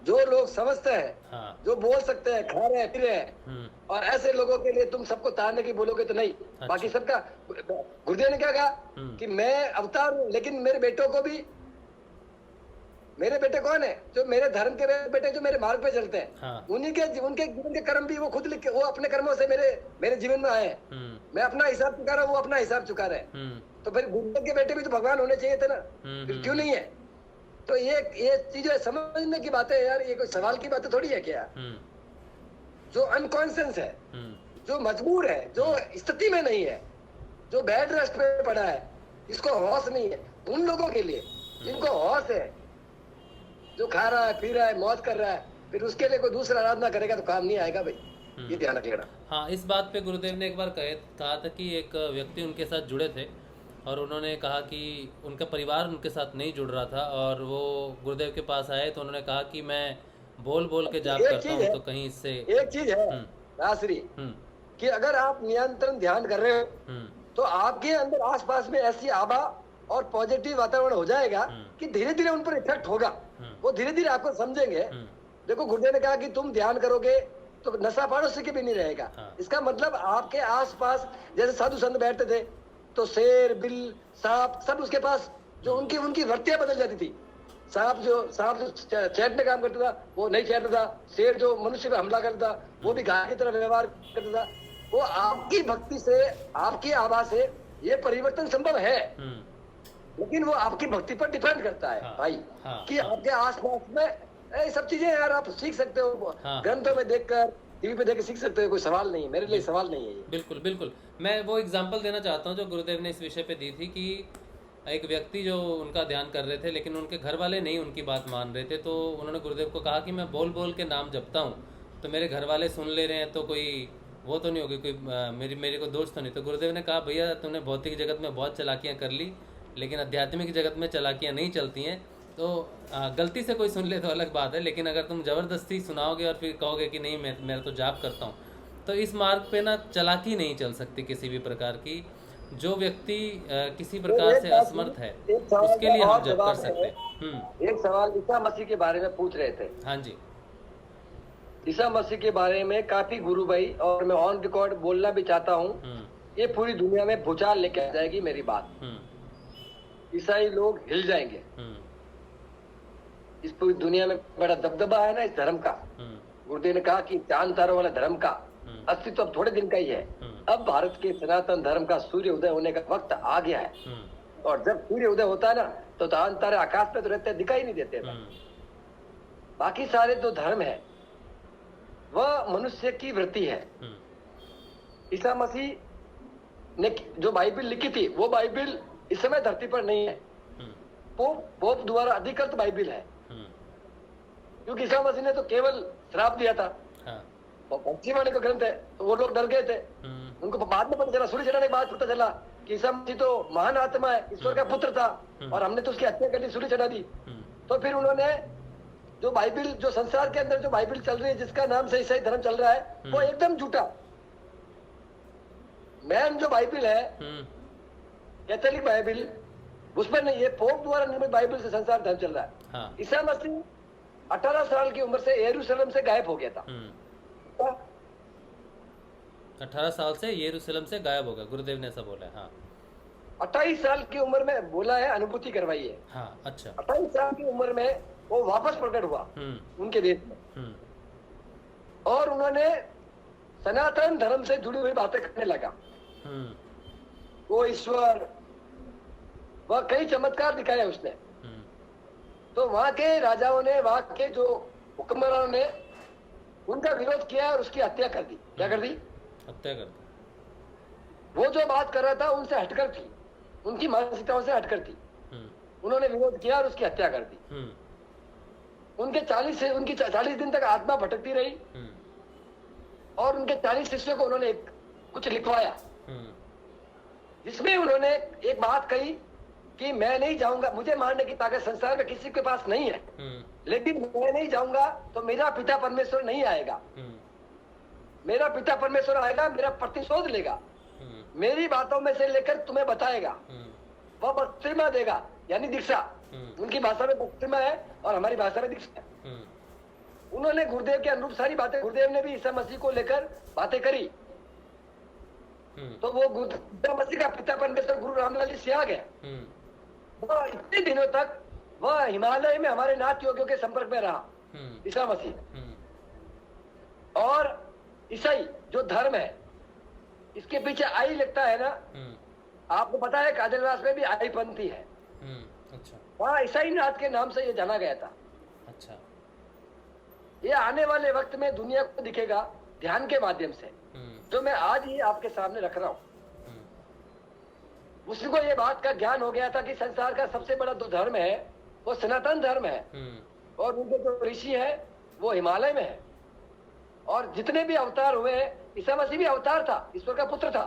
[SPEAKER 3] जो लोग समझते हैं,
[SPEAKER 2] हाँ,
[SPEAKER 3] जो बोल सकते हैं, खा रहे हैं, पी रहे हैं, और ऐसे लोगों के लिए तुम सबको तारने की बोलोगे तो नहीं।
[SPEAKER 2] अच्छा।
[SPEAKER 3] बाकी सबका गुरुदेव ने क्या कहा कि मैं अवतार हूँ, लेकिन मेरे बेटों को भी, मेरे बेटे कौन है? जो मेरे धर्म के बेटे, जो मेरे मार्ग पे चलते हैं,
[SPEAKER 2] हाँ,
[SPEAKER 3] उनके जीवन के कर्म भी वो खुद लिख के, वो अपने कर्मों से मेरे जीवन में आए हैं। मैं अपना हिसाब चुका रहा हूँ, वो अपना हिसाब चुका रहे हैं। तो फिर गुरुदेव के बेटे भी तो भगवान होने चाहिए थे ना, फिर क्यों नहीं है? तो ये चीजें समझने की बात है यार, ये कोई सवाल की बात थोड़ी है क्या? जो अनकॉन्शियस है, जो मजबूर है, जो स्थिति में नहीं है, जो बेड रेस्ट पे पड़ा है, इसको होश नहीं है, उन लोगों के लिए जिनको होश है, जो खा रहा है, पी रहा है, मौज कर रहा है, फिर उसके लिए कोई दूसरा आराधना करेगा तो काम नहीं आएगा भाई, ये ध्यान रखिएगा।
[SPEAKER 2] हाँ, इस बात पे गुरुदेव ने एक बार कहा था कि एक व्यक्ति उनके साथ जुड़े थे और उन्होंने कहा कि उनका परिवार उनके साथ नहीं जुड़ रहा था, और वो गुरुदेव के पास आए तो उन्होंने कहा कि मैं बोल बोल के जाप
[SPEAKER 3] एक
[SPEAKER 2] करता
[SPEAKER 3] चीज
[SPEAKER 2] हूँ
[SPEAKER 3] है,
[SPEAKER 2] तो कहीं इससे
[SPEAKER 3] एक चीज है राश्री कि अगर आप नियंत्रण ध्यान कर रहे हो तो आपके अंदर आसपास में ऐसी आभा और पॉजिटिव वातावरण हो जाएगा कि धीरे धीरे उन पर इफेक्ट होगा, वो धीरे धीरे आपको समझेंगे। देखो गुरुदेव ने कहा कि तुम ध्यान करोगे तो नशा पड़ोसी के भी नहीं रहेगा। इसका मतलब आपके आसपास जैसे साधु संत बैठते थे तो शेर, बिल, सांप सब उसके पास जो उनकी वृत्तियां बदल जाती थी। सांप जो चैटने काम करता था वो नहीं चैटता था, शेर जो मनुष्य पे हमला करता था वो भी गाय की तरह व्यवहार करता था। वो आपकी भक्ति से, आपकी आभा से ये परिवर्तन संभव है, लेकिन वो आपकी भक्ति पर डिपेंड करता है भाई कि आपके आसपास में ये सब चीजें यार आप सीख सकते हो, ग्रंथों में देखकर, टीवी पे देख के सीख सकते हो, कोई सवाल नहीं है, मेरे लिए सवाल नहीं है ये।
[SPEAKER 2] बिल्कुल बिल्कुल, मैं वो एग्जांपल देना चाहता हूँ जो गुरुदेव ने इस विषय पे दी थी कि एक व्यक्ति जो उनका ध्यान कर रहे थे लेकिन उनके घर वाले नहीं उनकी बात मान रहे थे, तो उन्होंने गुरुदेव को कहा कि मैं बोल बोल के नाम जपता हूँ तो मेरे घर वाले सुन ले रहे हैं तो कोई वो तो नहीं होगी, कोई मेरे को दोस्त तो नहीं। तो गुरुदेव ने कहा भैया तुमने भौतिक जगत में बहुत चालाकियाँ कर ली लेकिन आध्यात्मिक जगत में चालाकियाँ नहीं चलती हैं। तो गलती से कोई सुन ले तो अलग बात है, लेकिन अगर तुम ज़बरदस्ती सुनाओगे और फिर कहोगे कि नहीं मैं तो जाप करता हूँ, तो इस मार्ग पे ना चालाकी नहीं चल सकती किसी भी प्रकार की। जो व्यक्ति किसी प्रकार से असमर्थ है उसके लिए हम जप कर सकते हैं।
[SPEAKER 3] एक सवाल ईसा मसीह के बारे में पूछ रहे थे।
[SPEAKER 2] हाँ जी,
[SPEAKER 3] ईसा मसीह के बारे में काफी गुरु भाई, और मैं ऑन रिकॉर्ड बोलना भी चाहता हूँ, ये पूरी दुनिया में भूचाल लेके आ जाएगी मेरी बात। ईसाई लोग हिल जाएंगे। इस पूरी दुनिया में बड़ा दबदबा है ना इस धर्म का। गुरुदेव ने कहा कि चांद तारों वाला धर्म का अस्तित्व अब थोड़े दिन का ही है। अब भारत के सनातन धर्म का सूर्य उदय होने का वक्त आ गया है, और जब सूर्य उदय होता है ना तो चांद तारे आकाश में तो रहते दिखाई नहीं देते। बाकी सारे जो धर्म है वह मनुष्य की वृत्ति है। ईसा मसीह ने जो बाइबिल लिखी थी वो बाइबिल इस समय धरती पर नहीं है, पोप द्वारा अधिकृत बाइबिल है, क्योंकि ईसा मसीह ने तो केवल श्राप दिया था। भक्तिवाणी का ग्रंथ है, तो वो लोग डर गए थे। उनको बाद में पता चला, सूर्य चढ़ाने के बाद पता चला कि ईसा मसीह तो महान आत्मा है, ईश्वर का पुत्र था, और हमने तो उसकी हत्या कर दी, सूर्य चढ़ा दी। तो फिर उन्होंने जो बाइबिल, जो संसार के अंदर जो बाइबिल चल रही है जिसका नाम से ईसाई धर्म चल रहा है, वो एकदम झूठा। मैन जो बाइबिल है कैथोलिक बाइबिल, उसमें नहीं, ये पोप द्वारा निर्मित बाइबिल से संसार धर्म चल रहा है। ईसा मसीह 18 साल की उम्र से यरूशलेम से गायब हो गया था।
[SPEAKER 2] 18 साल से यरूशलेम से गायब हो गया, गुरुदेव ने ऐसा बोला है। हाँ,
[SPEAKER 3] 28 साल की उम्र में बोला है, अनुभूति करवाई है।
[SPEAKER 2] हाँ, अच्छा।
[SPEAKER 3] 28 साल की उम्र में वो वापस प्रकट हुआ उनके देश में, और उन्होंने सनातन धर्म से जुड़ी हुई बातें करने लगा। वो ईश्वर, वह कई चमत्कार दिखाए उसने। तो वहां के राजाओं ने, वहां के जो हुक्मरानों ने उनका विरोध किया और उसकी हत्या कर दी। क्या कर दी?
[SPEAKER 2] हत्या कर दी।
[SPEAKER 3] वो जो बात कर रहा था उनसे हटकर थी, उनकी मानसिकताओं से हटकर थी। उन्होंने विरोध किया और उसकी हत्या कर दी। उनकी 40 दिन तक आत्मा भटकती रही, और उनके 40 शिष्यों को उन्होंने कुछ लिखवाया, जिसमें उन्होंने एक बात कही कि मैं नहीं जाऊंगा, मुझे मारने की ताकत संसार में किसी के पास नहीं है, लेकिन मैं नहीं जाऊंगा तो मेरा पिता परमेश्वर नहीं आएगा। मेरा पिता परमेश्वर आएगा, मेरा प्रतिशोध लेगा, मेरी बातों में से लेकर तुम्हें बताएगा, वह बपतिस्मा देगा, यानी दीक्षा। उनकी भाषा में बपतिस्मा है और हमारी भाषा में दीक्षा है। उन्होंने गुरुदेव के अनुरूप सारी बातें, गुरुदेव ने भी ईसा मसीह को लेकर बातें करी। तो वो ईसा मसीह का पिता परमेश्वर गुरु रामलाल जी से आ गया। वह इतने दिनों तक वह हिमालय में हमारे नाथ योगियों के संपर्क में रहा, ईसा मसीह। और ईसाई जो धर्म है, इसके पीछे आई लगता है ना, आपको पता है काजलवास में भी आई पंथी है।
[SPEAKER 2] अच्छा।
[SPEAKER 3] वहाँ ईसाई नाथ के नाम से ये जाना गया था।
[SPEAKER 2] अच्छा।
[SPEAKER 3] ये आने वाले वक्त में दुनिया को दिखेगा ध्यान के माध्यम से, जो मैं आज ही आपके सामने रख रहा हूँ। उसको ये बात का ज्ञान हो गया था कि संसार का सबसे बड़ा जो धर्म है वो सनातन धर्म है, और उनके जो ऋषि है वो हिमालय में है। और जितने भी अवतार हुए, ईसा मसीह भी अवतार था, ईश्वर का पुत्र था।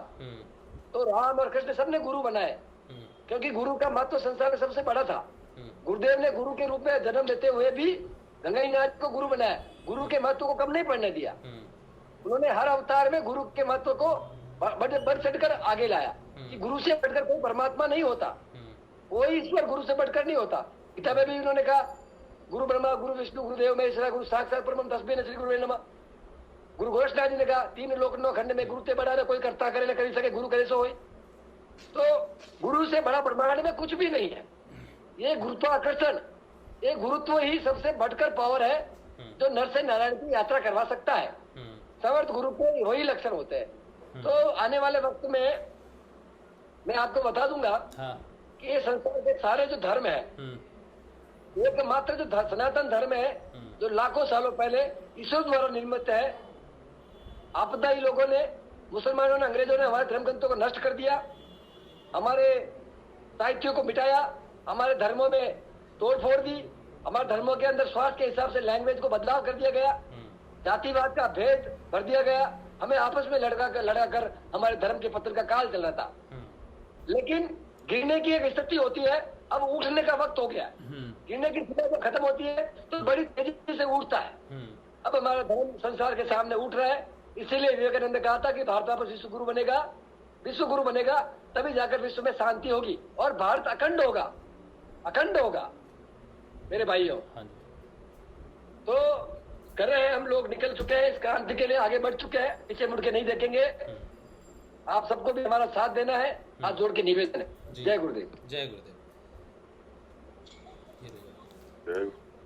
[SPEAKER 3] तो राम और कृष्ण सबने गुरु बनाए, क्योंकि गुरु का महत्व संसार में सबसे बड़ा था। गुरुदेव ने गुरु के रूप में जन्म लेते हुए भी गंगाई नाथ को गुरु बनाया, गुरु के महत्व को कम नहीं पढ़ने दिया। उन्होंने हर अवतार में गुरु के महत्व को बढ़ चढ़कर आगे लाया कि गुरु से बढ़कर कोई परमात्मा नहीं होता, कोई ईश्वर गुरु से बढ़कर नहीं होता। गीता में भी उन्होंने कहा गुरु ब्रह्मा गुरु विष्णु गुरुदेव महेश्वरा गुरु साक्षात परम तस्मै श्री गुरुवे नमः। गुरु गोरक्षनाथ जी ने कहा 3 लोक 9 खंड में गुरु ते बड़ा न कोई करता करे न कर सके, गुरु करे सो होए। तो गुरु से बड़ा ब्रह्मांड में कुछ भी नहीं है। ये गुरुत्वाकर्षण, ये गुरुत्व ही सबसे बढ़कर पावर है जो नर से नारायण की यात्रा करवा सकता है। समर्थ गुरु के वही लक्षण होते हैं। तो आने वाले वक्त में मैं आपको बता दूंगा कि ये संसार के सारे जो धर्म है, एकमात्र जो सनातन धर्म है जो लाखों सालों पहले ईश्वर द्वारा निर्मित है, आपदाई लोगों ने, मुसलमानों ने, अंग्रेजों ने हमारे धर्म ग्रंथों को नष्ट कर दिया, हमारे साहित्यों को मिटाया, हमारे धर्मों में तोड़ फोड़ दी, हमारे धर्मों के अंदर स्वास्थ्य के हिसाब से लैंग्वेज को बदलाव कर दिया गया, जातिवाद का भेद भर दिया गया, हमें आपस में लड़ाकर हमारे धर्म के पत्र का काल चल रहा था। लेकिन गिरने की एक स्थिति होती है, अब उठने का वक्त हो गया। गिरने की स्थिति जब खत्म होती है तो बड़ी तेजी से उठता है। अब हमारा धर्म संसार के सामने उठ रहा है। इसीलिए विवेकानंद ने कहा था कि भारत वापस विश्व गुरु बनेगा, तभी जाकर विश्व में शांति होगी और भारत अखंड होगा मेरे भाइयों। तो कर रहे हैं हम लोग, निकल चुके हैं इस क्रांति के लिए, आगे बढ़ चुके हैं, पीछे मुड़ के नहीं देखेंगे। आप सबको भी हमारा साथ देना है, हाथ जोड़ के निवेदन है। जय गुरुदेव।
[SPEAKER 2] जय गुरुदेव।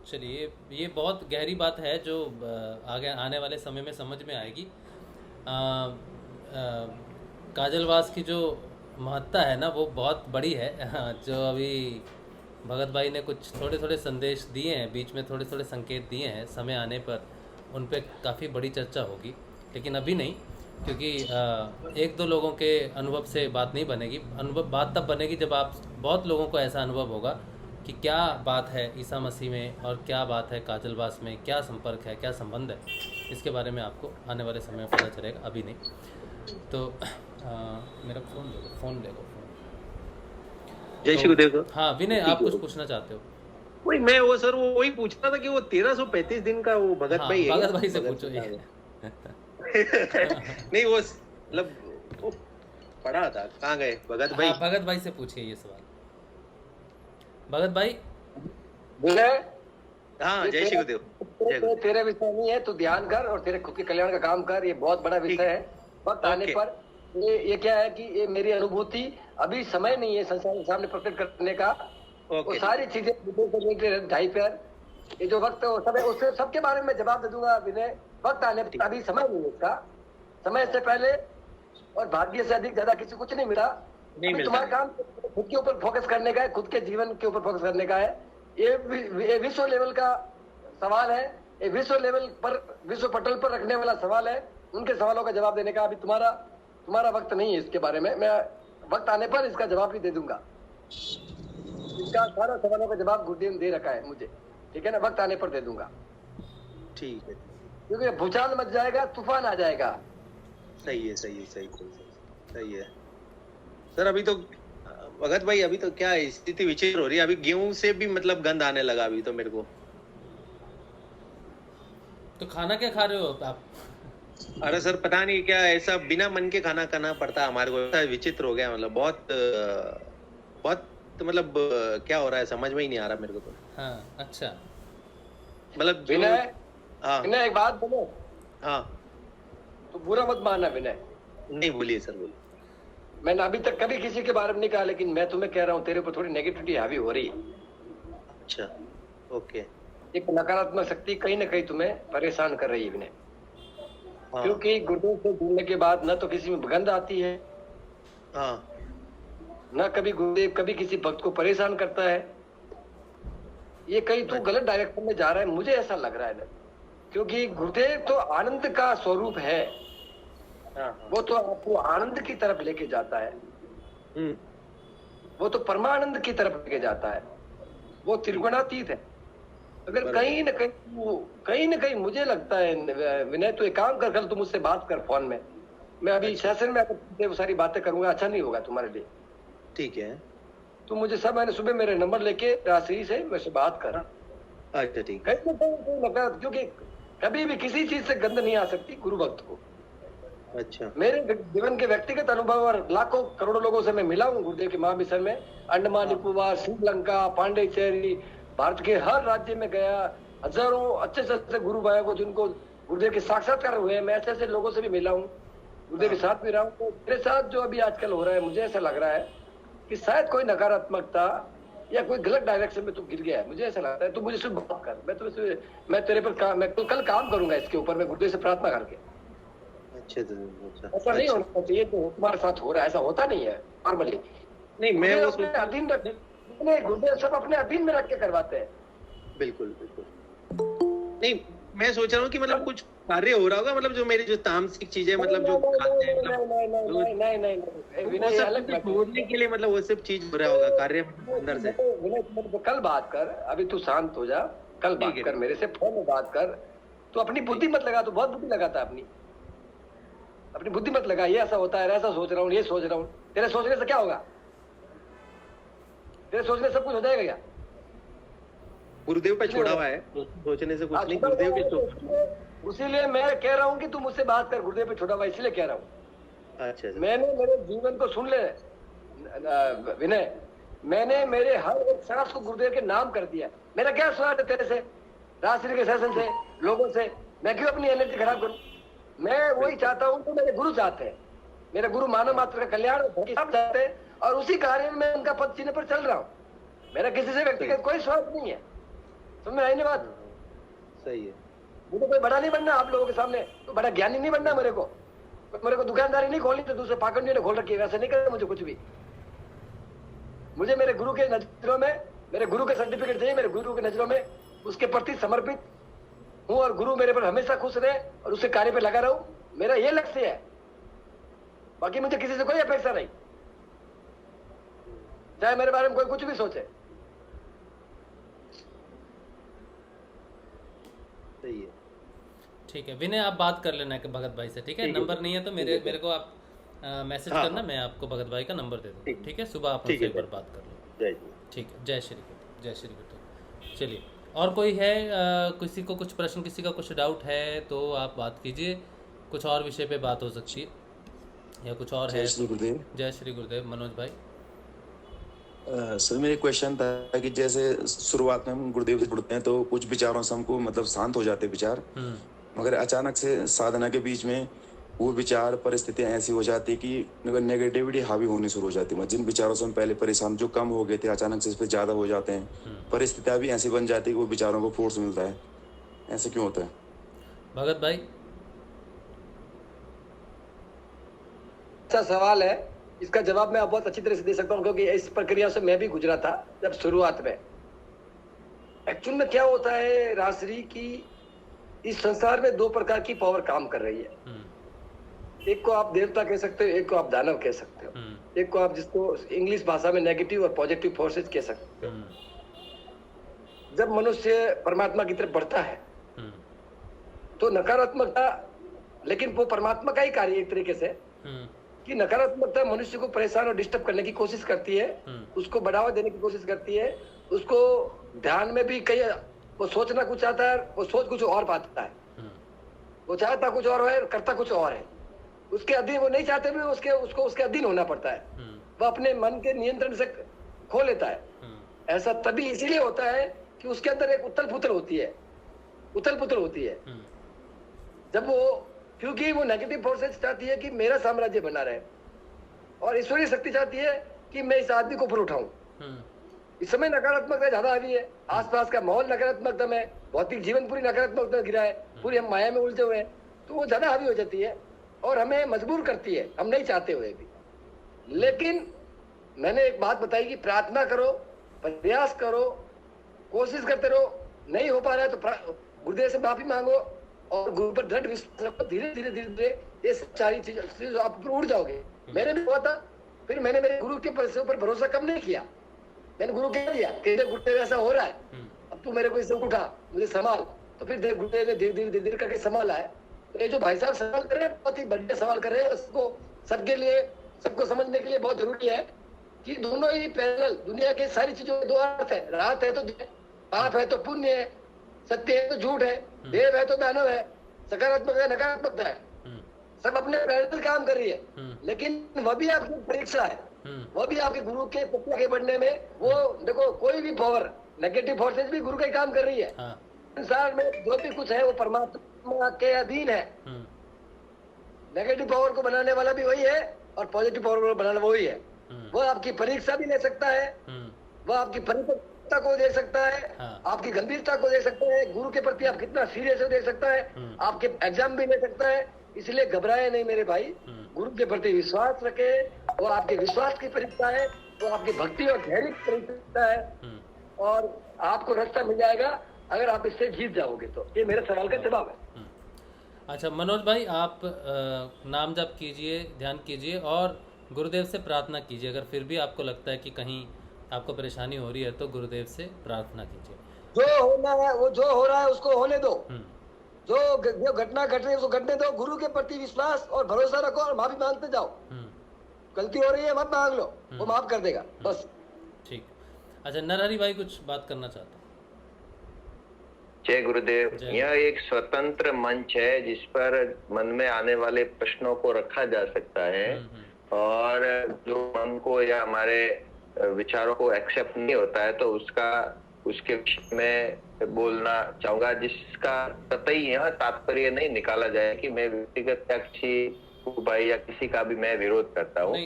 [SPEAKER 2] चलिए, ये बहुत गहरी बात है जो आगे आने वाले समय में समझ में आएगी। काजलवास की जो महत्ता है ना, वो बहुत बड़ी है। जो अभी भगत भाई ने कुछ थोड़े संदेश दिए हैं, बीच में थोड़े संकेत दिए हैं, समय आने पर उन पे काफ़ी बड़ी चर्चा होगी, लेकिन अभी नहीं, क्योंकि 1-2 लोगों के अनुभव से बात नहीं बनेगी। बात तब बनेगी जब आप बहुत लोगों को ऐसा अनुभव होगा कि क्या बात है ईसा मसीह में और क्या बात है काजलवास में, क्या संपर्क है, क्या संबंध है, इसके बारे में आपको आने वाले समय में पता चलेगा, अभी नहीं। तो मेरा फ़ोन ले लो।
[SPEAKER 13] जय श्री गुरुदेव सर।
[SPEAKER 2] हाँ विनय, आप कुछ पूछना चाहते हो?
[SPEAKER 13] वही मैं वही पूछना था कि वो 1335 दिन का वो भगत भाई है।
[SPEAKER 2] भगत भाई से पूछो ये।
[SPEAKER 13] नहीं, वो मतलब वो पढ़ा था, कहाँ गए भगत भाई?
[SPEAKER 2] भगत भाई से पूछिए ये सवाल। भगत भाई
[SPEAKER 3] बोले।
[SPEAKER 13] हाँ, जय श्री गुरुदेव।
[SPEAKER 3] तेरे विषय नहीं है, तू ध्यान कर और तेरे खुद के कल्याण का काम कर। ये बहुत बड़ा विषय है। वक्त आने पर ये क्या है कि ये मेरी अनुभूति, अभी समय नहीं है संसार के सामने प्रकट करने का। वो सारी चीजें 2.5 पैर, ये जो वक्त है उससे सबके बारे में जवाब दे दूंगा विनय। वक्त आने पर, अभी समय नहीं है इसका। समय से पहले और भाग्य से अधिक ज्यादा किसी कुछ नहीं मिला। तुम्हारा काम खुद के ऊपर फोकस करने का है, खुद के जीवन के ऊपर फोकस करने का है। ये विश्व लेवल का सवाल है, ये विश्व लेवल पर, विश्व पटल पर रखने वाला सवाल है। उनके सवालों का जवाब देने का अभी तुम्हारा वक्त नहीं है इसके बारे में। मैं वक्त आने पर इसका जवाब भी दे दूंगा। इसका सारा सवालों का जवाब गुरुदेव ने दे रखा है मुझे, ठीक है ना। वक्त आने पर दे दूंगा,
[SPEAKER 13] ठीक है।
[SPEAKER 3] क्योंकि भूचाल मच जाएगा, तूफान आ जाएगा।
[SPEAKER 13] सही है सर। अभी तो भगत भाई, अभी तो क्या स्थिति विचित्र हो रही है। अभी गेहूं से भी मतलब गंध आने लगा अभी तो मेरे को।
[SPEAKER 2] तो खाना क्या खा रहे हो आप?
[SPEAKER 13] अरे सर, पता नहीं क्या ऐसा बिना मन के खाना करना पड़ता है हमारे को। ऐसा विचित्र हो गया, मतलब बहुत मतलब क्या हो रहा है समझ में ही नहीं आ रहा मेरे को तो।
[SPEAKER 2] हाँ, अच्छा।
[SPEAKER 3] मतलब विनय, विनय एक बात बोलो।
[SPEAKER 13] हाँ,
[SPEAKER 3] तो बुरा मत मानना विनय।
[SPEAKER 13] नहीं, बोलिए सर, बोलिए।
[SPEAKER 3] मैंने अभी तक कभी किसी के बारे में नहीं कहा, लेकिन मैं तुम्हें कह रहा हूँ, तेरे पर थोड़ी नेगेटिविटी हावी हो रही है।
[SPEAKER 13] अच्छा, ओके।
[SPEAKER 3] एक नकारात्मक शक्ति कहीं ना कहीं तुम्हें परेशान कर रही है विनय। क्योंकि गुरुदेव से जुड़ने के बाद न तो किसी में गंध आती है, न कभी गुरुदेव कभी किसी भक्त को परेशान करता है। ये कहीं तू गलत डायरेक्शन में जा रहा है, मुझे ऐसा लग रहा है ना। क्योंकि गुरुदेव तो आनंद का स्वरूप है, वो तो आपको आनंद की तरफ लेके जाता है, वो तो परमानंद की तरफ लेके जाता है, वो त्रिगुणातीत है। अगर कहीं न कहीं मुझे लगता है विनय, तो एक काम कर, कल तुम मुझसे बात कर फोन में। मैं अभी सेशन में आकर वो सारी बातें करूंगा, अच्छा नहीं होगा तुम्हारे लिए।
[SPEAKER 13] ठीक है।
[SPEAKER 3] तो मुझे सब, मैंने सुबह मेरे नंबर लेके राशि से मुझसे बात कर,
[SPEAKER 13] अच्छा ठीक,
[SPEAKER 3] कहीं ना कहीं कोई नकारात्मक, क्योंकि कभी भी किसी चीज से गंध नहीं आ सकती गुरु भक्त को।
[SPEAKER 13] अच्छा
[SPEAKER 3] मेरे जीवन के व्यक्तिगत अनुभव और लाखों करोड़ों लोगों से मैं मिला हूँ गुरुदेव के महामिशन में, अंडमान निकोबार, श्रीलंका, पांडिचेरी, भारत के हर राज्य में गया, हजारों अच्छे से अच्छे गुरु भाइयों को जिनको गुरुदेव के साक्षात्कार हुए हैं, मैं ऐसे ऐसे लोगों से भी मिला हूँ, गुरुदेव के साथ भी रहा हूँ। तो मेरे साथ जो अभी आजकल हो रहा है, मुझे ऐसा लग रहा है कि शायद कोई नकारात्मकता या कोई गलत डायरेक्शन में तू गिर गया है, मुझे ऐसा लगता है। तू मुझे सिर्फ बात कर, मैं तेरे पर मैं तो कल काम करूंगा इसके ऊपर, मैं गुरुदेव से प्रार्थना करके।
[SPEAKER 13] अच्छा
[SPEAKER 3] ऐसा नहीं होना चाहिए तो तुम्हारे साथ हो रहा है, ऐसा होता नहीं है नॉर्मली।
[SPEAKER 13] नहीं, मैं वो
[SPEAKER 3] अपने अधीन रख, गुरुदेव सब अपने अधीन में रख के करवाते हैं।
[SPEAKER 13] बिल्कुल बिल्कुल। नहीं, मैं सोच रहा हूँ कि मतलब कुछ कार्य हो रहा होगा, मतलब जो मेरी जो तामसिक चीजें, मतलब जो खाते हैं, मतलब छोड़ने के लिए, मतलब वो सब चीज हो रहा होगा कार्य अंदर से।
[SPEAKER 3] कल बात कर, अभी तू शांत हो जा, कल बात कर मेरे से, फोन में बात कर। तू अपनी बुद्धि मत लगा, तू बहुत बुद्धि लगाता है अपनी बुद्धि मत लगा। ये ऐसा होता है, ऐसा सोच रहा हूँ, ये सोच रहा हूँ। तेरे सोचने से क्या होगा? तेरे सोचने से सब कुछ हो जाएगा क्या?
[SPEAKER 13] गुरुदेव पे छोड़ा हुआ है, सोचने से कुछ नहीं, गुरुदेव के।
[SPEAKER 3] उसीलिए मैं कह रहा हूँ कि तू मुझसे बात कर, गुरुदेव पे छोड़ा हुआ, इसलिए कह रहा हूँ।
[SPEAKER 13] अच्छा,
[SPEAKER 3] मैंने मेरे जीवन को सुन ले विनय, मैंने मेरे हर एक सांस को गुरुदेव के नाम कर दिया। मेरा क्या स्वार्थ है तेरे से, राष्ट्रीय के शासन से, लोगों से? मैं क्यों अपनी एनर्जी खराब करूं? मैं वही चाहता हूं तो मेरे गुरु चाहते हैं, मेरे गुरु मानव मात्र का कल्याण सब चाहते हैं, और उसी कार्य में उनका पद चिन्ह पर चल रहा हूँ। मेरा किसी से व्यक्तिगत कोई स्वार्थ नहीं है। समझ में आई ना बात?
[SPEAKER 13] सही है।
[SPEAKER 3] मुझे कोई बड़ा नहीं बनना आप लोगों के सामने, तो बड़ा ज्ञानी नहीं बनना मेरे को दुकानदारी नहीं खोलनी तो दूसरे पाखंडियों ने खोल रखी है, वैसे नहीं करना मुझे कुछ भी। मुझे मेरे गुरु के नजरों में, मेरे गुरु के सर्टिफिकेट चाहिए, मेरे गुरु के नजरों में उसके प्रति समर्पित हूँ, और गुरु मेरे पर हमेशा खुश रहे और उसके कार्य पे लगा रहूं, मेरा ये लक्ष्य है। बाकी मुझे किसी से कोई अपेक्षा नहीं, चाहे मेरे बारे में कोई कुछ भी सोचे।
[SPEAKER 13] सही है,
[SPEAKER 2] ठीक है विनय, आप बात कर लेना है भगत भाई से, ठीक है? नंबर नहीं है तो मेरे को आप मैसेज करना, मैं आपको भगत भाई का नंबर दे दूँगा, ठीक है? सुबह आप उनसे एक बार बात कर लो। ठीक है, जय श्री गुरु, जय श्री गुरु। चलिए, और कोई है किसी को कुछ प्रश्न, किसी का कुछ डाउट है तो आप बात कीजिए, कुछ और विषय पे बात हो सकती है या कुछ और है?
[SPEAKER 14] जय श्री गुरुदेव।
[SPEAKER 2] जय श्री गुरुदेव। मनोज भाई।
[SPEAKER 14] सर, मेरे क्वेश्चन था कि जैसे शुरुआत में हम गुरुदेव से जुड़ते हैं तो कुछ विचारों से हमको मतलब शांत हो जाते विचार, मगर अचानक से साधना के बीच में वो विचार परिस्थितियां ऐसी हो जाती है कि नेगेटिविटी हावी होनी शुरू हो जाती है। जिन विचारों से हम पहले परेशान, जो कम हो गए थे, अचानक से इस पर ज्यादा हो जाते हैं। परिस्थितियां भी ऐसी बन जाती है कि वो विचारों को फोर्स मिलता है। ऐसे क्यों होता है?
[SPEAKER 2] भगत भाई।
[SPEAKER 3] अच्छा सवाल है, इसका जवाब मैं बहुत अच्छी तरह से दे सकता हूँ, क्योंकि इस प्रक्रिया से मैं भी गुजरा था जब शुरुआत में। एक्चुअल में क्या होता है राजश्री की, इस संसार में दो प्रकार की पावर काम कर रही है। एक को आप देवता कह सकते हो, एक को आप दानव कह सकते हो, एक को आप जिसको इंग्लिश भाषा में नेगेटिव और पॉजिटिव फोर्सेस कह सकते हो। जब मनुष्य परमात्मा की तरफ बढ़ता है तो नकारात्मकता, लेकिन वो परमात्मा का ही कार्य एक तरीके से, कि नकारात्मकता मनुष्य को परेशान और डिस्टर्ब करने की कोशिश करती है, उसको बढ़ावा देने की कोशिश करती है, उसको ध्यान में भी कई, वो सोचना कुछ चाहता है, वो सोच कुछ और पाता है, वो चाहता कुछ और है, करता कुछ और है। उसके अधीन वो नहीं चाहते भी उसको उसके अधीन होना पड़ता है, वो अपने मन के नियंत्रण से खो लेता है। ऐसा तभी इसीलिए होता है कि उसके अंदर एक उथल पुथल होती है, जब वो, क्योंकि वो नेगेटिव फोर्सेस चाहती है कि मेरा साम्राज्य बना रहे, और ईश्वरीय शक्ति चाहती है कि मैं इस आदमी को ऊपर उठाऊं। इस समय नकारात्मकता ज्यादा हावी है, आसपास का माहौल नकारात्मकता में, भौतिक जीवन पूरी नकारात्मकता गिरा है, पूरी हम माया में उलझे हुए हैं, तो वो ज्यादा हावी हो जाती है और हमें मजबूर करती है, हम नहीं चाहते हुए भी। लेकिन मैंने एक बात बताई कि प्रार्थना करो, प्रयास करो, कोशिश करते रहो, नहीं हो पा रहा है तो गुरुदेव से माफी मांगो और गुरु पर दृढ़ विश्वास रखो। धीरे धीरे ये सारी चीज आप ऊपर उड़ जाओगे। मेरे भी हुआ था, फिर मैंने मेरे गुरु के ऊपर भरोसा कम नहीं किया, मैंने गुरु कह दिया कि गुरुदेव ऐसा हो रहा है, अब तू मेरे को इससे उठा, मुझे संभाल। तो फिर गुरुदेव ने धीरे धीरे करके संभाला है। तो ये जो भाई साहब सवाल कर रहे हैं, बहुत ही बढ़िया सवाल कर रहे हैं। उसको सबके लिए, सबको समझने के लिए बहुत जरूरी है कि दोनों ही पैरेलल, दुनिया के सारी चीजों के दो अर्थ है, राहत है तो पाप है तो पुण्य है, सत्य है तो झूठ है, देव है तो दानव है, सकारात्मक है नकारात्मकता है, सब अपने पैरेलल काम कर रही है। लेकिन वह भी आपकी परीक्षा है, वह भी आपके गुरु के प्रति आगे बढ़ने में, वो देखो कोई भी पावर, नेगेटिव फोर्सेस भी गुरु का ही काम कर रही है। संसार में जो भी कुछ है वो परमात्मा के अधीन है। नेगेटिव पावर को बनाने वाला भी वही है और पॉजिटिव पावर को बनाने वाला वही है। वो आपकी परीक्षा भी ले सकता है, वो आपकी परिपक्वता को देख सकता है, आपकी गंभीरता को देख सकता है, गुरु के प्रति आप कितना सीरियस हो देख सकता है, आपके एग्जाम भी ले सकता है। इसलिए घबराए नहीं मेरे भाई, गुरु के प्रति विश्वास रखे, वो आपके विश्वास की परीक्षा है, वो आपकी भक्ति और धैर्य की परीक्षा है, और आपको रास्ता मिल जाएगा अगर आप इससे जीत जाओगे तो। ये मेरे सवाल का जवाब है।
[SPEAKER 2] अच्छा मनोज भाई, आप नाम जप कीजिए, ध्यान कीजिए और गुरुदेव से प्रार्थना कीजिए। अगर फिर भी आपको लगता है कि कहीं आपको परेशानी हो रही है तो गुरुदेव से प्रार्थना कीजिए।
[SPEAKER 3] जो होना है वो जो हो रहा है उसको होने दो, जो घटना घट रही है उसको घटने दो। गुरु के प्रति विश्वास और भरोसा रखो और माफी मांगते जाओ। गलती हो रही है मत मांग लो, वो माफ कर देगा बस।
[SPEAKER 2] ठीक। अच्छा नरहरि भाई कुछ बात करना चाहता हूँ।
[SPEAKER 4] जय गुरुदेव। यह एक स्वतंत्र मंच है जिस पर मन में आने वाले प्रश्नों को रखा जा सकता है, और जो मन को या हमारे विचारों को एक्सेप्ट नहीं होता है तो उसके विषय में बोलना चाहूंगा, जिसका कतई यह तात्पर्य नहीं निकाला जाए कि मैं व्यक्तिगत या किसी भाई या किसी का भी मैं विरोध करता हूँ।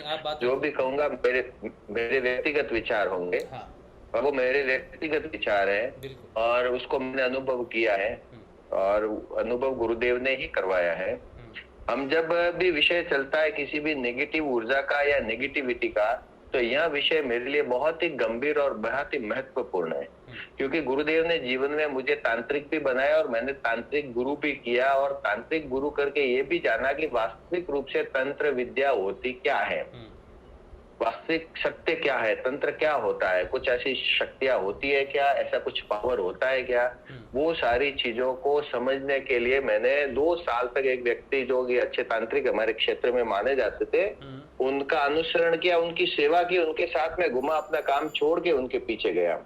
[SPEAKER 4] जो भी कहूंगा मेरे व्यक्तिगत विचार होंगे, और वो मेरे व्यक्तिगत विचार है और उसको मैंने अनुभव किया है और अनुभव गुरुदेव ने ही करवाया है। हम जब भी विषय चलता है किसी भी नेगेटिव ऊर्जा का या नेगेटिविटी का, तो यह विषय मेरे लिए बहुत ही गंभीर और बहुत ही महत्वपूर्ण है, क्योंकि गुरुदेव ने जीवन में मुझे तांत्रिक भी बनाया और मैंने तांत्रिक गुरु भी किया, और तांत्रिक गुरु करके ये भी जाना कि वास्तविक रूप से तंत्र विद्या होती क्या है, वास्तविक सत्य क्या है, तंत्र क्या होता है, कुछ ऐसी शक्तियां होती है क्या, ऐसा कुछ पावर होता है क्या। वो सारी चीजों को समझने के लिए मैंने 2 साल तक एक व्यक्ति जो कि अच्छे तांत्रिक हमारे क्षेत्र में माने जाते थे, उनका अनुसरण किया, उनकी सेवा की, उनके साथ में घुमा, अपना काम छोड़ के उनके पीछे गया।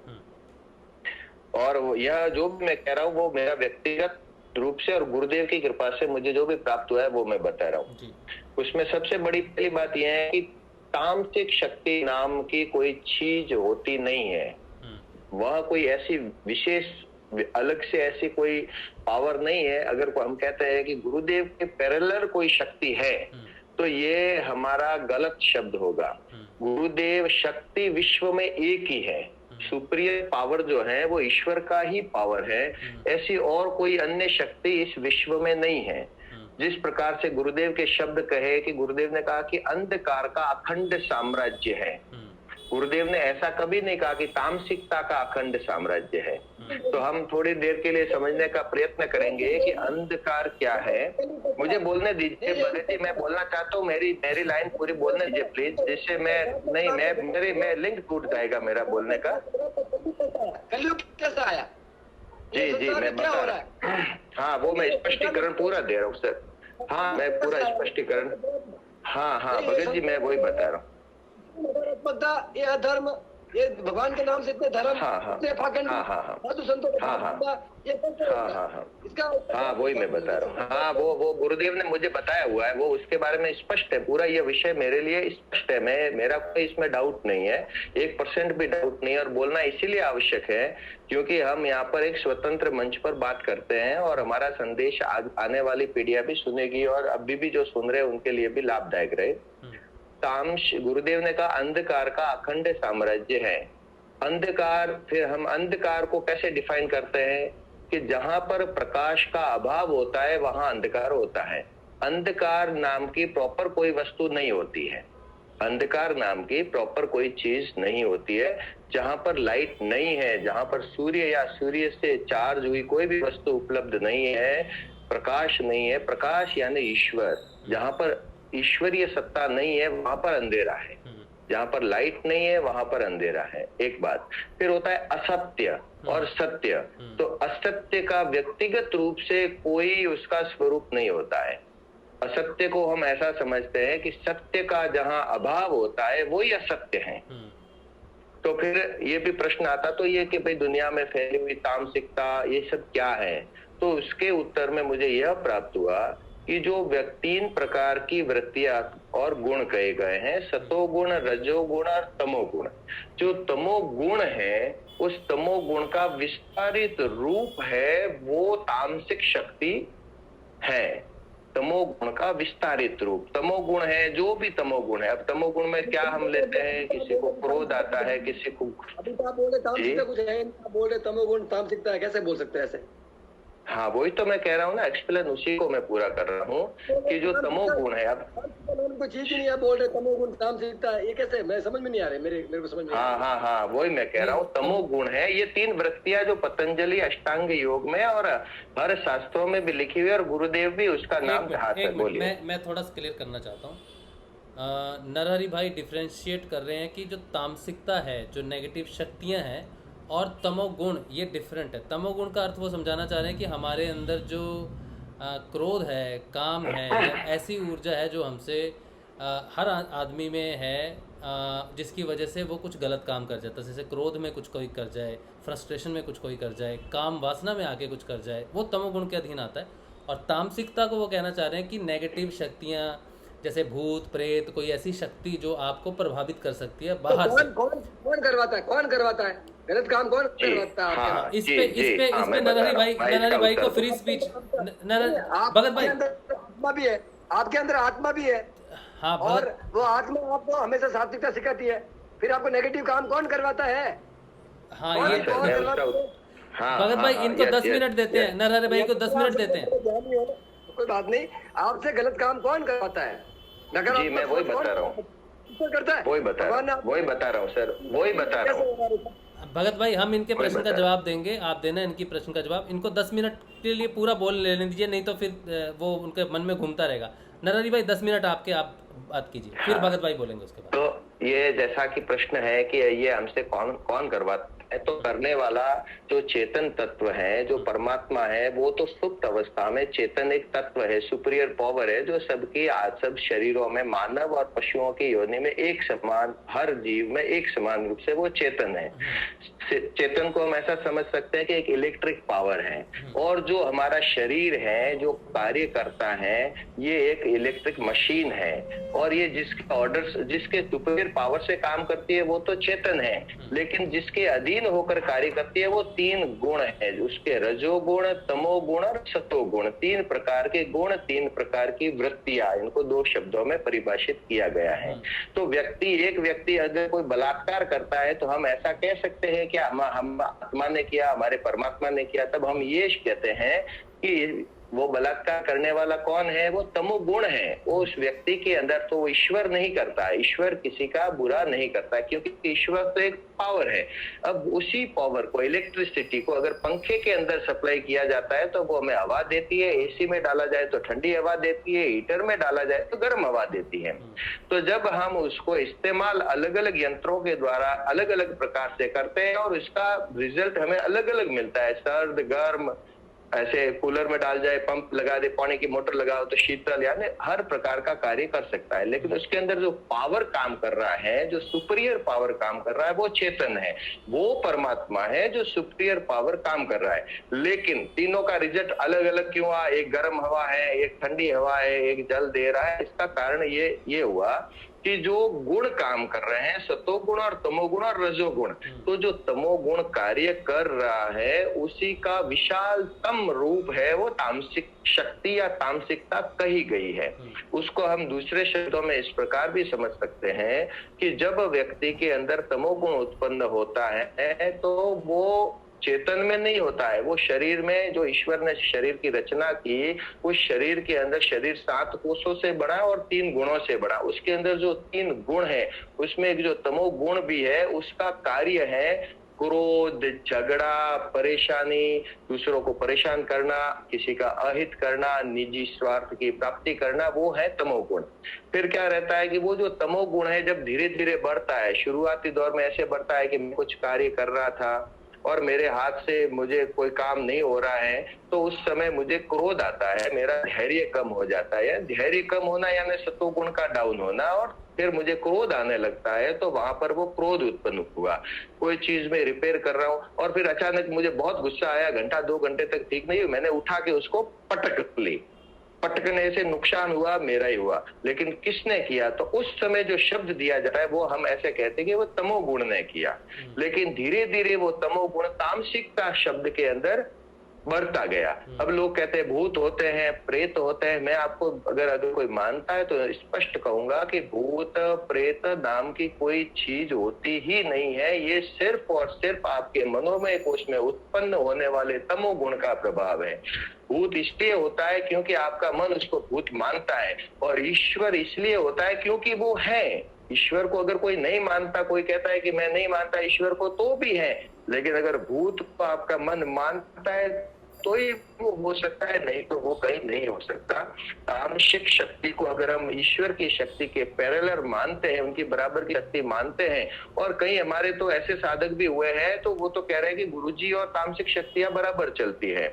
[SPEAKER 4] और यह जो भी मैं कह रहा हूँ वो मेरा व्यक्तिगत रूप से और गुरुदेव की कृपा से मुझे जो भी प्राप्त हुआ है वो मैं बता रहा हूँ। उसमें सबसे बड़ी पहली बात यह है कि तामसिक शक्ति नाम की कोई चीज होती नहीं है। वह कोई ऐसी विशेष अलग से ऐसी कोई पावर नहीं है। अगर हम कहते हैं कि गुरुदेव के पैरेलल कोई शक्ति है तो ये हमारा गलत शब्द होगा। गुरुदेव शक्ति विश्व में एक ही है। सुप्रियर पावर जो है वो ईश्वर का ही पावर है, ऐसी और कोई अन्य शक्ति इस विश्व में नहीं है। जिस प्रकार से गुरुदेव के शब्द कहे कि गुरुदेव ने कहा कि अंधकार का अखंड साम्राज्य है, गुरुदेव ने ऐसा कभी नहीं कहा कि तामसिकता का अखंड साम्राज्य है। तो हम थोड़ी देर के लिए समझने का प्रयत्न करेंगे कि अंधकार क्या है। मुझे बोलने दीजिए भगत जी, मैं बोलना चाहता हूँ, मेरी लाइन पूरी बोलने दीजिए प्लीज, जिससे मैं लिंक टूट जाएगा मेरा बोलने का।
[SPEAKER 3] कलयुग कैसा आया?
[SPEAKER 4] जी मैं बता रहा हूँ। हाँ वो मैं स्पष्टीकरण पूरा दे रहा हूँ सर। हाँ मैं पूरा स्पष्टीकरण, हाँ भगत जी मैं वही बता रहा हूँ।
[SPEAKER 3] ये अधर्म, ये भगवान के नाम से इतने धर्म, इतने फाकंड, साधु संतों
[SPEAKER 4] हाँ वही मैं बता रहा हूँ। हाँ वो गुरुदेव ने मुझे बताया हुआ है, वो उसके बारे में स्पष्ट है पूरा। ये विषय मेरे लिए स्पष्ट है, मेरा कोई इसमें डाउट नहीं है, 1% भी डाउट नहीं है। और बोलना इसीलिए आवश्यक है क्योंकि हम यहाँ पर एक स्वतंत्र मंच पर बात करते हैं और हमारा संदेश आने वाली पीढ़ियां भी सुनेगी और अभी भी जो सुन रहे हैं उनके लिए भी लाभदायक रहे। गुरुदेव ने कहा अंधकार का अखंड साम्राज्य है। अंधकार, फिर हम अंधकार को कैसे डिफाइन करते हैं कि जहां पर प्रकाश का अभाव होता है वहां अंधकार होता है। अंधकार नाम की प्रॉपर कोई वस्तु नहीं होती है, अंधकार नाम की प्रॉपर कोई चीज नहीं होती है। जहां पर लाइट नहीं है, जहां पर सूर्य या सूर्य से चार्ज हुई कोई भी वस्तु उपलब्ध नहीं है, प्रकाश नहीं है, प्रकाश यानी ईश्वर, जहां पर ईश्वरीय सत्ता नहीं है वहां पर अंधेरा है। जहां पर लाइट नहीं है वहां पर अंधेरा है, एक बात। फिर होता है असत्य और सत्य। तो असत्य का व्यक्तिगत रूप से कोई उसका स्वरूप नहीं होता है। असत्य को हम ऐसा समझते हैं कि सत्य का जहां अभाव होता है वही असत्य है। तो फिर ये भी प्रश्न आता तो ये कि भाई दुनिया में फैली हुई तामसिकता ये सब क्या है, तो उसके उत्तर में मुझे यह प्राप्त हुआ कि जो 3 प्रकार की वृत्तियां और गुण कहे गए हैं, सतोगुण, रजोगुण और तमोगुण। जो तमोगुण है उस तमोगुण का विस्तारित रूप है वो तामसिक शक्ति है। तमोगुण का विस्तारित रूप तमोगुण है, जो भी तमोगुण है। अब तमोगुण में क्या हम लेते हैं, किसी को क्रोध आता है, किसी को
[SPEAKER 3] अभी तो आप बोल रहे तामसिकता कुछ है, आप बोल रहे तमोगुण तामसिकता है, कैसे बोल सकते हैं ऐसे?
[SPEAKER 4] हाँ वही तो मैं कह रहा हूँ ना, एक्सप्लेन उसी को मैं पूरा कर रहा हूँ कि जो तमोगुण है। अब
[SPEAKER 3] कोई चीज ही नहीं है, बोल रहे तमोगुण तामसिकता, ये कैसे? मैं समझ में नहीं आ रहे, मेरे को समझ में।
[SPEAKER 4] हाँ वही मैं कह रहा हूँ, तमोगुण है ये 3 वृत्तियां जो पतंजलि अष्टांग योग में और हर शास्त्रों में भी लिखी हुई है और गुरुदेव भी उसका नाम हाथ है। बोलिए।
[SPEAKER 2] मैं थोड़ा सा क्लियर करना चाहता हूँ। नरहरि भाई डिफ्रेंशिएट कर रहे हैं कि जो तामसिकता है, जो नेगेटिव शक्तियाँ हैं, और तमोगुण ये डिफरेंट है। तमोगुण का अर्थ वो समझाना चाह रहे हैं कि हमारे अंदर जो क्रोध है, काम है, या ऐसी ऊर्जा है जो हमसे हर आदमी में है, जिसकी वजह से वो कुछ गलत काम कर जाता है। जैसे क्रोध में कुछ कोई कर जाए, फ्रस्ट्रेशन में कुछ कोई कर जाए, काम वासना में आके कुछ कर जाए, वो तमोगुण के अधीन आता है। और तामसिकता को वो कहना चाह रहे हैं कि नेगेटिव शक्तियाँ जैसे भूत प्रेत, कोई ऐसी शक्ति जो आपको प्रभावित कर सकती है बाहर से।
[SPEAKER 3] कौन करवाता है? कौन करवाता है गलत काम? कौन करवाता है?
[SPEAKER 2] हाँ, इस पे नरहरि भाई को फ्री स्पीच। भगत भाई,
[SPEAKER 3] आत्मा भी है, आपके अंदर आत्मा भी है।
[SPEAKER 2] हाँ,
[SPEAKER 3] और वो आत्मा आपको हमेशा सात्विकता सिखाती है, फिर आपको नेगेटिव काम कौन करवाता है?
[SPEAKER 2] हाँ ये भगत भाई, इनको 10 मिनट देते हैं, नरहरि भाई को 10 मिनट देते हैं।
[SPEAKER 3] कोई बात नहीं, आपसे गलत काम कौन करवाता है?
[SPEAKER 4] जी मैं वही बता रहा हूँ, वही बता रहा हूँ सर, वही बता रहा हूँ।
[SPEAKER 2] भगत भाई, हम इनके प्रश्न का जवाब देंगे, आप देना इनकी प्रश्न का जवाब। इनको 10 मिनट के लिए पूरा बोल लेने दीजिए, नहीं तो फिर वो उनके मन में घूमता रहेगा। नरहरि भाई 10 मिनट आपके, आप बात कीजिए, फिर भगत भाई बोलेंगे उसके बाद।
[SPEAKER 4] तो ये जैसा कि प्रश्न है कि ये हमसे कौन करवाता है, तो करने वाला जो चेतन तत्व है, जो परमात्मा है, वो तो सुप्त अवस्था में चेतन एक तत्व है, सुपीरियर पावर है, जो सबकी सब शरीरों में, मानव और पशुओं की योनि में एक समान, हर जीव में एक समान रूप से वो चेतन है। चेतन को हम ऐसा समझ सकते हैं कि एक इलेक्ट्रिक पावर है, और जो हमारा शरीर है, जो कार्य करता है, ये एक इलेक्ट्रिक मशीन है, और ये जिसके ऑर्डर्स, जिसके सुपीरियर पावर से काम करती है वो तो चेतन है, लेकिन जिसके अधीन होकर कार्य करती है वो 3 गुण है, उसके रजोगुण, तमोगुण और सतोगुण। 3 प्रकार के गुण, 3 प्रकार की वृत्तियां, इनको 2 शब्दों में परिभाषित किया गया है। तो एक व्यक्ति अगर कोई बलात्कार करता है तो हम ऐसा कह सकते हैं कि हम आत्मा ने किया, हमारे परमात्मा ने किया, तब हम ये कहते हैं कि वो बलात्कार करने वाला कौन है? वो तमोगुण है। वो उस व्यक्ति के अंदर, तो वो ईश्वर नहीं करता, ईश्वर किसी का बुरा नहीं करता, क्योंकि ईश्वर तो एक पावर है। अब उसी पावर को, इलेक्ट्रिसिटी को अगर पंखे के अंदर सप्लाई किया जाता है तो वो हमें हवा देती है, एसी में डाला जाए तो ठंडी हवा देती है, हीटर में डाला जाए तो गर्म हवा देती है। तो जब हम उसको इस्तेमाल अलग अलग यंत्रों के द्वारा अलग अलग प्रकार से करते हैं और इसका रिजल्ट हमें अलग अलग मिलता है, सर्द गर्म, ऐसे कूलर में डाल जाए, पंप लगा दे, पानी की मोटर लगाओ तो शीतल, यानी हर प्रकार का कार्य कर सकता है। लेकिन उसके अंदर जो पावर काम कर रहा है, जो सुपीरियर पावर काम कर रहा है, वो चेतन है, वो परमात्मा है जो सुपीरियर पावर काम कर रहा है। लेकिन तीनों का रिजल्ट अलग अलग क्यों हुआ? एक गर्म हवा है, एक ठंडी हवा है, एक जल दे रहा है। इसका कारण ये हुआ कि जो गुण काम कर रहे हैं, सतोगुण और तमोगुण और रजोगुण, तो जो तमोगुण कार्य कर रहा है उसी का विशालतम रूप है वो तामसिक शक्ति या तामसिकता कही गई है। उसको हम दूसरे शब्दों में इस प्रकार भी समझ सकते हैं कि जब व्यक्ति के अंदर तमोगुण उत्पन्न होता है तो वो चेतन में नहीं होता है, वो शरीर में, जो ईश्वर ने शरीर की रचना की, उस शरीर के अंदर, शरीर 7 कोषों से बना और 3 गुणों से बना। उसके अंदर जो 3 गुण है उसमें एक जो तमोगुण भी है, उसका कार्य है क्रोध, झगड़ा, परेशानी, दूसरों को परेशान करना, किसी का अहित करना, निजी स्वार्थ की प्राप्ति करना, वो है तमोगुण। फिर क्या रहता है कि वो जो तमोगुण है जब धीरे धीरे बढ़ता है, शुरुआती दौर में ऐसे बढ़ता है कि मैं कुछ कार्य कर रहा था और मेरे हाथ से मुझे कोई काम नहीं हो रहा है, तो उस समय मुझे क्रोध आता है, मेरा धैर्य कम हो जाता है। धैर्य कम होना यानी सतोगुण का डाउन होना, और फिर मुझे क्रोध आने लगता है, तो वहां पर वो क्रोध उत्पन्न हुआ। कोई चीज में रिपेयर कर रहा हूँ और फिर अचानक मुझे बहुत गुस्सा आया, घंटा 2 घंटे तक ठीक नहीं हुई, मैंने उठा के उसको पटक ली। पटकने से नुकसान हुआ मेरा ही हुआ, लेकिन किसने किया? तो उस समय जो शब्द दिया जा रहा है वो हम ऐसे कहते हैं कि वो तमोगुण ने किया, लेकिन धीरे धीरे वो तमोगुण तामसिकता शब्द के अंदर बढ़ता गया। अब लोग कहते हैं भूत होते हैं, प्रेत होते हैं। मैं आपको अगर कोई मानता है तो स्पष्ट कहूंगा कि भूत प्रेत नाम की कोई चीज होती ही नहीं है। ये सिर्फ और सिर्फ आपके मनोमय कोश में उत्पन्न होने वाले तमोगुण का प्रभाव है। भूत इसलिए होता है क्योंकि आपका मन उसको भूत मानता है, और ईश्वर इसलिए होता है क्योंकि वो है। ईश्वर को अगर कोई नहीं मानता, कोई कहता है कि मैं नहीं मानता ईश्वर को, तो भी है, लेकिन अगर भूत को आपका मन मानता है तो ही वो हो सकता है, नहीं तो वो कहीं नहीं हो सकता। तामसिक शक्ति को अगर हम ईश्वर की शक्ति के पैरेलल मानते हैं, उनकी बराबर की शक्ति मानते हैं, और कई हमारे तो ऐसे साधक भी हुए हैं तो वो तो कह रहे हैं कि गुरुजी और तामसिक शक्तियां बराबर चलती है।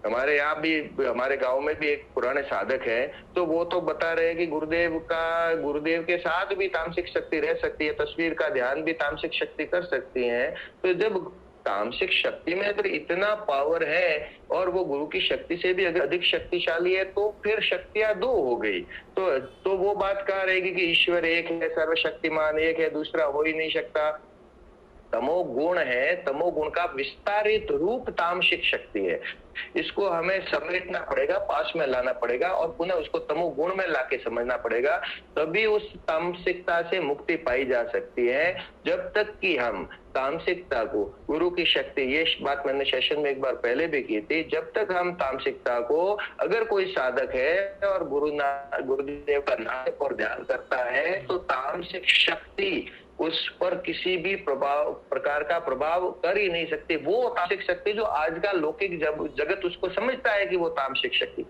[SPEAKER 4] हमारे यहाँ भी, हमारे गांव में भी एक पुराने साधक हैं, तो वो तो बता रहे हैं कि गुरुदेव के साथ भी तामसिक शक्ति रह सकती है, तस्वीर का ध्यान भी तामसिक शक्ति कर सकती है। तो जब तामसिक शक्ति में अगर इतना पावर है और वो गुरु की शक्ति से भी अगर अधिक शक्तिशाली है, तो फिर शक्तियां 2 हो गई। तो वो बात कहाँ रहेगी कि ईश्वर एक है, सर्वशक्तिमान एक है, दूसरा हो ही नहीं सकता। तमोगुण है, तमोगुण का विस्तारित रूप तामसिक शक्ति है। इसको हमें समेटना पड़ेगा, पास में लाना पड़ेगा और पुनः उसको तमोगुण में लाके समझना पड़ेगा, तभी उस तामसिकता से मुक्ति पाई जा सकती है। जब तक कि हम तामसिकता को गुरु की शक्ति, ये बात मैंने सेशन में एक बार पहले भी की थी, जब तक हम तामसिकता को, अगर कोई साधक है और गुरुदेव का नाम और ध्यान करता है, तो तामसिक शक्ति उस पर किसी भी प्रकार का प्रभाव कर ही नहीं सकती। वो तामसिक शक्ति जो आज का लौकिक जगत उसको समझता है कि वो तामसिक शक्ति,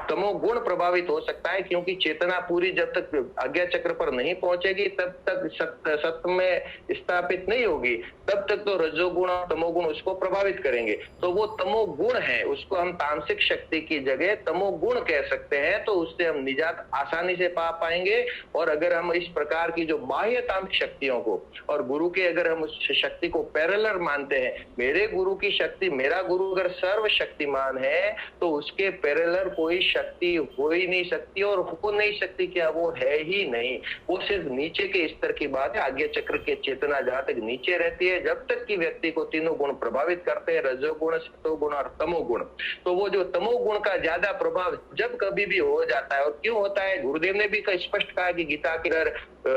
[SPEAKER 4] तमोगुण प्रभावित हो सकता है, क्योंकि चेतना पूरी जब तक आज्ञा चक्र पर नहीं पहुंचेगी, तब तक सत्य में स्थापित नहीं होगी, तब तक तो रजोगुण और तमोगुण उसको प्रभावित करेंगे। तो वो तमोगुण है, उसको हम तामसिक शक्ति की जगह तमोगुण कह सकते हैं, तो उससे हम निजात आसानी से पा पाएंगे। और अगर हम इस प्रकार की जो बाह्य तामसिक शक्तियों को और गुरु के, अगर हम उस शक्ति को पैरेलल मानते हैं, मेरे गुरु की शक्ति, मेरा गुरु अगर सर्वशक्तिमान है तो उसके पैरेलल कोई शक्ति हो ही नहीं सकती, और हो नहीं सकती क्या, वो है ही नहीं। वो सिर्फ नीचे के स्तर की बात है। आज्ञा चक्र के चेतना जहां तक नीचे रहती है, जब तक कि व्यक्ति को तीनों गुण प्रभावित करते हैं, रजोगुण, सतोगुण और तमोगुण, तो वो जो तमोगुण का ज्यादा प्रभाव जब कभी भी हो जाता है, और क्यों होता है, गुरुदेव ने भी स्पष्ट कहा कि गीता के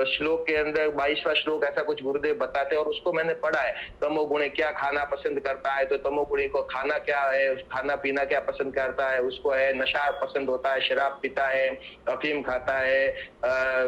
[SPEAKER 4] श्लोक के अंदर 22वां श्लोक ऐसा कुछ गुरुदेव बताते हैं, और उसको मैंने पढ़ा है। तमोगुणी क्या खाना पसंद करता है, तो तमोगुणी को खाना क्या है, खाना पीना क्या पसंद करता है, उसको है नशा पसंद होता है, शराब पीता है, अफीम खाता है,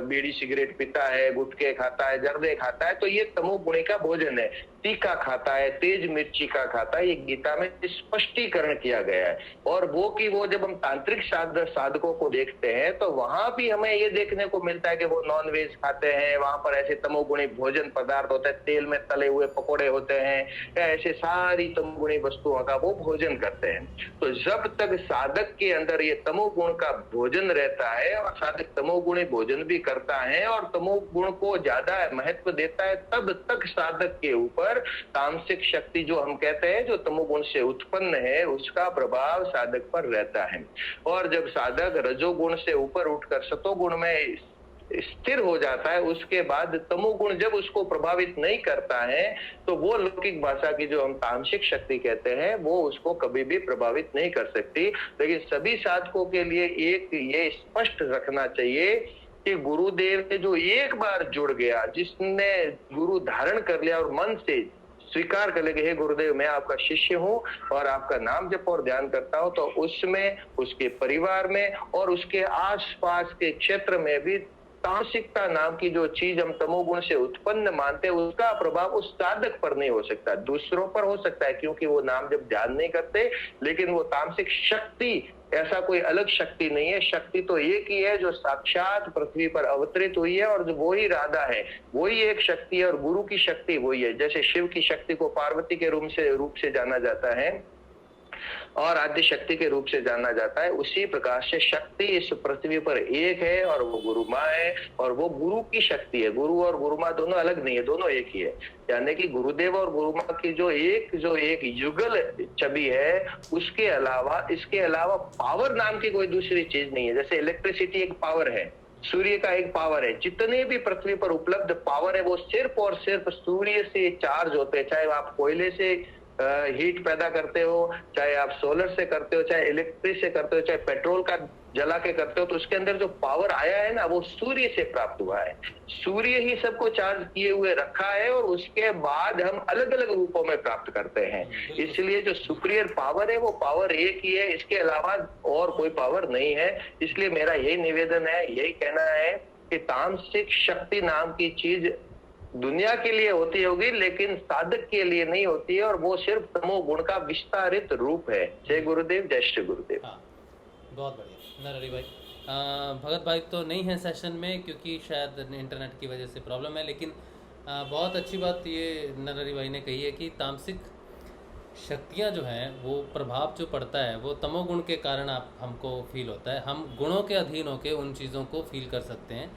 [SPEAKER 4] बीड़ी सिगरेट पीता है, गुटखे खाता है, जर्दे खाता है, तो ये तमोगुणी का भोजन है। तीखा खाता है, तेज मिर्ची का खाता है, ये गीता में स्पष्टीकरण किया गया है। और वो जब हम तांत्रिक साधकों को देखते हैं, तो वहां भी हमें ये देखने को मिलता है कि वो नॉन वेज खाते हैं, वहां पर ऐसे तमोगुणी भोजन पदार्थ होता है, तेल में तले हुए पकोड़े होते हैं, या ऐसे सारी तमोगुणी वस्तुओं का वो भोजन करते हैं। तो जब तक साधक के अंदर ये तमोगुण का भोजन रहता है, और साधक तमोगुणी भोजन भी करता है और तमोगुण को ज्यादा महत्व देता है, तब तक साधक के ऊपर तामसिक शक्ति, जो हम कहते हैं जो तमोगुण से उत्पन्न है, उसका प्रभाव साधक पर रहता है। और जब साधक रजोगुण से ऊपर उठकर सतोगुण में स्थिर हो जाता है, उसके बाद तमोगुण जब उसको प्रभावित नहीं करता है, तो वो लौकिक भाषा की जो हम तामसिक शक्ति कहते हैं, वो उसको कभी भी प्रभावित नहीं कर सकती। लेकिन सभी साधकों के लिए एक ये स्पष्ट रखना चाहिए कि गुरुदेव से जो एक बार जुड़ गया, जिसने गुरु धारण कर लिया और मन से स्वीकार कर ले, हे गुरुदेव मैं आपका शिष्य हूँ और आपका नाम जप और ध्यान करता हूँ, तो उसमें, उसके परिवार में और उसके आसपास के क्षेत्र में भी तामसिकता नाम की जो चीज हम तमोगुण से उत्पन्न मानते हैं, उसका प्रभाव उस साधक पर नहीं हो सकता, दूसरों पर हो सकता है, क्योंकि वो नाम जब ध्यान नहीं करते। लेकिन वो तामसिक शक्ति ऐसा कोई अलग शक्ति नहीं है, शक्ति तो एक ही है जो साक्षात पृथ्वी पर अवतरित हुई है, और जो वो ही राधा है, वही एक शक्ति है, और गुरु की शक्ति वही है। जैसे शिव की शक्ति को पार्वती के रूप से जाना जाता है, और आद्य शक्ति के रूप से जाना जाता है। उसी प्रकार से शक्ति इस पृथ्वी पर एक है और वो गुरु माँ है, और वो गुरु की शक्ति है। गुरु और गुरु माँ दोनों अलग नहीं है, दोनों एक ही है। यानी कि गुरुदेव और गुरु माँ की जो एक युगल छवि है, उसके अलावा इसके अलावा पावर नाम की कोई दूसरी चीज नहीं है। जैसे इलेक्ट्रिसिटी एक पावर है, सूर्य का एक पावर है, जितने भी पृथ्वी पर उपलब्ध पावर है वो सिर्फ और सिर्फ सूर्य से चार्ज होते हैं। चाहे आप कोयले से हीट पैदा करते हो, चाहे आप सोलर से करते हो, चाहे इलेक्ट्रिक से करते हो, चाहे पेट्रोल का जला के करते हो, तो उसके अंदर जो पावर आया है ना, वो सूर्य से प्राप्त हुआ है। सूर्य ही सबको चार्ज किए हुए रखा है और उसके बाद हम अलग अलग रूपों में प्राप्त करते हैं। इसलिए जो सुपीरियर पावर है वो पावर एक ही है, इसके अलावा और कोई पावर नहीं है। इसलिए मेरा यही निवेदन है, यही कहना है कि तामसिक शक्ति नाम की चीज दुनिया के लिए होती होगी, लेकिन साधक के लिए नहीं होती है, और वो सिर्फ तमो गुण का विस्तारित रूप है। जय गुरुदेव, जय श्री गुरुदेव।
[SPEAKER 2] बहुत बढ़िया नरहरि भाई। भगत भाई तो नहीं है सेशन में क्योंकि शायद इंटरनेट की वजह से प्रॉब्लम है, लेकिन बहुत अच्छी बात ये नरहरि भाई ने कही है कि तामसिक शक्तियाँ जो हैं वो प्रभाव जो पड़ता है वो तमोगुण के कारण हमको फील होता है। हम गुणों के अधीन होकर उन चीज़ों को फील कर सकते हैं,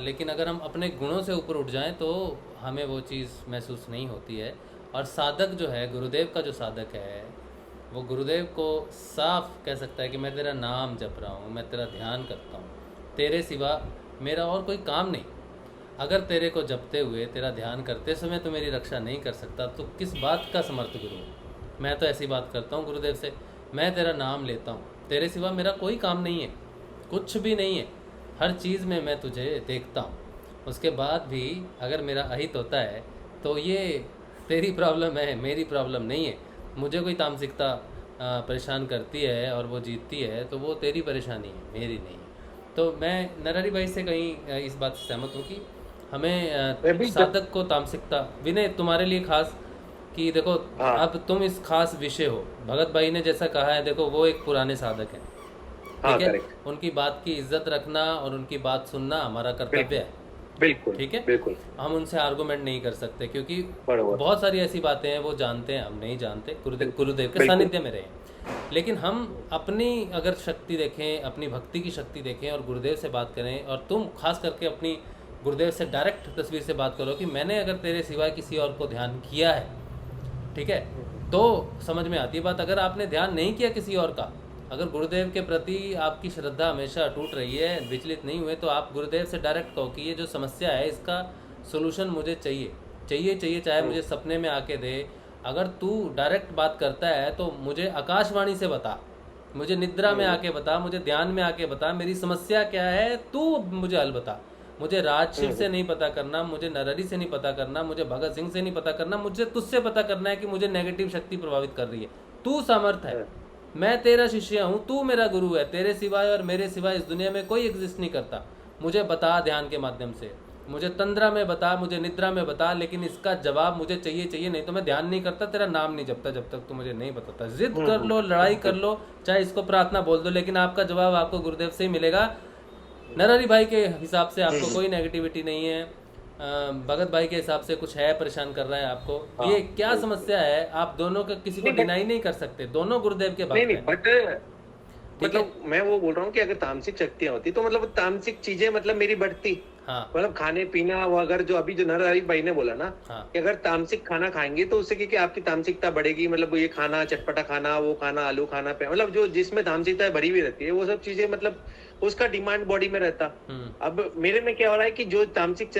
[SPEAKER 2] लेकिन अगर हम अपने गुणों से ऊपर उठ जाएं तो हमें वो चीज़ महसूस नहीं होती है। और साधक जो है, गुरुदेव का जो साधक है, वो गुरुदेव को साफ कह सकता है कि मैं तेरा नाम जप रहा हूँ, मैं तेरा ध्यान करता हूँ, तेरे सिवा मेरा और कोई काम नहीं। अगर तेरे को जपते हुए, तेरा ध्यान करते समय तो मेरी रक्षा नहीं कर सकता, तो किस बात का समर्थ गुरु हूँ। मैं तो ऐसी बात करता हूँ गुरुदेव से, मैं तेरा नाम लेता हूँ, तेरे सिवा मेरा कोई काम नहीं है, कुछ भी नहीं है, हर चीज़ में मैं तुझे देखता हूँ। उसके बाद भी अगर मेरा अहित होता है तो ये तेरी प्रॉब्लम है, मेरी प्रॉब्लम नहीं है। मुझे कोई तामसिकता परेशान करती है और वो जीतती है तो वो तेरी परेशानी है, मेरी नहीं है। तो मैं नरहरि भाई से कहीं इस बात से सहमत हूँ कि हमें साधक को तामसिकता, विनय तुम्हारे लिए खास कि देखो अब तुम इस खास विषय हो, भगत भाई ने जैसा कहा है, देखो वो एक पुराने साधक हैं, ठीक है, उनकी बात की इज्जत रखना और उनकी बात सुनना हमारा कर्तव्य है।
[SPEAKER 4] बिल्कुल,
[SPEAKER 2] ठीक है,
[SPEAKER 4] बिल्कुल।
[SPEAKER 2] हम उनसे आर्गुमेंट नहीं कर सकते क्योंकि बहुत सारी ऐसी बातें हैं वो जानते हैं, हम नहीं जानते, गुरुदेव के सानिध्य में रहें। लेकिन हम अपनी अगर शक्ति देखें, अपनी भक्ति की शक्ति देखें और गुरुदेव से बात करें, और तुम खास करके अपनी गुरुदेव से डायरेक्ट तस्वीर से बात करो कि मैंने अगर तेरे सिवाय किसी और को ध्यान किया है, ठीक है, तो समझ में आती है बात। अगर आपने ध्यान नहीं किया किसी और का, अगर गुरुदेव के प्रति आपकी श्रद्धा हमेशा टूट रही है, विचलित नहीं हुए, तो आप गुरुदेव से डायरेक्ट कहो कि ये जो समस्या है इसका सोल्यूशन मुझे चाहिए, चाहे मुझे सपने में आके दे। अगर तू डायरेक्ट बात करता है तो मुझे आकाशवाणी से बता, मुझे निद्रा में आके बता, मुझे ध्यान में आके बता, मेरी समस्या क्या है, तू मुझे हल बता। मुझे राजशिव से नहीं पता करना, मुझे नरहरि से नहीं पता करना, मुझे भगत सिंह से नहीं पता करना, मुझे तुझसे पता करना है कि मुझे नेगेटिव शक्ति प्रभावित कर रही है। तू समर्थ है, मैं तेरा शिष्य हूँ, तू मेरा गुरु है, तेरे सिवाय और मेरे सिवाय इस दुनिया में कोई एग्जिस्ट नहीं करता। मुझे बता ध्यान के माध्यम से, मुझे तंद्रा में बता, मुझे निद्रा में बता, लेकिन इसका जवाब मुझे चाहिए, नहीं तो मैं ध्यान नहीं करता, तेरा नाम नहीं जपता जब तक तू मुझे नहीं बताता। जिद कर लो, लड़ाई कर लो, चाहे इसको प्रार्थना बोल दो, लेकिन आपका जवाब आपको गुरुदेव से ही मिलेगा। नरहरि भाई के हिसाब से आपको कोई नेगेटिविटी नहीं है, भगत भाई के हिसाब से कुछ है, परेशान कर रहा है आपको, ये क्या समस्या है, आप दोनों का किसी को डिनाई नहीं कर सकते, दोनों गुरुदेव के भक्त हैं।
[SPEAKER 13] बट मतलब मैं वो बोल रहा हूँ कि अगर तामसिक शक्तियाँ होती तो मतलब तामसिक चीजें मतलब मेरी बढ़ती, मतलब खाने पीना, वो अगर जो अभी जो नरहरि भाई ने बोला ना कि अगर तामसिक खाना खाएंगे तो उससे क्या आपकी तामसिकता बढ़ेगी, मतलब ये खाना, चटपटा खाना, वो खाना, आलू खाना, मतलब जो जिसमें तामसिकता भरी हुई रहती है वो सब चीजें मतलब उसका डिमांड बॉडी में रहता। अब मेरे में क्या हो रहा है कि जो तामसिक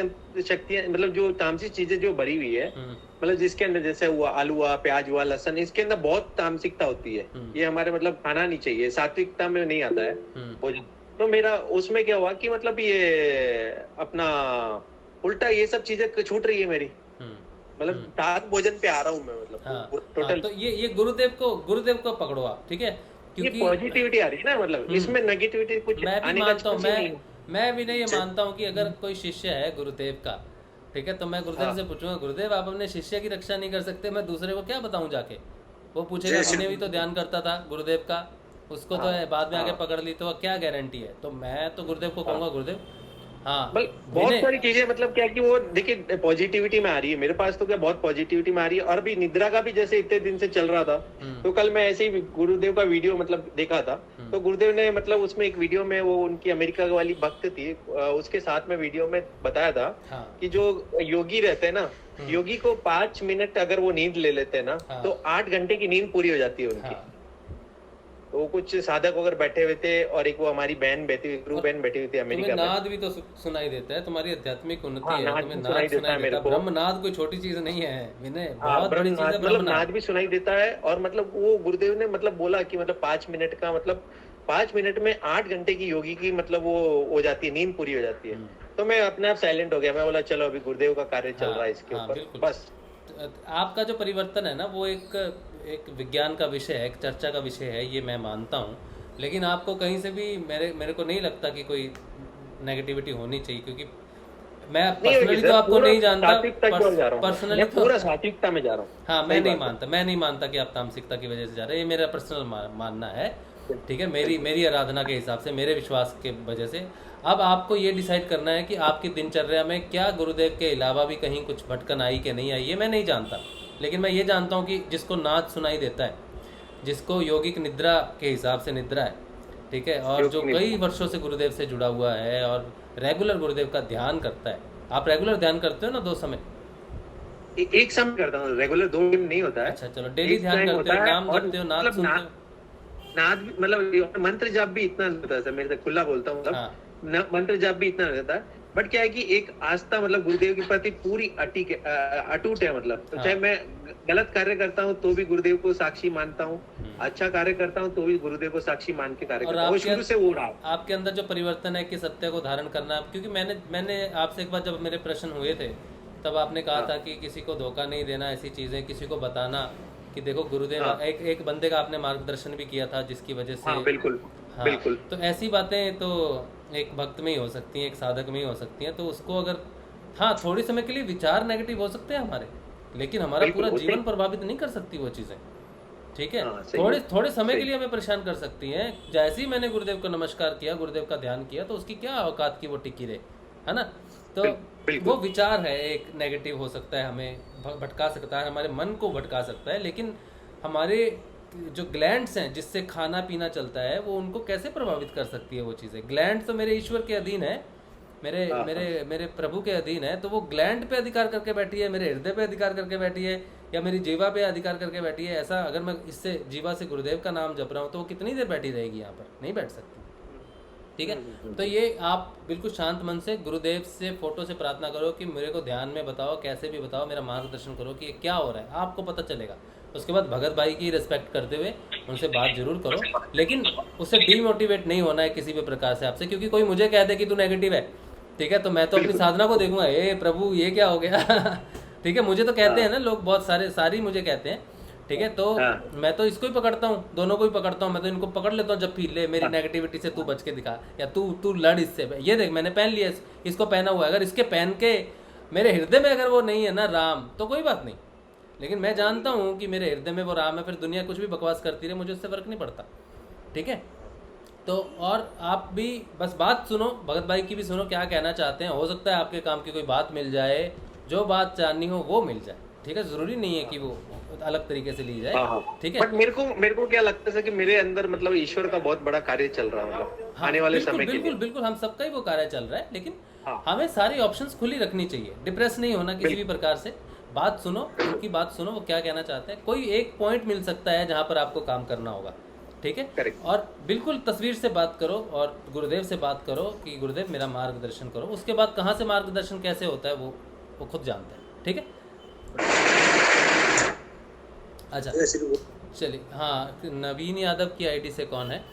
[SPEAKER 13] शक्तियां, मतलब जो तामसिक चीजें जो भरी हुई है, मतलब जिसके अंदर जैसे हुआ आलू हुआ, प्याज हुआ, लहसुन, इसके अंदर बहुत तामसिकता होती है। ये हमारे मतलब खाना नहीं चाहिए, सात्विकता में नहीं आता है। तो मेरा उसमें क्या हुआ कि मतलब ये अपना उल्टा ये सब चीजें छूट रही है मेरी, मतलब सात भोजन पे आ रहा हूँ मैं, मतलब टोटल।
[SPEAKER 2] तो ये गुरुदेव को पकड़ो आप, ठीक है, क्योंकि
[SPEAKER 13] पॉजिटिविटी आ रही है ना, मतलब इसमें नेगेटिविटी कुछ
[SPEAKER 2] मैं भी मानता हूँ, मैं भी नहीं ये मानता हूँ कि अगर कोई शिष्य है गुरुदेव का, ठीक है, तो मैं गुरुदेव से पूछूंगा, गुरुदेव आप अपने शिष्य की रक्षा नहीं कर सकते, मैं दूसरे को क्या बताऊं जाके। वो पूछेगा मैंने भी तो ध्यान करता था गुरुदेव का, उसको तो बाद में आके पकड़ ली, तो क्या गारंटी है। तो मैं तो गुरुदेव को कहूँगा, गुरुदेव हाँ
[SPEAKER 13] बहुत सारी चीजें मतलब क्या कि वो देखिए पॉजिटिविटी में आ रही है। मेरे पास तो क्या बहुत पॉजिटिविटी में आ रही है। और अभी निद्रा का भी जैसे इतने दिन से चल रहा था, तो कल मैं ऐसे ही गुरुदेव का वीडियो मतलब देखा था, तो गुरुदेव ने मतलब उसमें एक वीडियो में वो उनकी अमेरिका वाली भक्त थी, उसके साथ में वीडियो में बताया था कि जो योगी रहते हैं ना, योगी को 5 मिनट अगर वो नींद ले लेते हैं ना, तो 8 घंटे की नींद पूरी हो जाती है उनकी। तो वो कुछ साधक अगर बैठे हुए थे और एक वो हमारी बहन बैठी हुई, गुरु बहन बैठी हुई थी अमेरिका में।
[SPEAKER 2] नाद भी तो सुनाई देता है, तुम्हारी आध्यात्मिक उन्नति है, तुम्हें नाद सुनाई देता है। ब्रह्मनाद कोई छोटी चीज नहीं है विनय, बहुत बड़ी चीज है।
[SPEAKER 13] मतलब नाद भी सुनाई देता है। और मतलब वो गुरुदेव ने मतलब बोला कि मतलब 5 मिनट का मतलब 5 मिनट में 8 घंटे की योगी की मतलब वो हो जाती है, नींद पूरी हो जाती है। तो मैं अपने आप साइलेंट हो गया। मैं बोला चलो अभी गुरुदेव का कार्य चल रहा है इसके ऊपर बस।
[SPEAKER 2] आपका जो परिवर्तन है ना, वो एक विज्ञान का विषय है, एक चर्चा का विषय है, ये मैं मानता हूँ। लेकिन आपको कहीं से भी मेरे को नहीं लगता कि कोई नेगेटिविटी होनी चाहिए, क्योंकि मैं पर्सनली तो आपको नहीं जानता, पर्सनली
[SPEAKER 13] पूरा सात्विकता में जा रहा हूँ।
[SPEAKER 2] हाँ, मैं नहीं मानता कि आप तामसिकता की वजह से जा रहे हैं। ये मेरा पर्सनल मानना है, ठीक है, मेरी आराधना के हिसाब से, मेरे विश्वास के वजह से। अब आपको ये डिसाइड करना है कि आपकी दिनचर्या में क्या गुरुदेव के अलावा भी कहीं कुछ भटकन आई कि नहीं आई, ये मैं नहीं जानता। लेकिन मैं ये जानता हूँ कि जिसको नाद सुनाई देता है, जिसको योगिक निद्रा के हिसाब से निद्रा है, ठीक है, और जो कई वर्षों से गुरुदेव से जुड़ा हुआ है और रेगुलर गुरुदेव का ध्यान करता है। आप रेगुलर ध्यान करते हो ना 2 समय?
[SPEAKER 13] एक समय करता हूँ, रेगुलर 2 दिन नहीं होता है।
[SPEAKER 2] अच्छा चलो, डेली ध्यान करते हो, नाम जपते हो, नाद सुनते हो?
[SPEAKER 13] नाद मतलब मंत्र जाप भी इतना होता है सर, मेरे से खुला बोलता हूँ, मंत्र जाप भी इतना रहता है। बट क्या है कि एक आस्था मतलब गुरुदेव के प्रति पूरी अटूट है। मतलब तो चाहे मैं गलत कार्य करता हूँ तो भी गुरुदेव को साक्षी मानता हूँ, अच्छा कार्य करता हूँ तो भी गुरुदेव को साक्षी मान के कार्य करता हूँ। शुरू से वो रहा
[SPEAKER 2] आपके अंदर जो परिवर्तन है कि सत्य को धारण करना। क्योंकि मैंने आपसे एक बार जब मेरे प्रश्न हुए थे, तब आपने कहा था कि किसी को धोखा नहीं देना, ऐसी चीजें किसी को बताना कि देखो गुरुदेव, एक बंदे का आपने मार्गदर्शन भी किया था जिसकी वजह से।
[SPEAKER 13] बिल्कुल बिल्कुल।
[SPEAKER 2] तो ऐसी बातें तो एक भक्त में ही हो सकती हैं, एक साधक में ही हो सकती हैं। तो उसको अगर थोड़ी समय के लिए विचार नेगेटिव हो सकते हैं हमारे, लेकिन हमारा पूरा जीवन प्रभावित नहीं कर सकती वो चीजें, ठीक है। थोड़े समय के लिए हमें परेशान कर सकती हैं। जैसे ही मैंने गुरुदेव को नमस्कार किया, गुरुदेव का ध्यान किया, तो उसकी क्या औकात की वो टिकी रहे, है ना। तो वो विचार है, एक नेगेटिव हो सकता है, हमें भटका सकता है, हमारे मन को भटका सकता है। लेकिन हमारे जो ग्लैंड्स हैं जिससे खाना पीना चलता है, वो उनको कैसे प्रभावित कर सकती है वो चीज़ें। ग्लैंड तो मेरे ईश्वर के अधीन है, मेरे प्रभु के अधीन है। तो वो ग्लैंड पे अधिकार करके बैठी है, मेरे हृदय पे अधिकार करके बैठी है, या मेरी जीवा पे अधिकार करके बैठी है। ऐसा अगर मैं इससे जीवा से गुरुदेव का नाम जप रहा हूँ तो वो कितनी देर बैठी रहेगी यहाँ पर? नहीं बैठ सकती, ठीक है। तो ये आप बिल्कुल शांत मन से गुरुदेव से फोटो से प्रार्थना करो कि मेरे को ध्यान में बताओ, कैसे भी बताओ, मेरा मार्गदर्शन करो कि ये क्या हो रहा है, आपको पता चलेगा। उसके बाद भगत भाई की रिस्पेक्ट करते हुए उनसे बात जरूर करो, लेकिन उससे डीमोटिवेट नहीं होना है किसी भी प्रकार से आपसे। क्योंकि कोई मुझे कह दे कि तू नेगेटिव है, ठीक है, तो मैं तो अपनी साधना को देखूंगा, ए प्रभु ये क्या हो गया ठीक है। मुझे तो कहते हैं ना लोग, बहुत सारी मुझे कहते हैं, ठीक है। तो मैं तो इसको ही पकड़ता हूँ, दोनों को ही पकड़ता हूँ। मैं तो इनको पकड़ लेता हूँ जब भी, ले मेरी नेगेटिविटी से तू बच के दिखा, या तू लड़ इससे। ये देख मैंने पहन लिया, इसको पहना हुआ है, अगर इसके पहन के मेरे हृदय में अगर वो नहीं है ना राम, तो कोई बात नहीं। लेकिन मैं जानता हूँ कि मेरे हृदय में वो राम है, फिर दुनिया कुछ भी बकवास करती रहे, मुझे उससे फर्क नहीं पड़ता, ठीक है। तो और आप भी बस बात सुनो, भगत भाई की भी सुनो, क्या कहना चाहते हैं। हो सकता है आपके काम की कोई बात मिल जाए, जो बात जाननी हो वो मिल जाए, ठीक है। जरूरी नहीं है कि वो अलग तरीके से ली जाए, ठीक है।
[SPEAKER 13] बट मेरे को क्या लगता है कि मेरे अंदर मतलब ईश्वर का बहुत बड़ा कार्य चल रहा है, मतलब आने वाले समय के लिए।
[SPEAKER 2] बिल्कुल हम सबका ही वो कार्य चल रहा है, लेकिन हमें सारी ऑप्शंस खुली रखनी चाहिए, डिप्रेस नहीं होना किसी भी प्रकार से। बात सुनो, उनकी बात सुनो, वो क्या कहना चाहते हैं। कोई एक पॉइंट मिल सकता है जहां पर आपको काम करना होगा, ठीक है। और बिल्कुल तस्वीर से बात करो और गुरुदेव से बात करो कि गुरुदेव मेरा मार्गदर्शन करो। उसके बाद कहाँ से मार्गदर्शन कैसे होता है वो खुद जानते हैं, ठीक है। अच्छा चलिए, हाँ, नवीन यादव की आईडी से कौन है?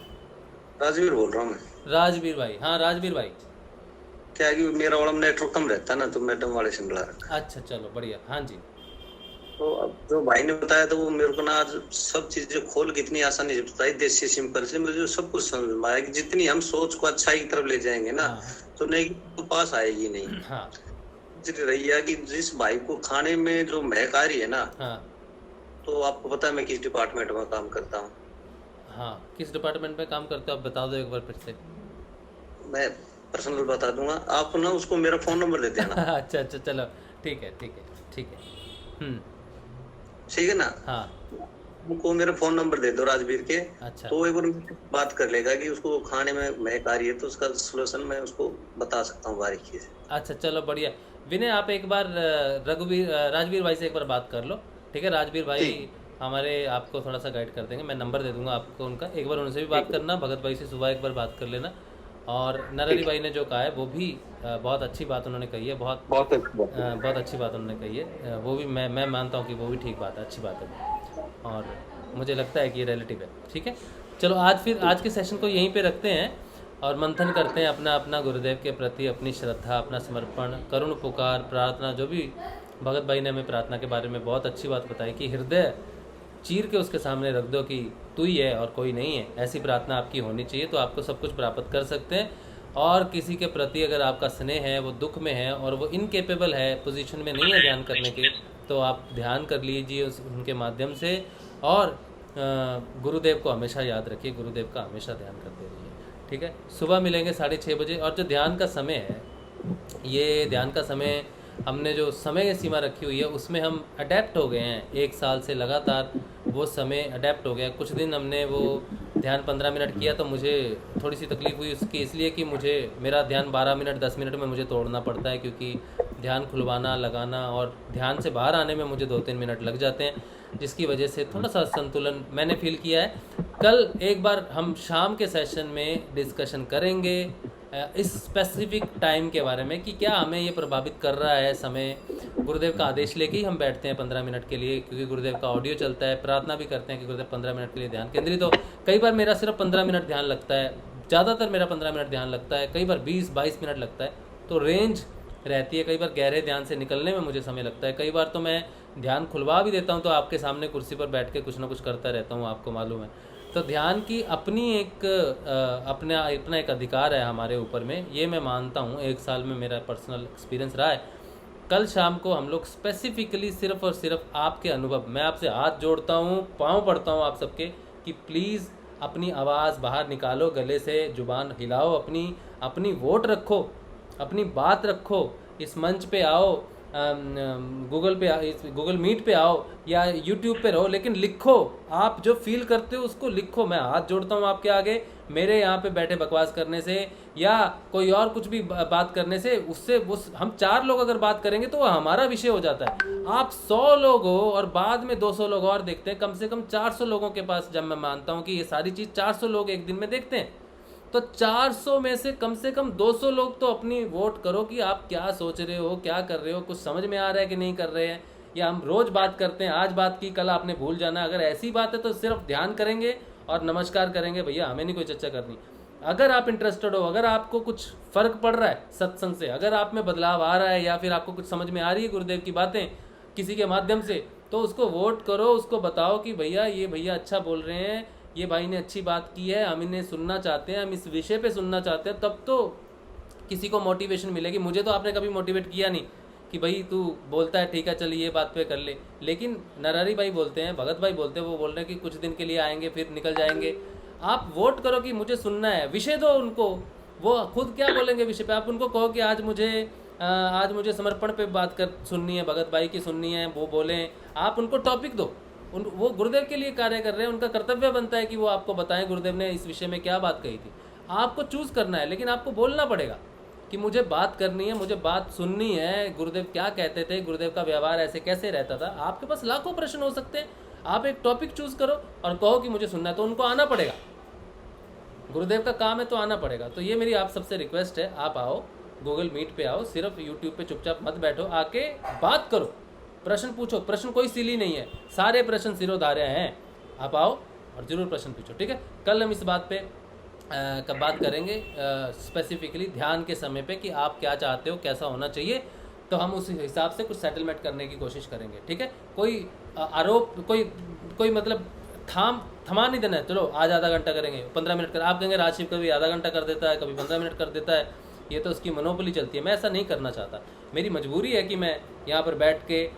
[SPEAKER 3] राजवीर बोल रहा हूँ मैं।
[SPEAKER 2] राजवीर भाई, हाँ राजवीर भाई।
[SPEAKER 3] क्या है कि मेरा वाला नेटवर्क कम रहता है ना, तो मैडम वाले से मिला रखा।
[SPEAKER 2] अच्छा चलो बढ़िया, हाँ जी।
[SPEAKER 3] तो अब जो भाई ने बताया तो वो मेरे को ना आज सब चीजें खोल के इतनी आसानी से बताई, देसी सिंपल से मुझे सब कुछ समझ में आया कि जितनी हम सोच को अच्छाई की तरफ ले जाएंगे ना, तो नेगेटिव तो पास आएगी नहीं।
[SPEAKER 2] हाँ।
[SPEAKER 3] रही है कि जिस भाई को खाने में जो महक आ रही है ना, तो आपको पता है मैं किस डिपार्टमेंट में काम करता हूँ?
[SPEAKER 2] हाँ, किस डिपार्टमेंट में काम करते हो आप बता दो एक बार फिर से।
[SPEAKER 3] मैं पर्सनल बता दूंगा, आप ना उसको मेरा फोन नंबर दे देना।
[SPEAKER 2] अच्छा अच्छा, चलो ठीक है ठीक है ठीक है।
[SPEAKER 3] ठीक है ना?
[SPEAKER 2] हाँ,
[SPEAKER 3] उनको मेरा फोन नंबर दे दो राजवीर के।
[SPEAKER 2] अच्छा,
[SPEAKER 3] तो एक बार बात कर लेगा कि उसको खाने में महक आ रही है, तो उसका सोल्यूशन मैं उसको बता सकता हूँ बारीकी से।
[SPEAKER 2] अच्छा चलो बढ़िया। विनय आप एक बार राजवीर भाई से एक बार बात कर लो, ठीक है? राजवीर भाई हमारे आपको थोड़ा सा गाइड कर देंगे, मैं नंबर दे दूंगा आपको उनका, एक बार उनसे भी बात करना। भगत भाई से सुबह एक बार बात कर लेना। और नरहरि भाई ने जो कहा है वो भी बहुत अच्छी बात उन्होंने कही है, बहुत अच्छी बात उन्होंने कही है। वो भी मैं मानता हूँ कि वो भी ठीक बात है, अच्छी बात है, और मुझे लगता है कि ये रिलेटिव है। ठीक है, चलो आज के सेशन को यहीं पे रखते हैं और मंथन करते हैं अपना अपना गुरुदेव के प्रति अपनी श्रद्धा, अपना समर्पण, करुण पुकार, प्रार्थना। जो भी भगत भाई ने हमें प्रार्थना के बारे में बहुत अच्छी बात बताई कि हृदय चीर के उसके सामने रख दो कि तू ही है और कोई नहीं है, ऐसी प्रार्थना आपकी होनी चाहिए, तो आपको सब कुछ प्राप्त कर सकते हैं। और किसी के प्रति अगर आपका स्नेह है, वो दुख में है और वो इनकेपेबल है, पोजीशन में नहीं है ध्यान करने के, तो आप ध्यान कर लीजिए उनके माध्यम से। और गुरुदेव को हमेशा याद रखिए, गुरुदेव का हमेशा ध्यान करते रहिए। ठीक है, सुबह मिलेंगे 6:30 बजे। और जो ध्यान का समय है, ये ध्यान का समय हमने जो समय सीमा रखी हुई है उसमें हम अडेप्ट हो गए हैं। 1 साल से लगातार वो समय अडेप्ट हो गया। कुछ दिन हमने वो ध्यान 15 मिनट किया तो मुझे थोड़ी सी तकलीफ़ हुई उसकी, इसलिए कि मुझे मेरा ध्यान 12 मिनट 10 मिनट में मुझे तोड़ना पड़ता है, क्योंकि ध्यान खुलवाना, लगाना और ध्यान से बाहर आने में मुझे 2-3 मिनट लग जाते हैं, जिसकी वजह से थोड़ा सा संतुलन मैंने फील किया है। कल एक बार हम शाम के सेशन में डिस्कशन करेंगे इस स्पेसिफिक टाइम के बारे में कि क्या हमें ये प्रभावित कर रहा है समय। गुरुदेव का आदेश लेके ही हम बैठते हैं 15 मिनट के लिए, क्योंकि गुरुदेव का ऑडियो चलता है। प्रार्थना भी करते हैं कि गुरुदेव 15 मिनट के लिए ध्यान केंद्रित हो। कई बार मेरा सिर्फ 15 मिनट ध्यान लगता है, ज़्यादातर मेरा 15 मिनट ध्यान लगता है, कई बार 20-22 मिनट लगता है, तो रेंज रहती है। कई बार गहरे ध्यान से निकलने में मुझे समय लगता है, कई बार तो मैं ध्यान खुलवा भी देता हूँ तो आपके सामने कुर्सी पर बैठ के कुछ ना कुछ करता रहता हूँ, आपको मालूम है। तो ध्यान की अपनी एक अपना एक अधिकार है हमारे ऊपर में, ये मैं मानता हूँ। 1 साल में मेरा पर्सनल एक्सपीरियंस रहा है। कल शाम को हम लोग स्पेसिफिकली सिर्फ और सिर्फ आपके अनुभव, मैं आपसे हाथ जोड़ता हूँ, पाँव पड़ता हूँ आप सबके कि प्लीज़ अपनी आवाज़ बाहर निकालो, गले से जुबान हिलाओ, अपनी वोट रखो, अपनी बात रखो, इस मंच पे आओ, गूगल मीट पे आओ या यूट्यूब पे रहो, लेकिन लिखो, आप जो फील करते हो उसको लिखो। मैं हाथ जोड़ता हूँ आपके आगे, मेरे यहाँ पे बैठे बकवास करने से या कोई और कुछ भी बात करने से, उससे हम 4 लोग अगर बात करेंगे तो वो हमारा विषय हो जाता है। आप 100 लोग हो और बाद में 200 लोग और देखते हैं, कम से कम 400 लोगों के पास, जब मैं मानता हूँ कि ये सारी चीज़ 400 लोग एक दिन में देखते हैं, तो 400 में से कम 200 लोग तो अपनी वोट करो कि आप क्या सोच रहे हो, क्या कर रहे हो, कुछ समझ में आ रहा है कि नहीं कर रहे हैं। या हम रोज़ बात करते हैं, आज बात की, कल आपने भूल जाना। अगर ऐसी बात है तो सिर्फ ध्यान करेंगे और नमस्कार करेंगे, भैया हमें नहीं कोई चर्चा करनी। अगर आप इंटरेस्टेड हो, अगर आपको कुछ फ़र्क पड़ रहा है सत्संग से, अगर आप में बदलाव आ रहा है या फिर आपको कुछ समझ में आ रही है गुरुदेव की बातें किसी के माध्यम से, तो उसको वोट करो, उसको बताओ कि भैया ये भैया अच्छा बोल रहे हैं, ये भाई ने अच्छी बात की है, हम इन्हें सुनना चाहते हैं, हम इस विषय पे सुनना चाहते हैं, तब तो किसी को मोटिवेशन मिलेगी। मुझे तो आपने कभी मोटिवेट किया नहीं कि भाई तू बोलता है ठीक है चल ये बात पे कर ले, लेकिन नरहरि भाई बोलते हैं, भगत भाई बोलते हैं, वो बोल रहे हैं कि कुछ दिन के लिए आएंगे फिर निकल जाएंगे। आप वोट करो कि मुझे सुनना है, विषय दो उनको, वो खुद क्या बोलेंगे विषय पे। आप उनको कहो कि आज मुझे समर्पण पे बात सुननी है, भगत भाई की सुननी है, वो बोलें, आप उनको टॉपिक दो। वो गुरुदेव के लिए कार्य कर रहे हैं, उनका कर्तव्य बनता है कि वो आपको बताएं गुरुदेव ने इस विषय में क्या बात कही थी। आपको चूज़ करना है, लेकिन आपको बोलना पड़ेगा कि मुझे बात करनी है, मुझे बात सुननी है, गुरुदेव क्या कहते थे, गुरुदेव का व्यवहार ऐसे कैसे रहता था। आपके पास लाखों प्रश्न हो सकते हैं, आप एक टॉपिक चूज़ करो और कहो कि मुझे सुनना है, तो उनको आना पड़ेगा। गुरुदेव का काम है तो आना पड़ेगा। तो ये मेरी आप सबसे रिक्वेस्ट है, आप आओ, गूगल मीट पे आओ, सिर्फ यूट्यूब पे चुपचाप मत बैठो, आके बात करो, प्रश्न पूछो। प्रश्न कोई सिली नहीं है, सारे प्रश्न सिरोधार्य हैं। आप आओ और ज़रूर प्रश्न पूछो, ठीक है। कल हम इस बात पे कब बात करेंगे स्पेसिफिकली ध्यान के समय पे कि आप क्या चाहते हो, कैसा होना चाहिए, तो हम उस हिसाब से कुछ सेटलमेंट करने की कोशिश करेंगे, ठीक है। कोई आरोप, कोई मतलब थमा नहीं देना है, चलो आज आधा घंटा करेंगे, 15 मिनट कर, आप कहेंगे राजशिव कभी आधा घंटा कर देता है, कभी 15 मिनट कर देता है, ये तो उसकी मनोबली चलती है। मैं ऐसा नहीं करना चाहता, मेरी मजबूरी है कि मैं यहाँ पर बैठ के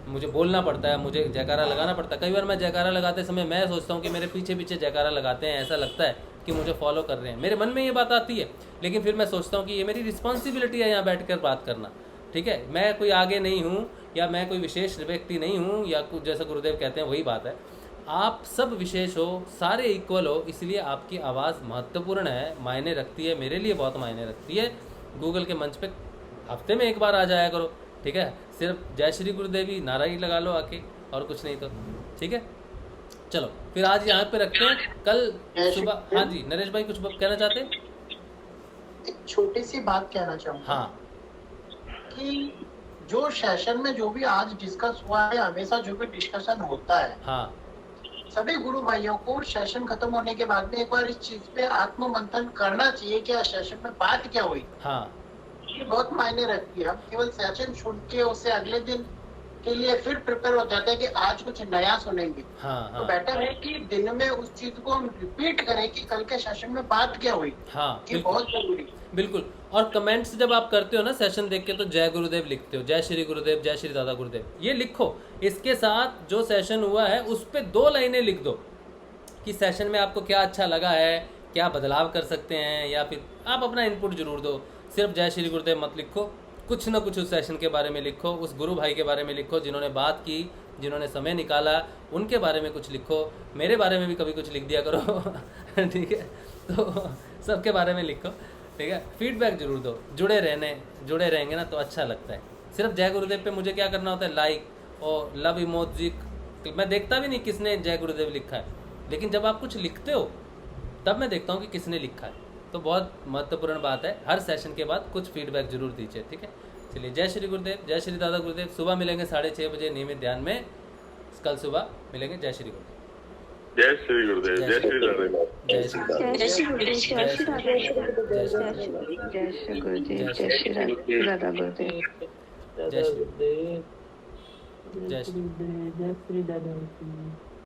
[SPEAKER 2] मुझे बोलना पड़ता है, मुझे जयकारा लगाना पड़ता है। कई बार मैं जयकारा लगाते समय मैं सोचता हूँ कि मेरे पीछे जयकारा लगाते हैं, ऐसा लगता है, कि मुझे फॉलो कर रहे हैं, मेरे मन में ये बात आती है, लेकिन फिर मैं सोचता हूँ कि ये मेरी रिस्पॉन्सिबिलिटी है यहाँ बैठ कर बात करना, ठीक है। मैं कोई आगे नहीं हूँ या मैं कोई विशेष व्यक्ति नहीं हूँ, या कुछ जैसा गुरुदेव कहते हैं वही बात है। आप सब विशेष हो, सारे इक्वल हो, इसलिए आपकी आवाज़ महत्वपूर्ण है, मायने रखती है, मेरे लिए बहुत मायने रखती है। गूगल के मंच पे हफ्ते में एक बार आ जाया करो, ठीक है। सिर्फ जय श्री गुरुदेवी नारा ही लगा लो आके, और कुछ नहीं तो, ठीक है। चलो फिर आज यहाँ पे रखते हैं, कल सुबह। हाँ जी नरेश भाई कुछ कहना चाहते हैं?
[SPEAKER 12] एक छोटी सी बात कहना चाहूँगा।
[SPEAKER 2] हाँ,
[SPEAKER 12] कि जो सेशन में जो भी आज डिस्कस हुआ है, हमेशा जो भी डिस्कशन होता है,
[SPEAKER 2] हाँ,
[SPEAKER 12] सभी गुरु भाइयों को सेशन खत्म होने के बाद में एक बार इस चीज पे आत्म मंथन करना चाहिए कि सेशन में बात क्या हुई।
[SPEAKER 2] हाँ,
[SPEAKER 12] ये बहुत मायने रखती है। हम केवल सेशन सुन के उससे अगले दिन के लिए फिर प्रिपेयर हो जाते हैं कि आज कुछ नया सुनेंगे।
[SPEAKER 2] हाँ,
[SPEAKER 12] तो बेटर है कि दिन में उस चीज को हम रिपीट करें कि कल के सेशन में बात क्या हुई।
[SPEAKER 2] हाँ,
[SPEAKER 12] ये बहुत जरूरी।
[SPEAKER 2] बिल्कुल। और कमेंट्स जब आप करते हो ना सेशन देख के, तो जय गुरुदेव लिखते हो, जय श्री गुरुदेव, जय श्री दादा गुरुदेव, ये लिखो। इसके साथ जो सेशन हुआ है उस पे 2 लाइनें लिख दो कि सेशन में आपको क्या अच्छा लगा है, क्या बदलाव कर सकते हैं, या फिर आप अपना इनपुट जरूर दो। सिर्फ जय श्री गुरुदेव मत लिखो, कुछ ना कुछ उस सेशन के बारे में लिखो, उस गुरु भाई के बारे में लिखो जिन्होंने बात की, जिन्होंने समय निकाला, उनके बारे में कुछ लिखो। मेरे बारे में भी कभी कुछ लिख दिया करो ठीक है। तो सबके बारे में लिखो, ठीक है। फीडबैक जरूर दो, जुड़े रहेंगे ना तो अच्छा लगता है। सिर्फ जय गुरुदेव पे मुझे क्या करना होता है, लाइक और लव इमोजी। मैं देखता भी नहीं किसने जय गुरुदेव लिखा है, लेकिन जब आप कुछ लिखते हो तब मैं देखता हूँ कि किसने लिखा है। तो बहुत महत्वपूर्ण बात है, हर सेशन के बाद कुछ फीडबैक जरूर दीजिए, ठीक है। चलिए जय श्री गुरुदेव, जय श्री दादा गुरुदेव। सुबह मिलेंगे 6:30 बजे नियमित ध्यान में, कल सुबह मिलेंगे। जय श्री गुरुदेव,
[SPEAKER 15] जय श्री गुरुदेव, जय श्री दादा,
[SPEAKER 2] जय श्री गुरुदेव,
[SPEAKER 9] जय श्री गुरुदेव, जय श्री दादा गुरुदेव, जय श्री गुरुदेव, जय श्री दादा गुरुदेव,
[SPEAKER 2] जय श्री गुरुदेव,
[SPEAKER 6] जय श्री दादा गुरुदेव।